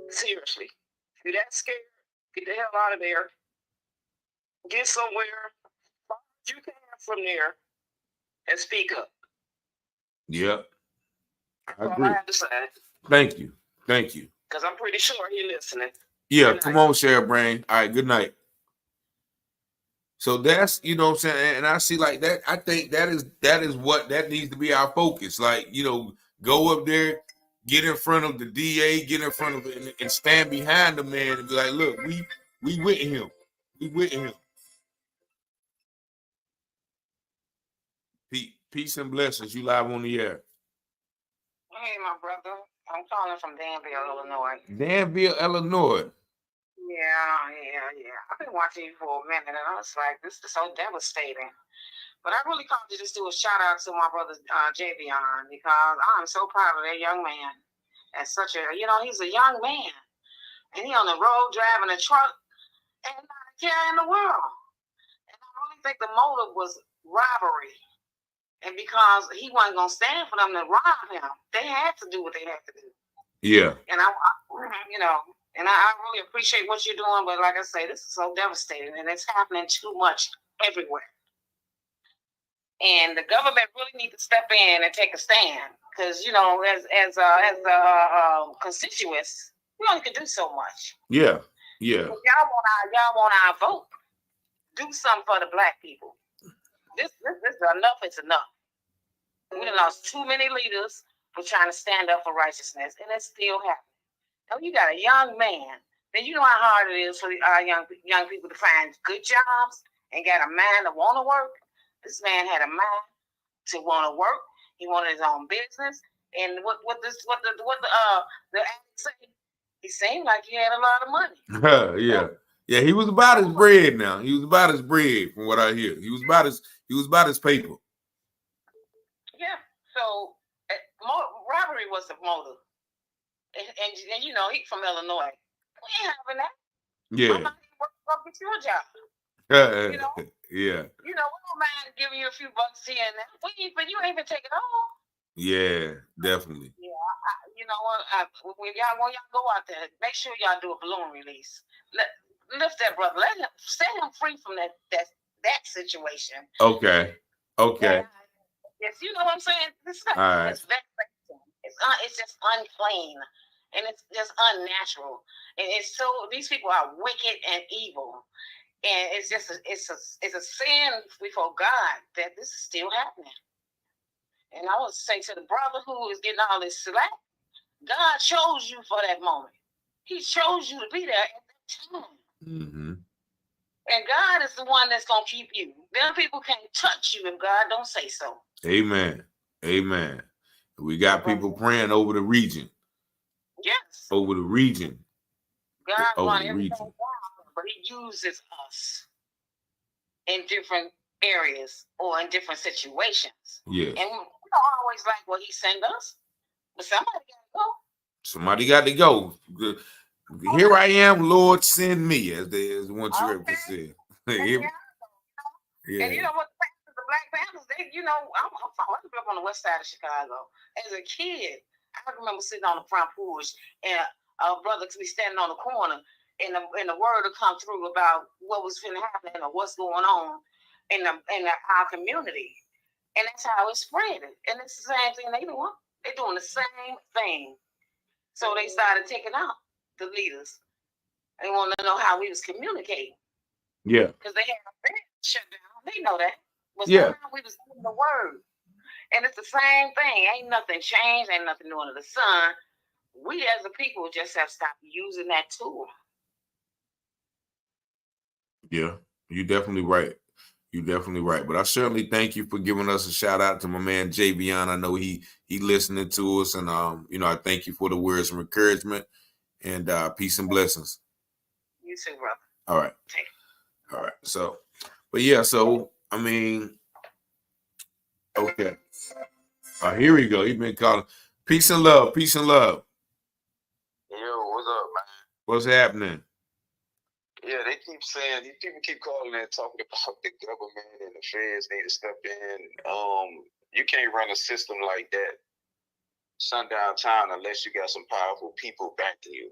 Seriously. If you're that scared, get the hell out of there. Get somewhere far as you can from there and speak up. Yep. I That's agree. all I have to say. Thank you. Because I'm pretty sure he's listening. Yeah, come on, Sheriff Brain. All right, good night. So that's, what I'm saying, and I see like that. I think that is what that needs to be our focus. Like, go up there, get in front of the DA, get in front of it, and stand behind the man and be like, look, we with him. We with him. Peace and blessings. You live on the air. Hey, my brother. I'm calling from Danville, Illinois. Danville, Illinois. Yeah. I've been watching you for a minute, and I was like, this is so devastating. But I really called you just to do a shout out to my brother Javion, because I'm so proud of that young man. And such a, he's a young man, and he on the road driving a truck and not a care in the world. And I really think the motive was robbery. And because he wasn't gonna stand for them to rob him, they had to do what they had to do. Yeah. And I really appreciate what you're doing, but like I say, this is so devastating, and it's happening too much everywhere. And the government really needs to step in and take a stand, because as constituents, we only can do so much. Yeah. If y'all want our vote, do something for the black people. This is enough. It's enough. We done lost too many leaders for trying to stand up for righteousness, and it's still happening. Now you got a young man. Then you know how hard it is for our young people to find good jobs and got a mind to want to work. This man had a mind to want to work. He wanted his own business, and what the addict say? He seemed like he had a lot of money. Yeah. He was about his bread. Now he was about his bread, from what I hear. He was about his paper. Yeah. So robbery was the motive, and he from Illinois. We ain't having that. Yeah. I'm not even working up with your job. Yeah. We don't mind giving you a few bucks here and there. But you ain't even take it home. Yeah, definitely. Yeah, when y'all go out there, make sure y'all do a balloon release. Lift that brother. Set him free from that situation. Okay. Yeah, Yes, you know what I'm saying? This is All right. it's vexation. It's just unclean, and it's just unnatural, and it's so these people are wicked and evil, and it's just it's a sin before God that this is still happening. And I would say to the brother who is getting all this slack, God chose you for that moment. He chose you to be there at that time. Mm-hmm. And God is the one that's gonna keep you. Them people can't touch you if God don't say so. Amen. Amen. We got people praying over the region. Yes. Over the region. God Over run the everything region. down, but He uses us in different areas or in different situations. Yes. And we don't always like what He send us, but somebody gotta go. Somebody got to go. Here I am, Lord, send me, as one you ever said. Yeah. And you know what? The Black Panthers, they, you know, I grew up on the west side of Chicago. As a kid, I remember sitting on the front porch and a brother could be standing on the corner, and the word would come through about what was going to happen or what's going on in our community, and that's how it spread. And it's the same thing they doing. They're doing the same thing. So they started taking out the leaders. They wanted to know how we was communicating. Yeah. Because they had a band shut down. They know that. But Yeah. somehow we was giving the word. And it's the same thing. Ain't nothing changed. Ain't nothing new under the sun. We as a people just have stopped using that tool. Yeah. You're definitely right. You're definitely right. But I certainly thank you for giving us a shout out to my man Javion. I know he listening to us, and you know, I thank you for the words of encouragement, and peace and blessings. You too, brother. All right. All right. So, but yeah, so I mean, okay. Here we go. He's been calling. Peace and love. Peace and love. Yo, what's up, man? What's happening? Yeah, they keep saying, these people keep calling and talking about the government and the feds need to step in. You can't run a system like that, Sundown Town, unless you got some powerful people backing you.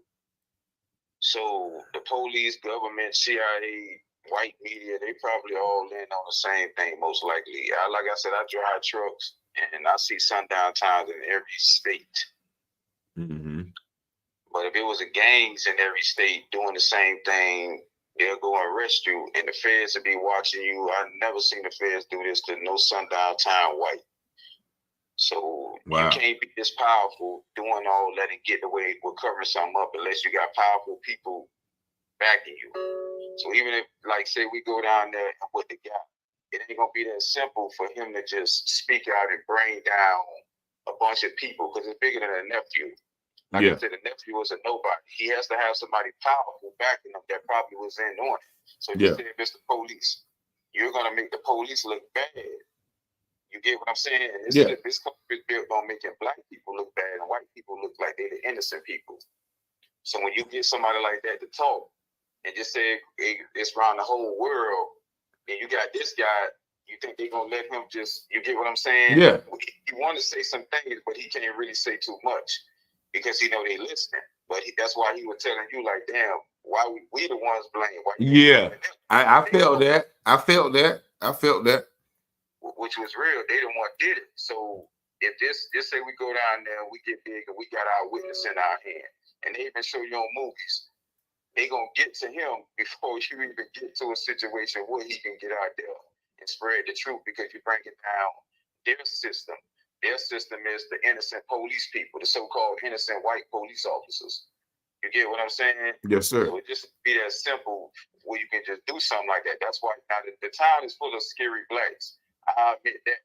So the police, government, CIA, white media, they probably all in on the same thing, most likely. Like I said, I drive trucks and I see Sundown Towns in every state. Mm-hmm. But if it was a gangs in every state doing the same thing, they'll go and arrest you, and the feds will be watching you. I've never seen the feds do this to no Sundown Town white. So wow. You can't be this powerful doing all that and get away with covering something up unless you got powerful people backing you. So even if, like, say we go down there with the guy, it ain't gonna be that simple for him to just speak out and bring down a bunch of people because it's bigger than a nephew. Like I said, the nephew was a nobody. He has to have somebody powerful backing him that probably was in on it. So if you say if it's the police, you're gonna make the police look bad. You get what I'm saying? This country is built on making black people look bad and white people look like they're the innocent people. So when you get somebody like that to talk and just say it's around the whole world, and you got this guy, you think they're gonna let him just? You get what I'm saying? Yeah. He want to say some things, but he can't really say too much because he know they listening. But that's why he was telling you, like, damn, why we the ones blamed? Why I felt that. I felt that. Which was real. They the one did it. So if this say we go down there and we get big and we got our witness in our hand, and they even show you on movies, they gonna get to him before you even get to a situation where he can get out there and spread the truth because you're bringing down their system. Their system is the innocent police people, the so-called innocent white police officers. You get what I'm saying? Yes, sir. So it just be that simple where you can just do something like that. That's why now the town is full of scary blacks. I admit that.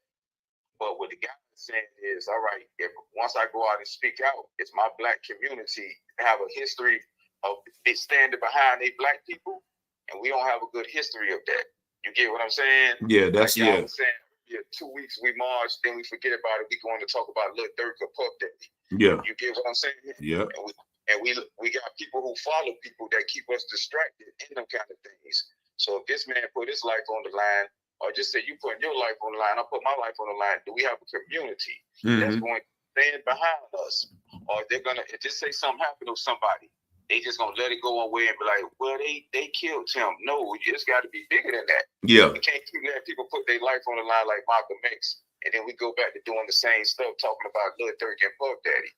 But what the guy is saying is, all right, if once I go out and speak out, it's my black community have a history of standing behind they black people, and we don't have a good history of that. You get what I'm saying? Yeah, that's like I was saying, 2 weeks we march, then we forget about it. We going to talk about Lil Durk or Puff Daddy. Yeah. You get what I'm saying? Yeah. And we got people who follow people that keep us distracted in them kind of things. So if this man put his life on the line, or just say you putting your life on the line, I put my life on the line, do we have a community that's going to stand behind us? Or they're gonna just say something happened to somebody, they just gonna let it go away and be like, well, they killed him. No, you just got to be bigger than that. Yeah. You can't keep letting people put their life on the line like Malcolm X and then we go back to doing the same stuff, talking about Lil Durk and Puff Daddy.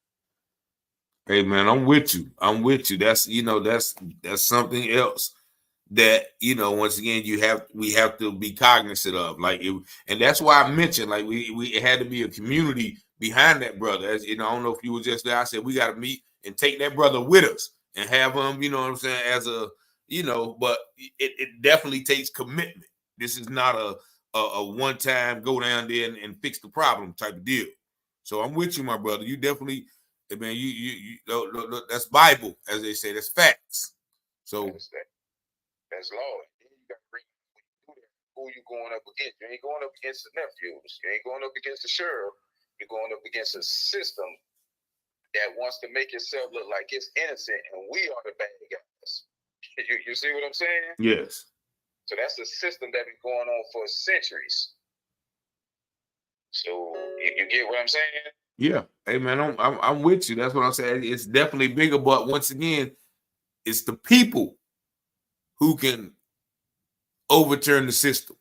Hey man, I'm with you. I'm with you. That's that's something else that once again we have to be cognizant of, like and that's why I mentioned, like it had to be a community behind that brother. As I don't know if you were just there. I said we got to meet and take that brother with us and have him, what I'm saying, as a but it definitely takes commitment. This is not a one time go down there and fix the problem type of deal. So I'm with you, my brother. You definitely, man, you that's Bible, as they say. That's facts. So that's law. Then you got to bring who you going up against. You ain't going up against the nephews. You ain't going up against the sheriff. You're going up against a system that wants to make itself look like it's innocent, and we are the bad guys. You see what I'm saying? Yes. So that's a system that's been going on for centuries. So you get what I'm saying? Yeah. Hey man, I'm with you. That's what I'm saying. It's definitely bigger, but once again, it's the people who can overturn the system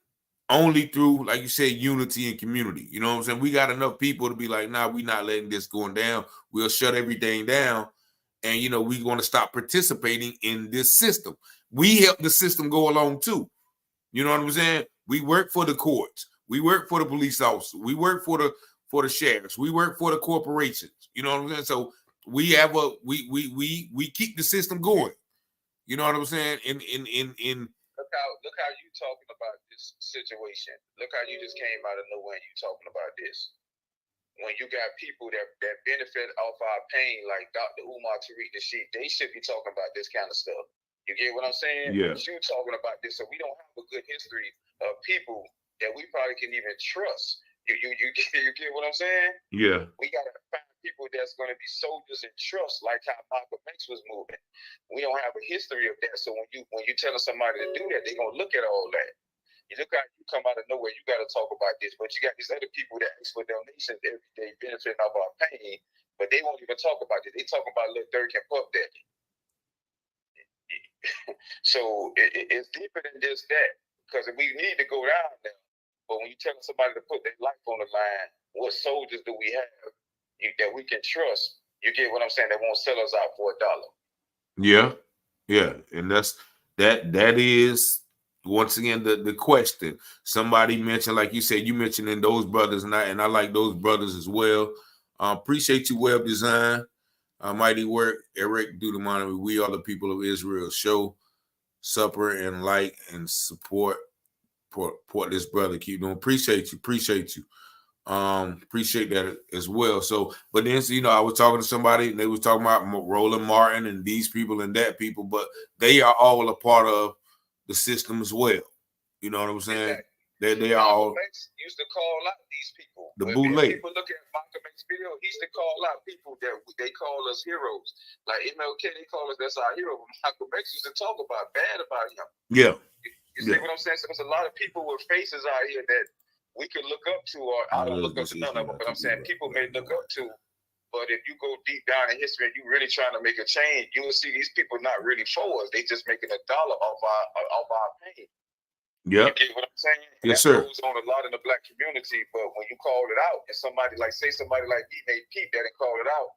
only through, like you said, unity and community. You know what I'm saying? We got enough people to be like, nah, we're not letting this going down. We'll shut everything down. And, we want to stop participating in this system. We help the system go along too. You know what I'm saying? We work for the courts. We work for the police officers. We work for the sheriffs. We work for the corporations. You know what I'm saying? So we have we keep the system going. You know what I'm saying? In Look how you talking about this situation. Look how you just came out of nowhere and you talking about this. When you got people that benefit off our pain, like Dr. Umar Tariq Nasheed, they should be talking about this kind of stuff. You get what I'm saying? Yeah. But you talking about this, so we don't have a good history of people that we probably can even trust. You get what I'm saying? Yeah. We gotta find people that's gonna be soldiers and trust, like how Malcolm X was moving. We don't have a history of that. So when you telling somebody to do that, they're gonna look at all that. You look how you come out of nowhere, you gotta talk about this. But you got these other people that ask for donations every day, benefiting off our pain, but they won't even talk about it. They talk about Lil Durk and Puff Daddy. So it's deeper than just that, because we need to go down there. But when you tell somebody to put their life on the line, what soldiers do we have that we can trust? You get what I'm saying? That won't sell us out for $1. Yeah. Yeah. And that is once again the question. Somebody mentioned, like you said, you mentioning those brothers, and I like those brothers as well. Appreciate you, Web Design. Mighty Work, Eric Deuteronomy, We Are the People of Israel. Show, supper, and like and support this brother. Keep doing. Appreciate you. Appreciate that as well. So, but then I was talking to somebody and they was talking about Roland Martin and these people and that people, but they are all a part of the system as well. You know what I'm saying? They are all. Malcolm X used to call out these people. The bootleg. People look at Malcolm X video, he used to call out people that they call us heroes. Like MLK, they call us, that's our hero. Malcolm X used to talk about bad about him. Yeah. You see what I'm saying? So there's a lot of people with faces out here that we can look up to, or I don't look up to none of them, but I'm saying people may look up to. But if you go deep down in history and you really trying to make a change, you will see these people not really for us. They just making $1 off our pain. Yeah. You get what I'm saying? Yes, that sir. goes on a lot in the black community, but when you call it out, and somebody like me may peep that and call it out,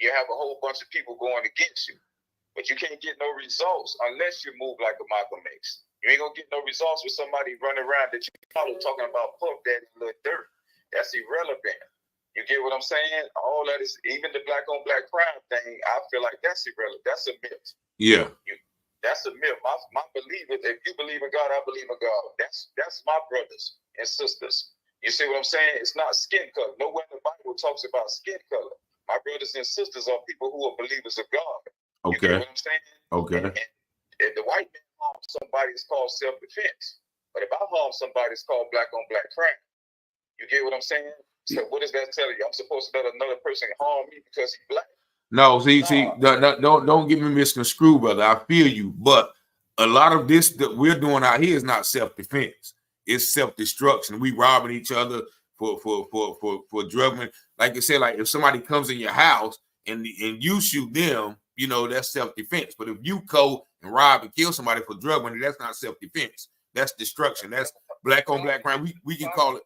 you have a whole bunch of people going against you. But you can't get no results unless you move like a Malcolm X. You ain't gonna get no results with somebody running around that you follow talking about Puff Daddy and Lil Durk. That's irrelevant. You get what I'm saying? All that is, even the black on black crime thing, I feel like that's irrelevant. That's a myth. Yeah. That's a myth. My belief is, if you believe in God, I believe in God. That's my brothers and sisters. You see what I'm saying? It's not skin color. Nowhere in the Bible talks about skin color. My brothers and sisters are people who are believers of God. Okay. You get what I'm saying? Okay. And if the white man harms somebody, it's called self-defense. But if I harm somebody, it's called black on black crime. You get what I'm saying? So what does that tell you? I'm supposed to let another person harm me because he's black? No, see, don't get me misconstrued, brother. I feel you, but a lot of this that we're doing out here is not self-defense. It's self-destruction. We robbing each other for drug. Like I said, like if somebody comes in your house and you shoot them, that's self-defense. But if you go and rob and kill somebody for drug money, that's not self-defense. That's destruction. That's black on black crime. We can call it.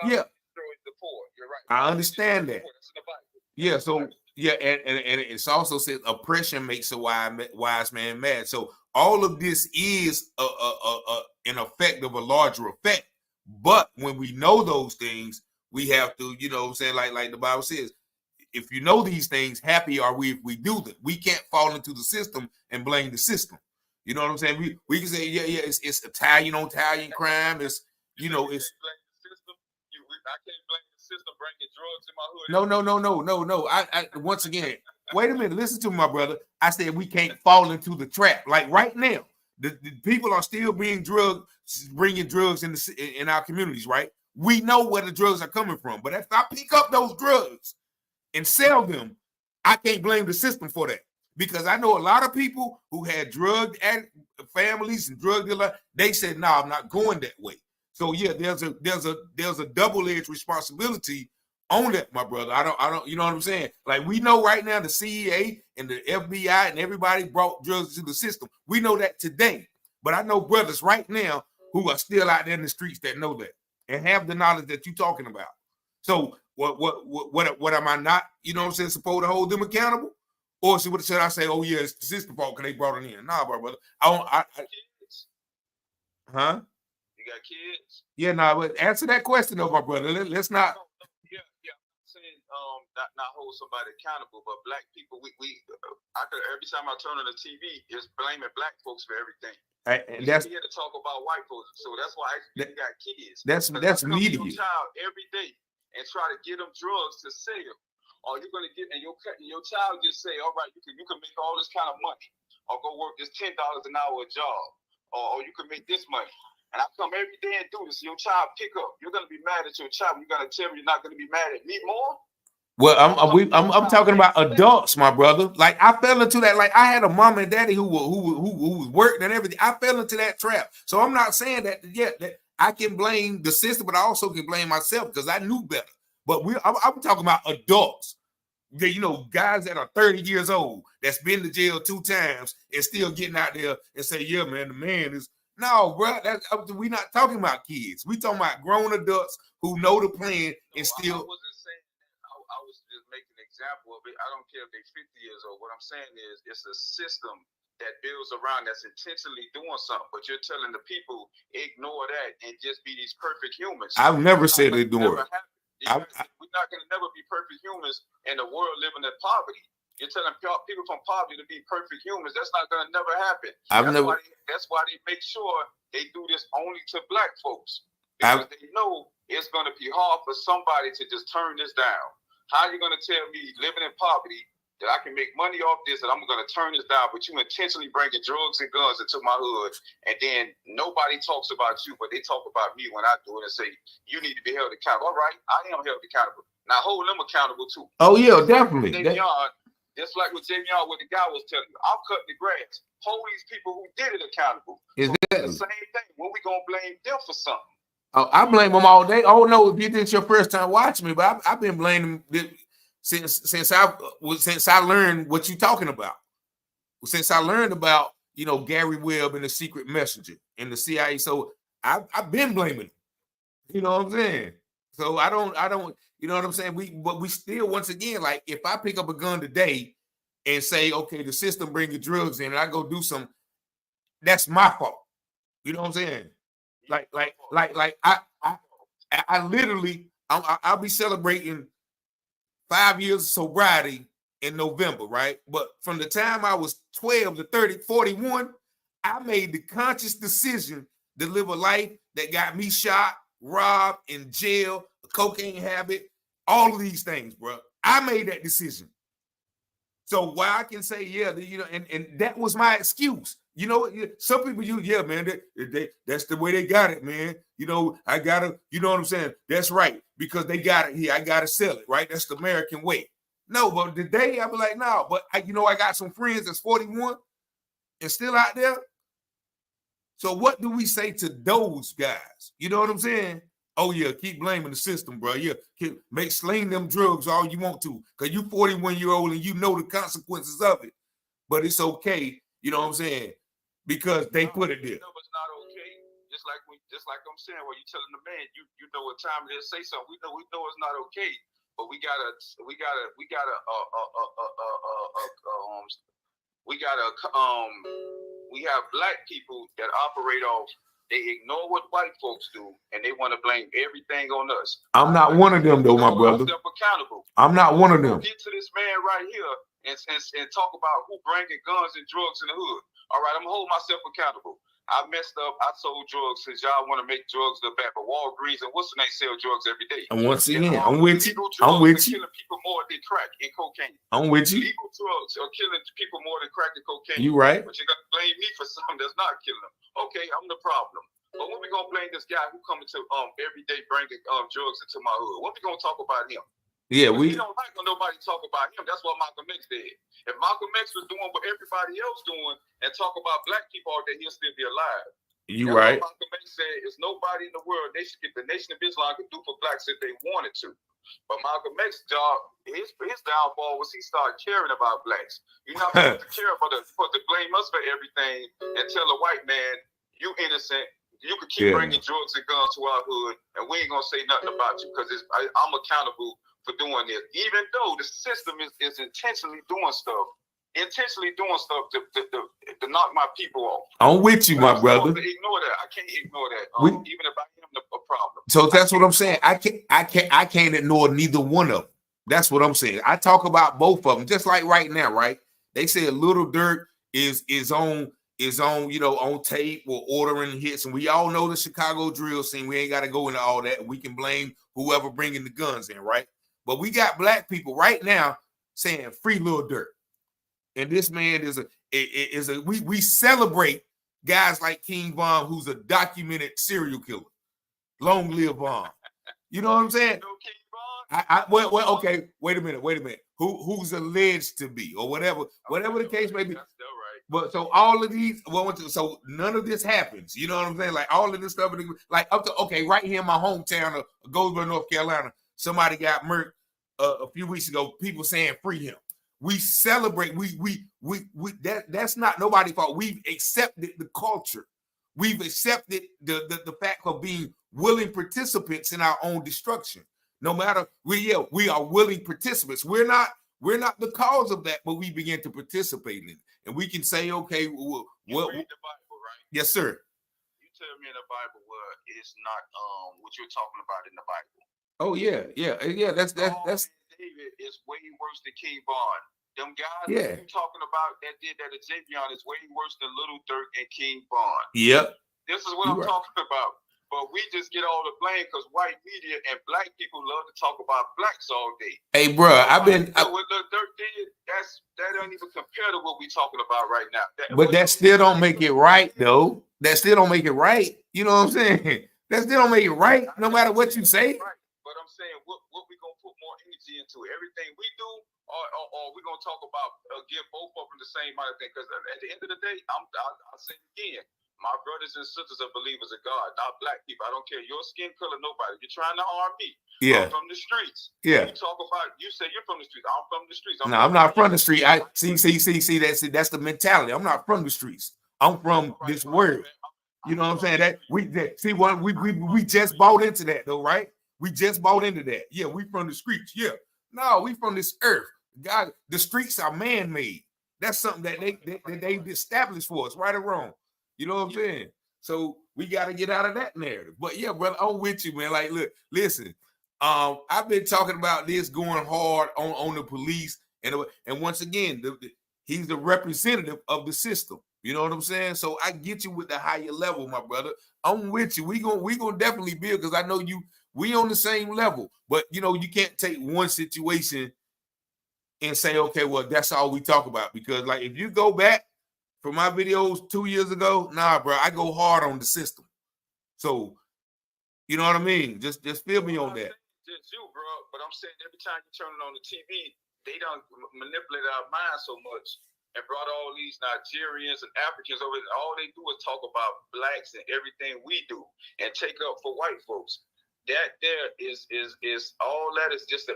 Yeah. destroys the poor. You're right. I understand that. That's in the Bible. Yeah, so yeah, and it's also said oppression makes a wise man mad. So all of this is an effect of a larger effect. But when we know those things, we have to, you know what I'm saying, like the Bible says, if you know these things, happy are we if we do them. We can't fall into the system and blame the system. You know what I'm saying? We can say, yeah, it's Italian on Italian crime. It's, you know, it's I can't blame the system bringing drugs in my hood. no. I once again, wait a minute. Listen to me, my brother. I said we can't fall into the trap. Like right now, the people are still bringing drugs in our communities. Right? We know where the drugs are coming from. But if I pick up those drugs and sell them, I can't blame the system for that, because I know a lot of people who had drug families and drug dealers. They said, "No, I'm not going that way." So yeah, there's a double-edged responsibility on that, my brother. I don't, you know what I'm saying? Like we know right now the CEA and the FBI and everybody brought drugs to the system. We know that today, but I know brothers right now who are still out there in the streets that know that and have the knowledge that you're talking about. So what am I not, you know what I'm saying, supposed to hold them accountable? Or should I say, oh yeah, it's the system fault because they brought it in? Nah, brother. Huh? You got kids? Yeah, but answer that question though, my brother. Let's not. Yeah. I'm saying not hold somebody accountable, but black people, I could, every time I turn on the TV, it's blaming black folks for everything. And that's here to talk about white folks, so that's why I got kids. That's media. Your child every day and try to get them drugs to sell, or you're gonna get, and your child just say, all right, you can make all this kind of money, or go work this $10 an hour job, or you can make this money. And I come every day and do this. Your child pick up. You're gonna be mad at your child. You're gonna tell me you're not gonna be mad at me more. Well, I'm talking about adults, my brother. Like I fell into that. Like I had a mom and daddy who was working and everything. I fell into that trap. So I'm not saying that that I can blame the system, but I also can blame myself because I knew better. But I'm talking about adults. You know, guys that are 30 years old that's been to jail 2 times and still getting out there and say, yeah, man, the man is. No, bro, we're not talking about kids. We talking about grown adults who know the plan and still. I wasn't saying that. I was just making an example of it. I don't care if they're 50 years old. What I'm saying is it's a system that builds around that's intentionally doing something, but you're telling the people ignore that and just be these perfect humans. I've never said ignore it. We're not going to never be perfect humans in a world living in poverty. You're telling people from poverty to be perfect humans. That's not going to never happen. That's why they make sure they do this only to black folks. Because they know it's going to be hard for somebody to just turn this down. How are you going to tell me living in poverty that I can make money off this and I'm going to turn this down, but you intentionally bringing drugs and guns into my hood, and then nobody talks about you, but they talk about me when I do it and say, you need to be held accountable. All right, I am held accountable. Now hold them accountable too. Oh, yeah, definitely. Just like what Javion, what the guy was telling you, I'm cutting the grass. Hold these people who did it accountable. Exactly. The same thing. When we gonna blame them for something? Oh, I blame them all day. Oh no, if this is your first time watching me, but I've been blaming them since I learned what you're talking about. Since I learned about, you know, Gary Webb and the secret messenger and the CIA. So I've been blaming them. You know what I'm saying? So I don't, you know what I'm saying? But we still, once again, like if I pick up a gun today and say, okay, the system bringing drugs in and I go do some, that's my fault. You know what I'm saying? Like I literally, I'll be celebrating 5 years of sobriety in November, right? But from the time I was 12 to 30, 41, I made the conscious decision to live a life that got me shot, robbed, in jail, a cocaine habit, all of these things, bro. I made that decision. So why I can say, yeah, you know, and that was my excuse. You know, some people yeah, man, that's the way they got it, man. You know, I gotta, you know what I'm saying? That's right, because they got it here. I gotta sell it, right? That's the American way. No, but today I be like, no, but I got some friends that's 41 and still out there. So what do we say to those guys? You know what I'm saying? Oh yeah, keep blaming the system, bro. Yeah, sling them drugs all you want to, because you 41-year-old and you know the consequences of it. But it's okay, you know what I'm saying? Because they put it there. No, it's not okay. Just like when just like I'm saying, when you telling the man, you know what time it is, say something. We know it's not okay, but we have black people that operate off. They ignore what white folks do, and they want to blame everything on us. I'm not one of them, though, my brother. Accountable. I'm not one of them. Get to this man right here and talk about who bringing guns and drugs in the hood. All right, I'm gonna hold myself accountable. I messed up. I sold drugs since y'all want to make drugs look bad. But Walgreens and what's the name sell drugs every day. And once again, I'm with you. I'm with you. Killing people more than crack and cocaine. I'm with you. Legal drugs are killing people more than crack and cocaine. You right. But you're gonna blame me for something that's not killing them. Okay, I'm the problem. But when we gonna blame this guy who coming to every day bringing drugs into my hood? When we gonna talk about him? Yeah, we don't like when nobody talk about him. That's what Malcolm X did. If Malcolm X was doing what everybody else doing and talk about black people all day, he'll still be alive. You right. Malcolm X said, "There's nobody in the world the Nation of Islam could do for blacks if they wanted to." But Malcolm X's job, his downfall was he started caring about blacks. You're not supposed to care about supposed to blame us for everything and tell a white man you innocent. You could keep bringing drugs and guns to our hood, and we ain't gonna say nothing about you because I'm accountable for doing this. Even though the system is intentionally doing stuff to knock my people off. I'm with you, my brother. Ignore that. I can't ignore that. Even if I am a problem. So that's what I'm saying. I can't ignore neither one of them. That's what I'm saying. I talk about both of them, just like right now, right? They say Little Dirt is on on tape or ordering hits, and we all know the Chicago drill scene. We ain't got to go into all that. We can blame whoever bringing the guns in, right? But we got black people right now saying free Little Dirt, and this man we celebrate guys like King Von, who's a documented serial killer. Long live Von. You know what I'm saying? Well, okay. Wait a minute. Who's alleged to be, or whatever the case may be. But so all of these, so none of this happens. You know what I'm saying? Like all of this stuff, like up to right here in my hometown of Goldsboro, North Carolina, somebody got murdered a few weeks ago. People saying free him. We celebrate. That's not nobody's fault. We've accepted the culture. We've accepted the fact of being willing participants in our own destruction. No matter we are willing participants. We're not the cause of that, but we begin to participate in it. And we can say, okay, you read the Bible, right? Yes, sir. You tell me in the Bible where it's not what you're talking about in the Bible. Oh yeah. That's David is way worse than King Von. Them guys that you're talking about that did that to Javion is way worse than Little Dirt and King Von. Yep. This is what I'm talking about. But we just get all the blame because white media and black people love to talk about blacks all day. Hey, bro, what Little Dirt did, that don't even compare to what we talking about right now. But that still don't make it right, though. That still don't make it right. You know what I'm saying? That still don't make it right, no matter what you say. Right. But I'm saying, what we gonna put more energy into? Everything we do, or we gonna talk about give both of them the same amount of thing? Because at the end of the day, I'll say it again. My brothers and sisters are believers of God, not black people. I don't care your skin color, nobody. You're trying to harm me. Yeah. I'm from the streets. Yeah. You talk about, you say you're from the streets. I'm from the streets. I'm not from the street. I see. That's the mentality. I'm not from the streets. I'm from this world. You know what I'm saying? We just bought into that though, right? We just bought into that. Yeah, we from the streets. Yeah. No, we from this earth. God, the streets are man-made. That's something that they've established for us, right or wrong. You know what I'm saying? So we got to get out of that narrative. But yeah, brother, I'm with you, man. Like, look, listen. I've been talking about this going hard on the police, and once again, he's the representative of the system. You know what I'm saying? So I get you with the higher level, my brother. I'm with you. We gonna definitely build because I know we on the same level. But you know, you can't take one situation and say, okay, well, that's all we talk about. Because like if you go back for my videos 2 years ago, nah, bro, I go hard on the system. So, you know what I mean? Just feel me on that. Just you, bro. But I'm saying every time you turn it on the TV, they don't manipulate our minds so much and brought all these Nigerians and Africans over. All they do is talk about blacks and everything we do and take up for white folks. That there is all that is just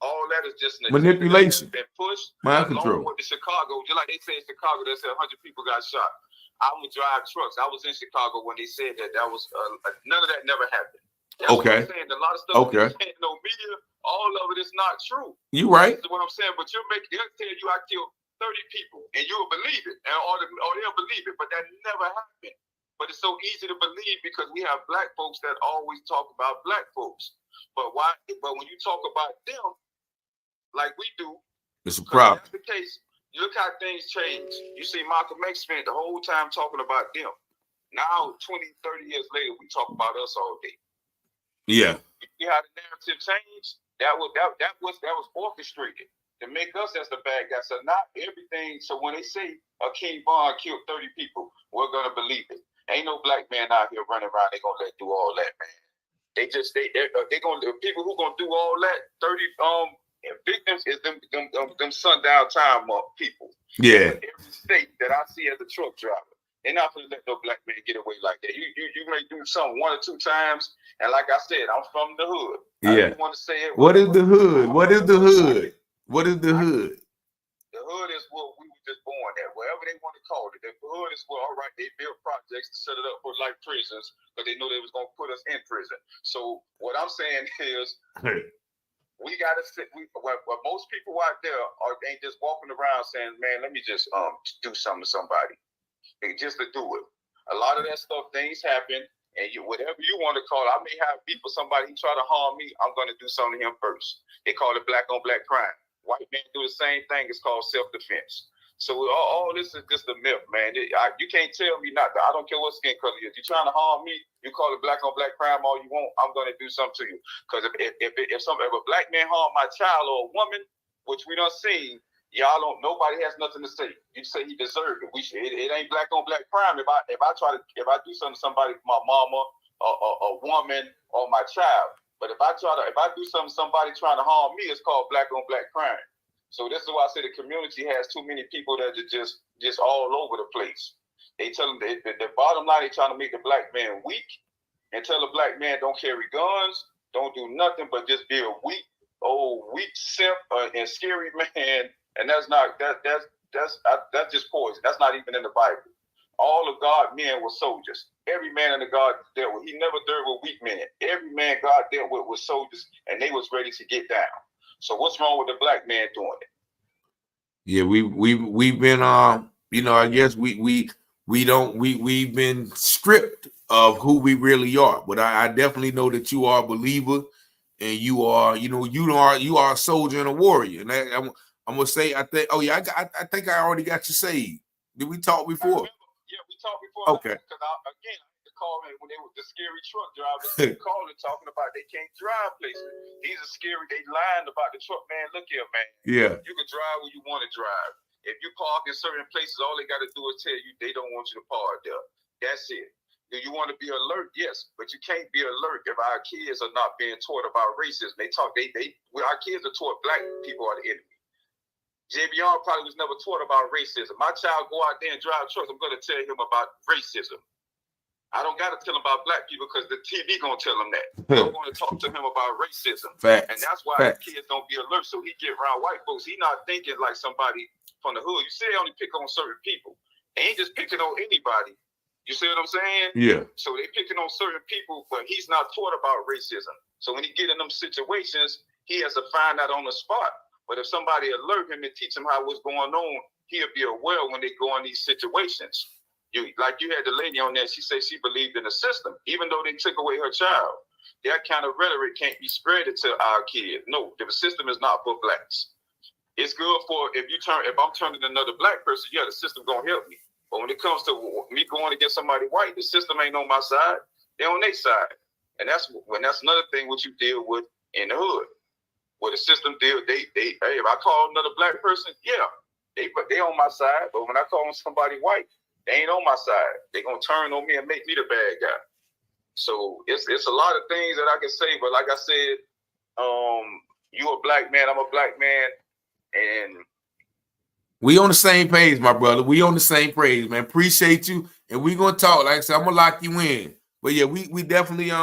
all that is just manipulation, been pushed, mind control. With the Chicago, just like they say in Chicago, they said 100 people got shot. I would drive trucks. I was in Chicago when they said that was none of that never happened. That's Okay. what I'm saying. A lot of stuff Okay. no media, all of it is not true. You right. That's what I'm saying. But they'll tell you I killed 30 people, and you'll believe it, or they'll believe it. But that never happened. But it's so easy to believe because we have black folks that always talk about black folks. But why? But when you talk about them, like we do, it's a problem. If that's the case. Look how things change. You see, Malcolm X spent the whole time talking about them. Now, 20, 30 years later, we talk about us all day. Yeah. You see how the narrative changed? That was orchestrated to make us as the bad guys. So not everything. So when they say King Von killed 30 people, we're gonna believe it. Ain't no black man out here running around. They gonna let do all that, man. They gonna the people who gonna do all that 30 and victims is them sundown time people. Yeah. Every state that I see as a truck driver, they're not gonna let no black man get away like that. You may do something 1 or 2 times, and like I said, I'm from the hood. Yeah. I want to say it. What is the hood? What is the hood? What is the hood? The hood is what we were just born at, whatever they want to call it. The hood is where, all right, they built projects to set it up for like prisons, but they know they was gonna put us in prison. So what I'm saying is. We gotta sit. Well, most people out there ain't just walking around saying, "Man, let me just do something to somebody," just to do it. A lot of that stuff, things happen, and whatever you want to call it. I may have beef with somebody. He try to harm me. I'm gonna do something to him first. They call it black on black crime. White men do the same thing. It's called self-defense. So all this is just a myth, man. You can't tell me not to. I don't care what skin color you is. You're trying to harm me. You call it black on black crime all you want. I'm going to do something to you. Because if a black man harm my child or a woman, which we done seen, y'all don't. Nobody has nothing to say. You say he deserved it. It ain't black on black crime. If I do something to somebody, my mama, a woman, or my child. But if I do something to somebody trying to harm me, it's called black on black crime. So this is why I say the community has too many people that are just all over the place. They tell them the bottom line, they trying to make the black man weak and tell the black man don't carry guns, don't do nothing but just be a weak simp and scary man. And that's just poison. That's not even in the Bible. All of God men were soldiers. Every man in the God dealt with. He never dealt with weak men. Every man God dealt with was soldiers, and they was ready to get down. So what's wrong with the black man doing it? Yeah, we've been I guess we've been stripped of who we really are. But I definitely know that you are a believer, and you are a soldier and a warrior. And I'm gonna say I think I think I already got you saved. Did we talk before? Yeah, we talked before. Okay. Because again, I called when they were the scary truck drivers. They calling talking about they can't drive places. These are scary. They lying about the truck, man. Look here, man. Yeah. You can drive where you want to drive. If you park in certain places, all they got to do is tell you they don't want you to park there. That's it. Do you want to be alert? Yes, but you can't be alert if our kids are not being taught about racism. Our kids are taught black people are the enemy. Javion probably was never taught about racism. My child go out there and drive trucks. I'm going to tell him about racism. I don't got to tell him about black people because the TV going to tell him that. I'm going to talk to him about racism. Facts. And that's why the kids don't be alert. So he get around white folks. He not thinking like somebody from the hood. You see, they only pick on certain people. They ain't just picking on anybody. You see what I'm saying? Yeah. So they picking on certain people, but he's not taught about racism. So when he get in them situations, he has to find out on the spot. But if somebody alert him and teach him how what's going on, he'll be aware when they go in these situations. Like you had the lady on there, she said she believed in the system, even though they took away her child. That kind of rhetoric can't be spread to our kids. No, the system is not for blacks. It's good for if I'm turning another black person, yeah, the system gonna help me. But when it comes to me going against somebody white, the system ain't on my side. They're on their side. And that's another thing what you deal with in the hood. Where the system deal, hey, if I call another black person, yeah, they on my side. But when I call somebody white, they ain't on my side. They gonna turn on me and make me the bad guy. So it's a lot of things that I can say, but like I said, you a black man, I'm a black man, and we on the same page, my brother. We on the same page, man. Appreciate you, and we gonna talk. Like I said, I'm gonna lock you in. But yeah, we definitely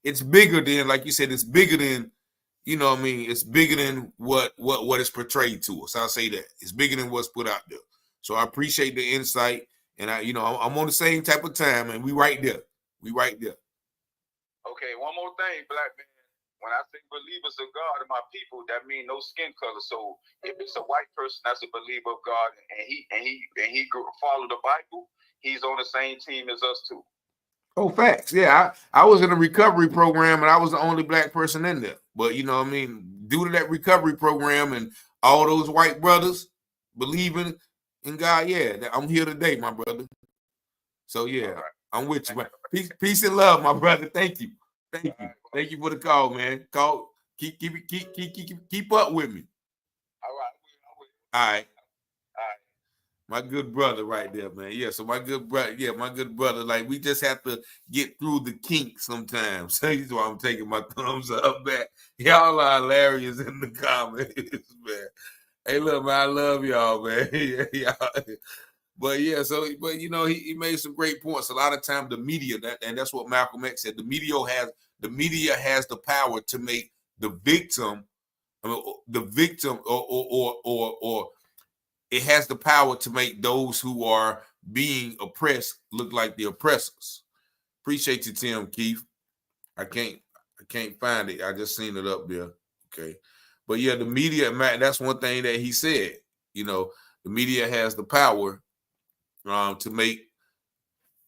it's bigger than, like you said, it's bigger than. You know what I mean? It's bigger than what is portrayed to us. I'll say that. It's bigger than what's put out there. So I appreciate the insight, and I'm on the same type of time, and we right there. Okay, one more thing, black man. When I say believers of God and my people, that means no skin color. So if it's a white person that's a believer of God and he follow the Bible, he's on the same team as us too. Oh, facts. Yeah, I was in a recovery program, and I was the only black person in there. But you know what I mean? Due to that recovery program and all those white brothers believing in God, yeah, I'm here today, my brother. So yeah, right. I'm with you. Peace and love, my brother. Thank you. Thank you for the call, man. Keep up with me. All right. My good brother right there, man. Yeah, so my good brother, like we just have to get through the kink sometimes. That's why I'm taking my thumbs up back. Y'all are hilarious in the comments, man. Hey, look, man, I love y'all, man. Yeah. But yeah, but he made some great points. A lot of times the media, and that's what Malcolm X said, the media has the power to make the victim, or it has the power to make those who are being oppressed look like the oppressors. Appreciate you, Tim Keith. I can't find it. I just seen it up there. Okay. But yeah, the media, man, that's one thing that he said. The media has the power to make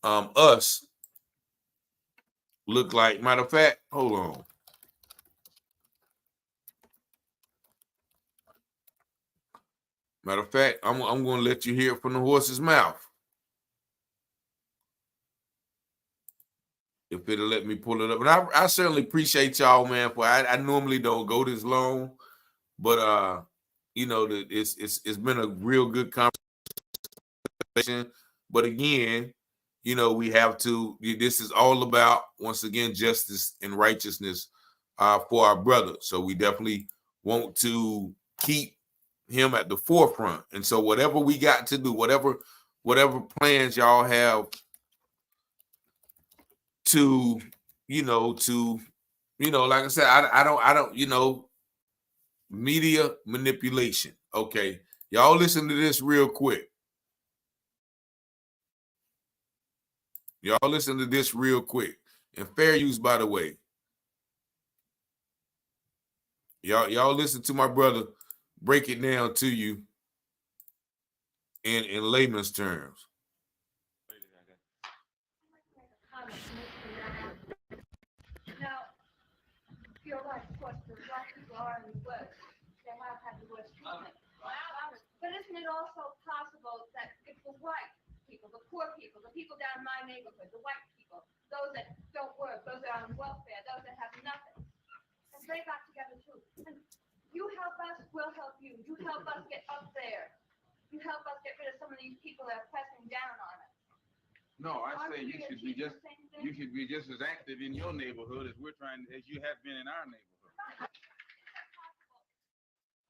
us look like, matter of fact, hold on. Matter of fact, I'm going to let you hear it from the horse's mouth. If it'll let me pull it up. And I certainly appreciate y'all, man, for I normally don't go this long, but it's been a real good conversation. But again, we have to, this is all about, once again, justice and righteousness for our brother. So we definitely want to keep him at the forefront. And so whatever we got to do, whatever plans y'all have to, like I said, I don't, media manipulation. Okay. Y'all listen to this real quick. And fair use, by the way. Y'all listen to my brother break it down to you in layman's terms. Now, you're right, of course, the black people are in the West. They have had the worst treatment. But isn't it also possible that if the white people, the poor people, the people down in my neighborhood, the white people, those that don't work, those that are on welfare, those that have nothing, if they got together too, and you help us, we'll help you. You help us get up there. You help us get rid of some of these people that are pressing down on us. No, I say you should be just as active in your neighborhood as you have been in our neighborhood.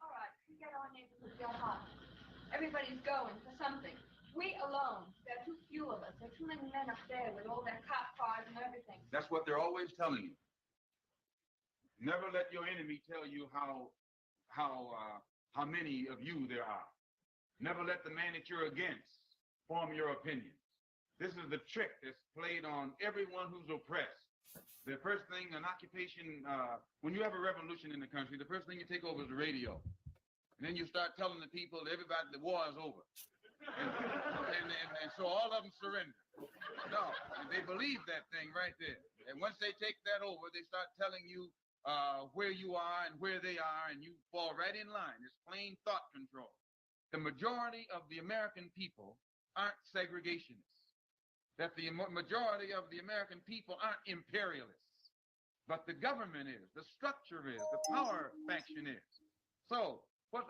All right, we get our neighborhood get hot. Everybody's going for something. We alone, there are too few of us. There are too many men up there with all their cop cars and everything. That's what they're always telling you. Never let your enemy tell you how many of you there are. Never let the man that you're against form your opinion. This is the trick that's played on everyone who's oppressed. The first thing, an occupation, when you have a revolution in the country, the first thing you take over is the radio. And then you start telling the people, everybody, the war is over. And so all of them surrender. No, they believe that thing right there. And once they take that over, they start telling you where you are and where they are, and you fall right in line. It's plain thought control. The majority of the American people aren't segregationists. That the majority of the American people aren't imperialists. But the government is, the structure is, the power faction is. So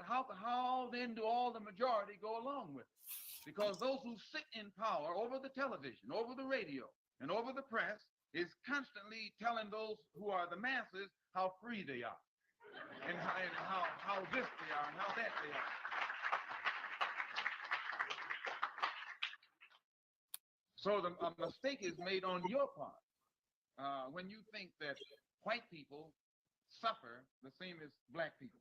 how then do all the majority go along with it? Because those who sit in power over the television, over the radio, and over the press is constantly telling those who are the masses how free they are, and how this they are, and how that they are. So a mistake is made on your part when you think that white people suffer the same as black people.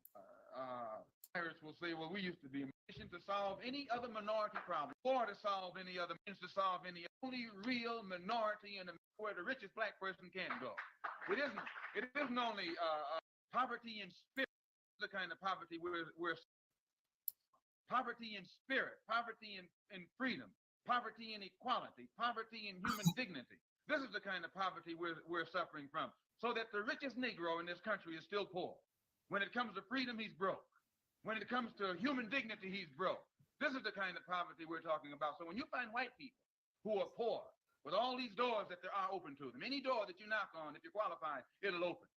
Irish will say, well, we used to be a mission to solve any other minority problem, or to solve any other means to solve any only real minority in America where the richest black person can go. It isn't only poverty in spirit, the kind of poverty we're poverty in spirit, poverty in freedom, poverty in equality, poverty in human dignity. This is the kind of poverty we're suffering from. So that the richest Negro in this country is still poor. When it comes to freedom, he's broke. When it comes to human dignity, he's broke. This is the kind of poverty we're talking about. So when you find white people who are poor, with all these doors that there are open to them, any door that you knock on, if you're qualified, it'll open.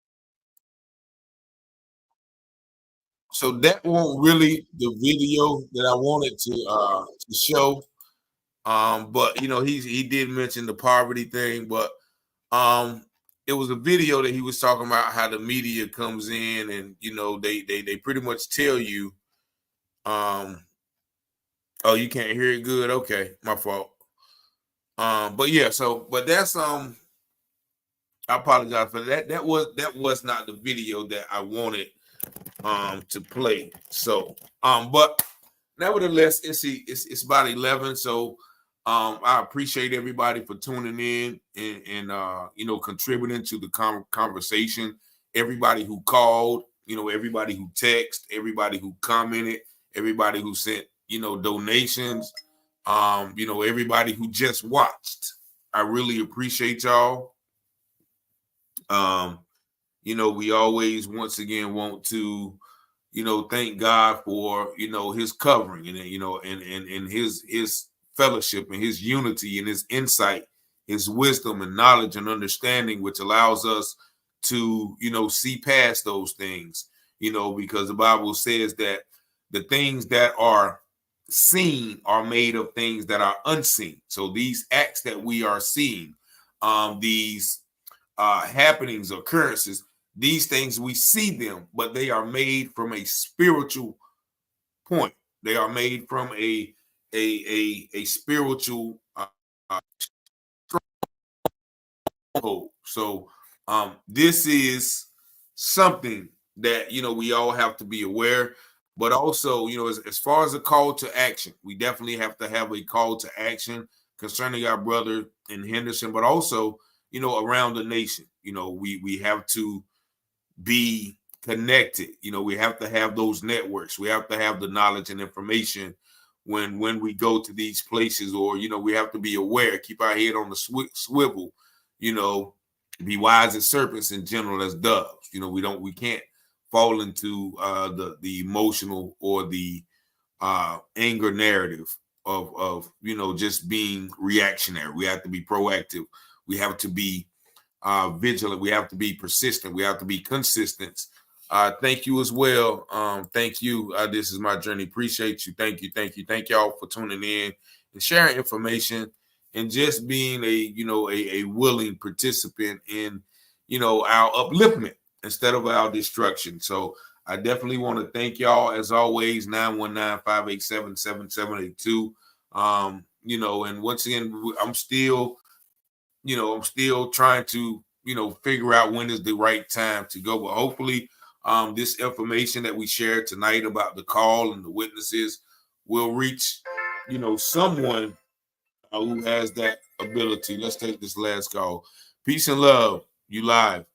So that won't really the video that I wanted to show. But you know, he did mention the poverty thing, but it was a video that he was talking about how the media comes in and you know they pretty much tell you oh, you can't hear it good, okay, my fault. But yeah, so but that's I apologize for that. That was not the video that I wanted to play. So but nevertheless, it's about 11. So I appreciate everybody for tuning in and you know, contributing to the conversation. Everybody who called, you know, everybody who texted, everybody who commented, everybody who sent, you know, donations, you know, everybody who just watched. I really appreciate y'all. You know, we always once again want to, you know, thank God for, you know, his covering and, you know, and his fellowship and his unity and his insight, his wisdom and knowledge and understanding, which allows us to, you know, see past those things, you know, because the Bible says that the things that are seen are made of things that are unseen. So these acts that we are seeing, these happenings, occurrences, these things we see them, but they are made from a spiritual point. They are made from a spiritual stronghold. So this is something that you know we all have to be aware. But also, you know, as far as a call to action, we definitely have to have a call to action concerning our brother in Henderson, but also, you know, around the nation. You know, we have to be connected. You know, we have to have those networks. We have to have the knowledge and information when we go to these places, or, you know, we have to be aware, keep our head on the swivel, you know, be wise as serpents and gentle as doves. You know, we can't fall into the emotional or the anger narrative of, you know, just being reactionary. We have to be proactive. We have to be vigilant. We have to be persistent. We have to be consistent. Thank you as well. Thank you. This is my journey. Appreciate you. Thank you. Thank you. Thank y'all for tuning in and sharing information and just being a willing participant in, you know, our upliftment instead of our destruction. So I definitely want to thank y'all as always. 919-587-7782. You know, and once again, I'm still trying to, you know, figure out when is the right time to go. But hopefully this information that we shared tonight about the call and the witnesses will reach, you know, someone who has that ability. Let's take this last call. Peace and love. You live.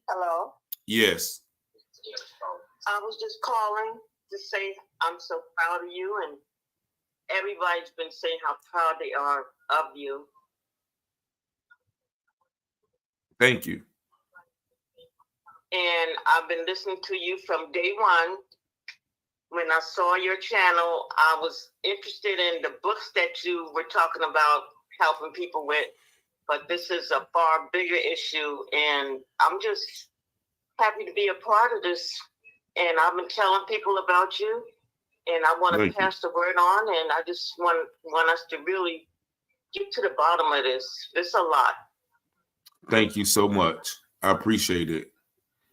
Hello. Yes. I was just calling to say I'm so proud of you, and everybody's been saying how proud they are of you. Thank you. And I've been listening to you from day one. When I saw your channel, I was interested in the books that you were talking about helping people with, but this is a far bigger issue, and I'm just happy to be a part of this. And I've been telling people about you, and I want to pass the word on, and I just want us to really get to the bottom of this. It's a lot. Thank you so much. I appreciate it.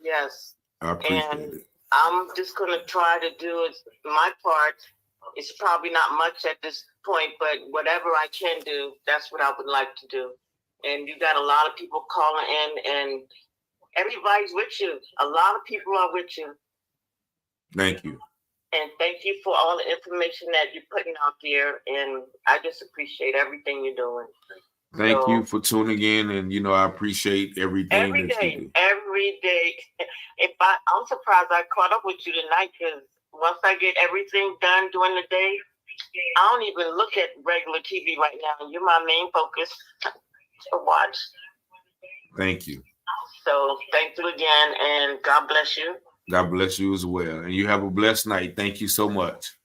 Yes. I appreciate it. I'm just going to try to do my part. It's probably not much at this point, but whatever I can do, that's what I would like to do. And you got a lot of people calling in, and everybody's with you. A lot of people are with you. Thank you. And thank you for all the information that you're putting out there. And I just appreciate everything you're doing. Thank you for tuning in, and I appreciate everything Every that you day, do. every day. I'm surprised I caught up with you tonight, because once I get everything done during the day, I don't even look at regular TV right now. You're my main focus to watch. Thank you. So thank you again, and God bless you. God bless you as well, and you have a blessed night. Thank you so much.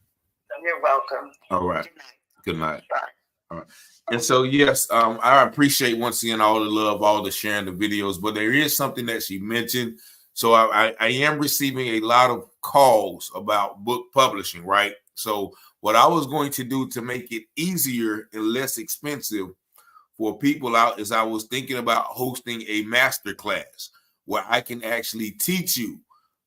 You're welcome. All right. Good night. Bye. All right. And so, yes, I appreciate once again all the love, all the sharing the videos, but there is something that she mentioned. So I am receiving a lot of calls about book publishing, right? So what I was going to do to make it easier and less expensive for people out is I was thinking about hosting a master class where I can actually teach you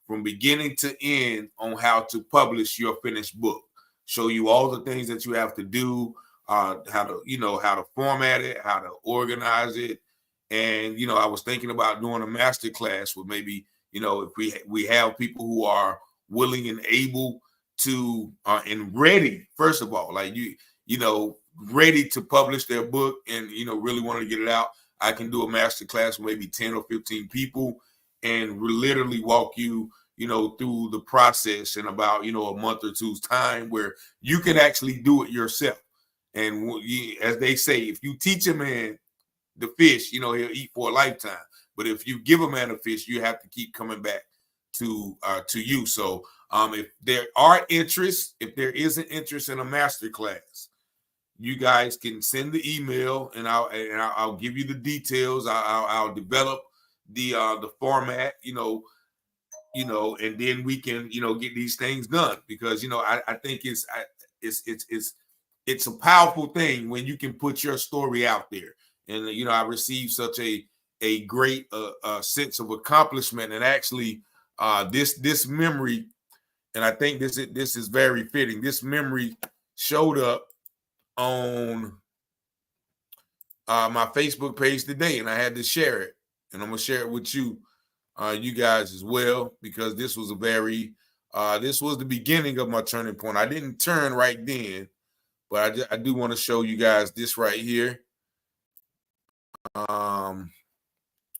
from beginning to end on how to publish your finished book, show you all the things that you have to do, how to format it, how to organize it. And, I was thinking about doing a master class with maybe, if we have people who are willing and able to, and ready, first of all, like ready to publish their book and, really want to get it out. I can do a master class with maybe 10 or 15 people and literally walk you, through the process in about, a month or two's time, where you can actually do it yourself. And as they say, if you teach a man the fish, he'll eat for a lifetime. But if you give a man a fish, you have to keep coming back to you. So if there are interest, if there is an interest in a master class, you guys can send the email, and I'll give you the details. I'll develop the format, and then we can get these things done, because I think it's a powerful thing when you can put your story out there. And I received such a great sense of accomplishment, and actually this memory, and I think this is very fitting. This memory showed up on my Facebook page today, and I had to share it, and I'm gonna share it with you guys as well, because this was this was the beginning of my turning point. I didn't turn right then, but I do want to show you guys this right here. I'm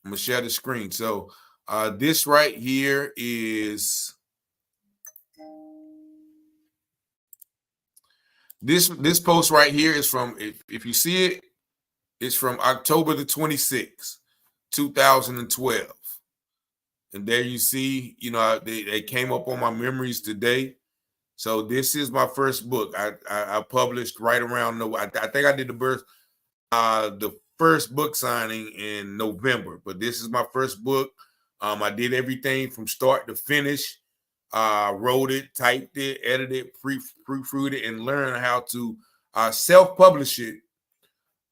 gonna share the screen. So this right here is this post right here is from, if you see it, it's from October the 26th, 2012. And there you see, they came up on my memories today. So this is my first book. I published right around I think I did the first book signing in November, but this is my first book. I did everything from start to finish. Wrote it, typed it, edited, proofread it, and learned how to self-publish it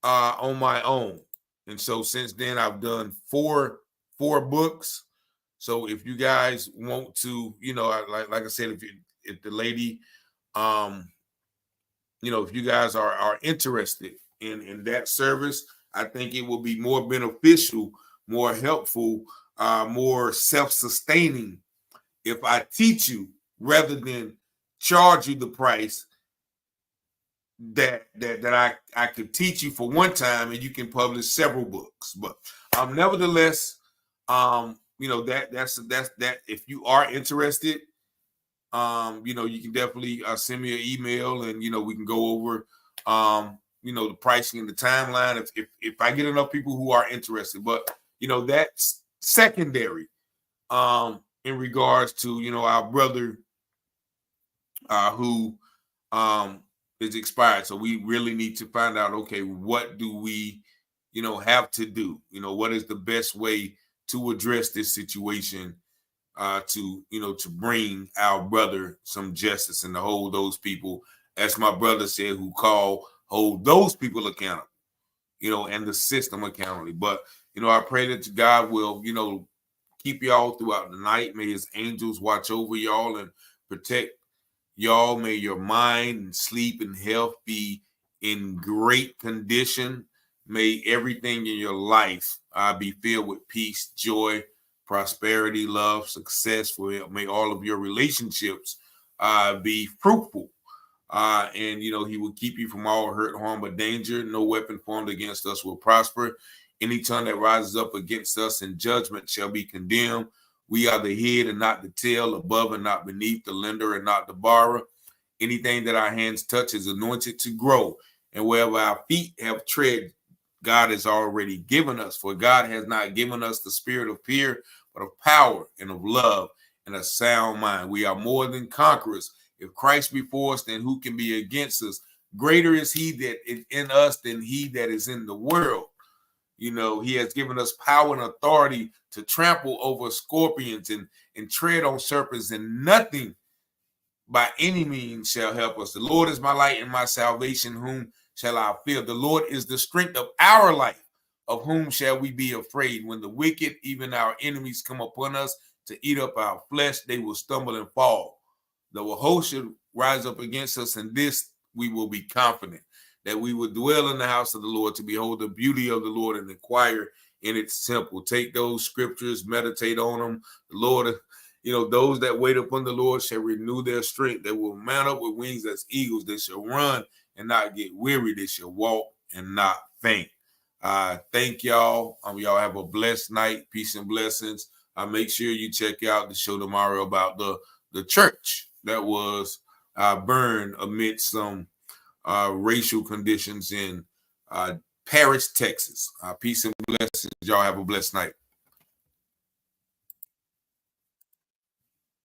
on my own. And so since then, I've done four books. So if you guys want to, like I said, if the lady, if you guys are interested in that service, I think it will be more beneficial, more helpful, more self-sustaining if I teach you rather than charge you the price that I could teach you for one time, and you can publish several books. But nevertheless, that if you are interested, you can definitely send me an email, and we can go over the pricing and the timeline if I get enough people who are interested. But that's secondary in regards to our brother who is expired. So we really need to find out, okay, what do we have to do? What is the best way to address this situation, to bring our brother some justice, and to hold those people, as my brother said, hold those people accountable, and the system accountable. But I pray that God will keep y'all throughout the night. May his angels watch over y'all and protect y'all. May your mind and sleep and health be in great condition. May everything in your life be filled with peace, joy, prosperity, love, success. May all of your relationships be fruitful. And, he will keep you from all hurt, harm, or danger. No weapon formed against us will prosper. Any tongue that rises up against us in judgment shall be condemned. We are the head and not the tail, above and not beneath, the lender and not the borrower. Anything that our hands touch is anointed to grow. And wherever our feet have tread, God has already given us. For God has not given us the spirit of fear, but of power and of love and a sound mind. We are more than conquerors. If Christ be for us, then who can be against us? Greater is he that is in us than he that is in the world. He has given us power and authority to trample over scorpions and tread on serpents, and nothing by any means shall help us. The Lord is my light and my salvation. Whom shall I fear? The Lord is the strength of our life. Of whom shall we be afraid? When the wicked, even our enemies, come upon us to eat up our flesh, they will stumble and fall. Though a host should rise up against us, in this we will be confident, that we will dwell in the house of the Lord to behold the beauty of the Lord and inquire in its temple. Take those scriptures, meditate on them. The Lord, those that wait upon the Lord shall renew their strength. They will mount up with wings as eagles. They shall run and not get weary. They shall walk and not faint. Thank y'all. Y'all have a blessed night. Peace and blessings. Make sure you check out the show tomorrow about the church that was burned amidst some racial conditions in Paris, Texas. Peace and blessings. Y'all have a blessed night.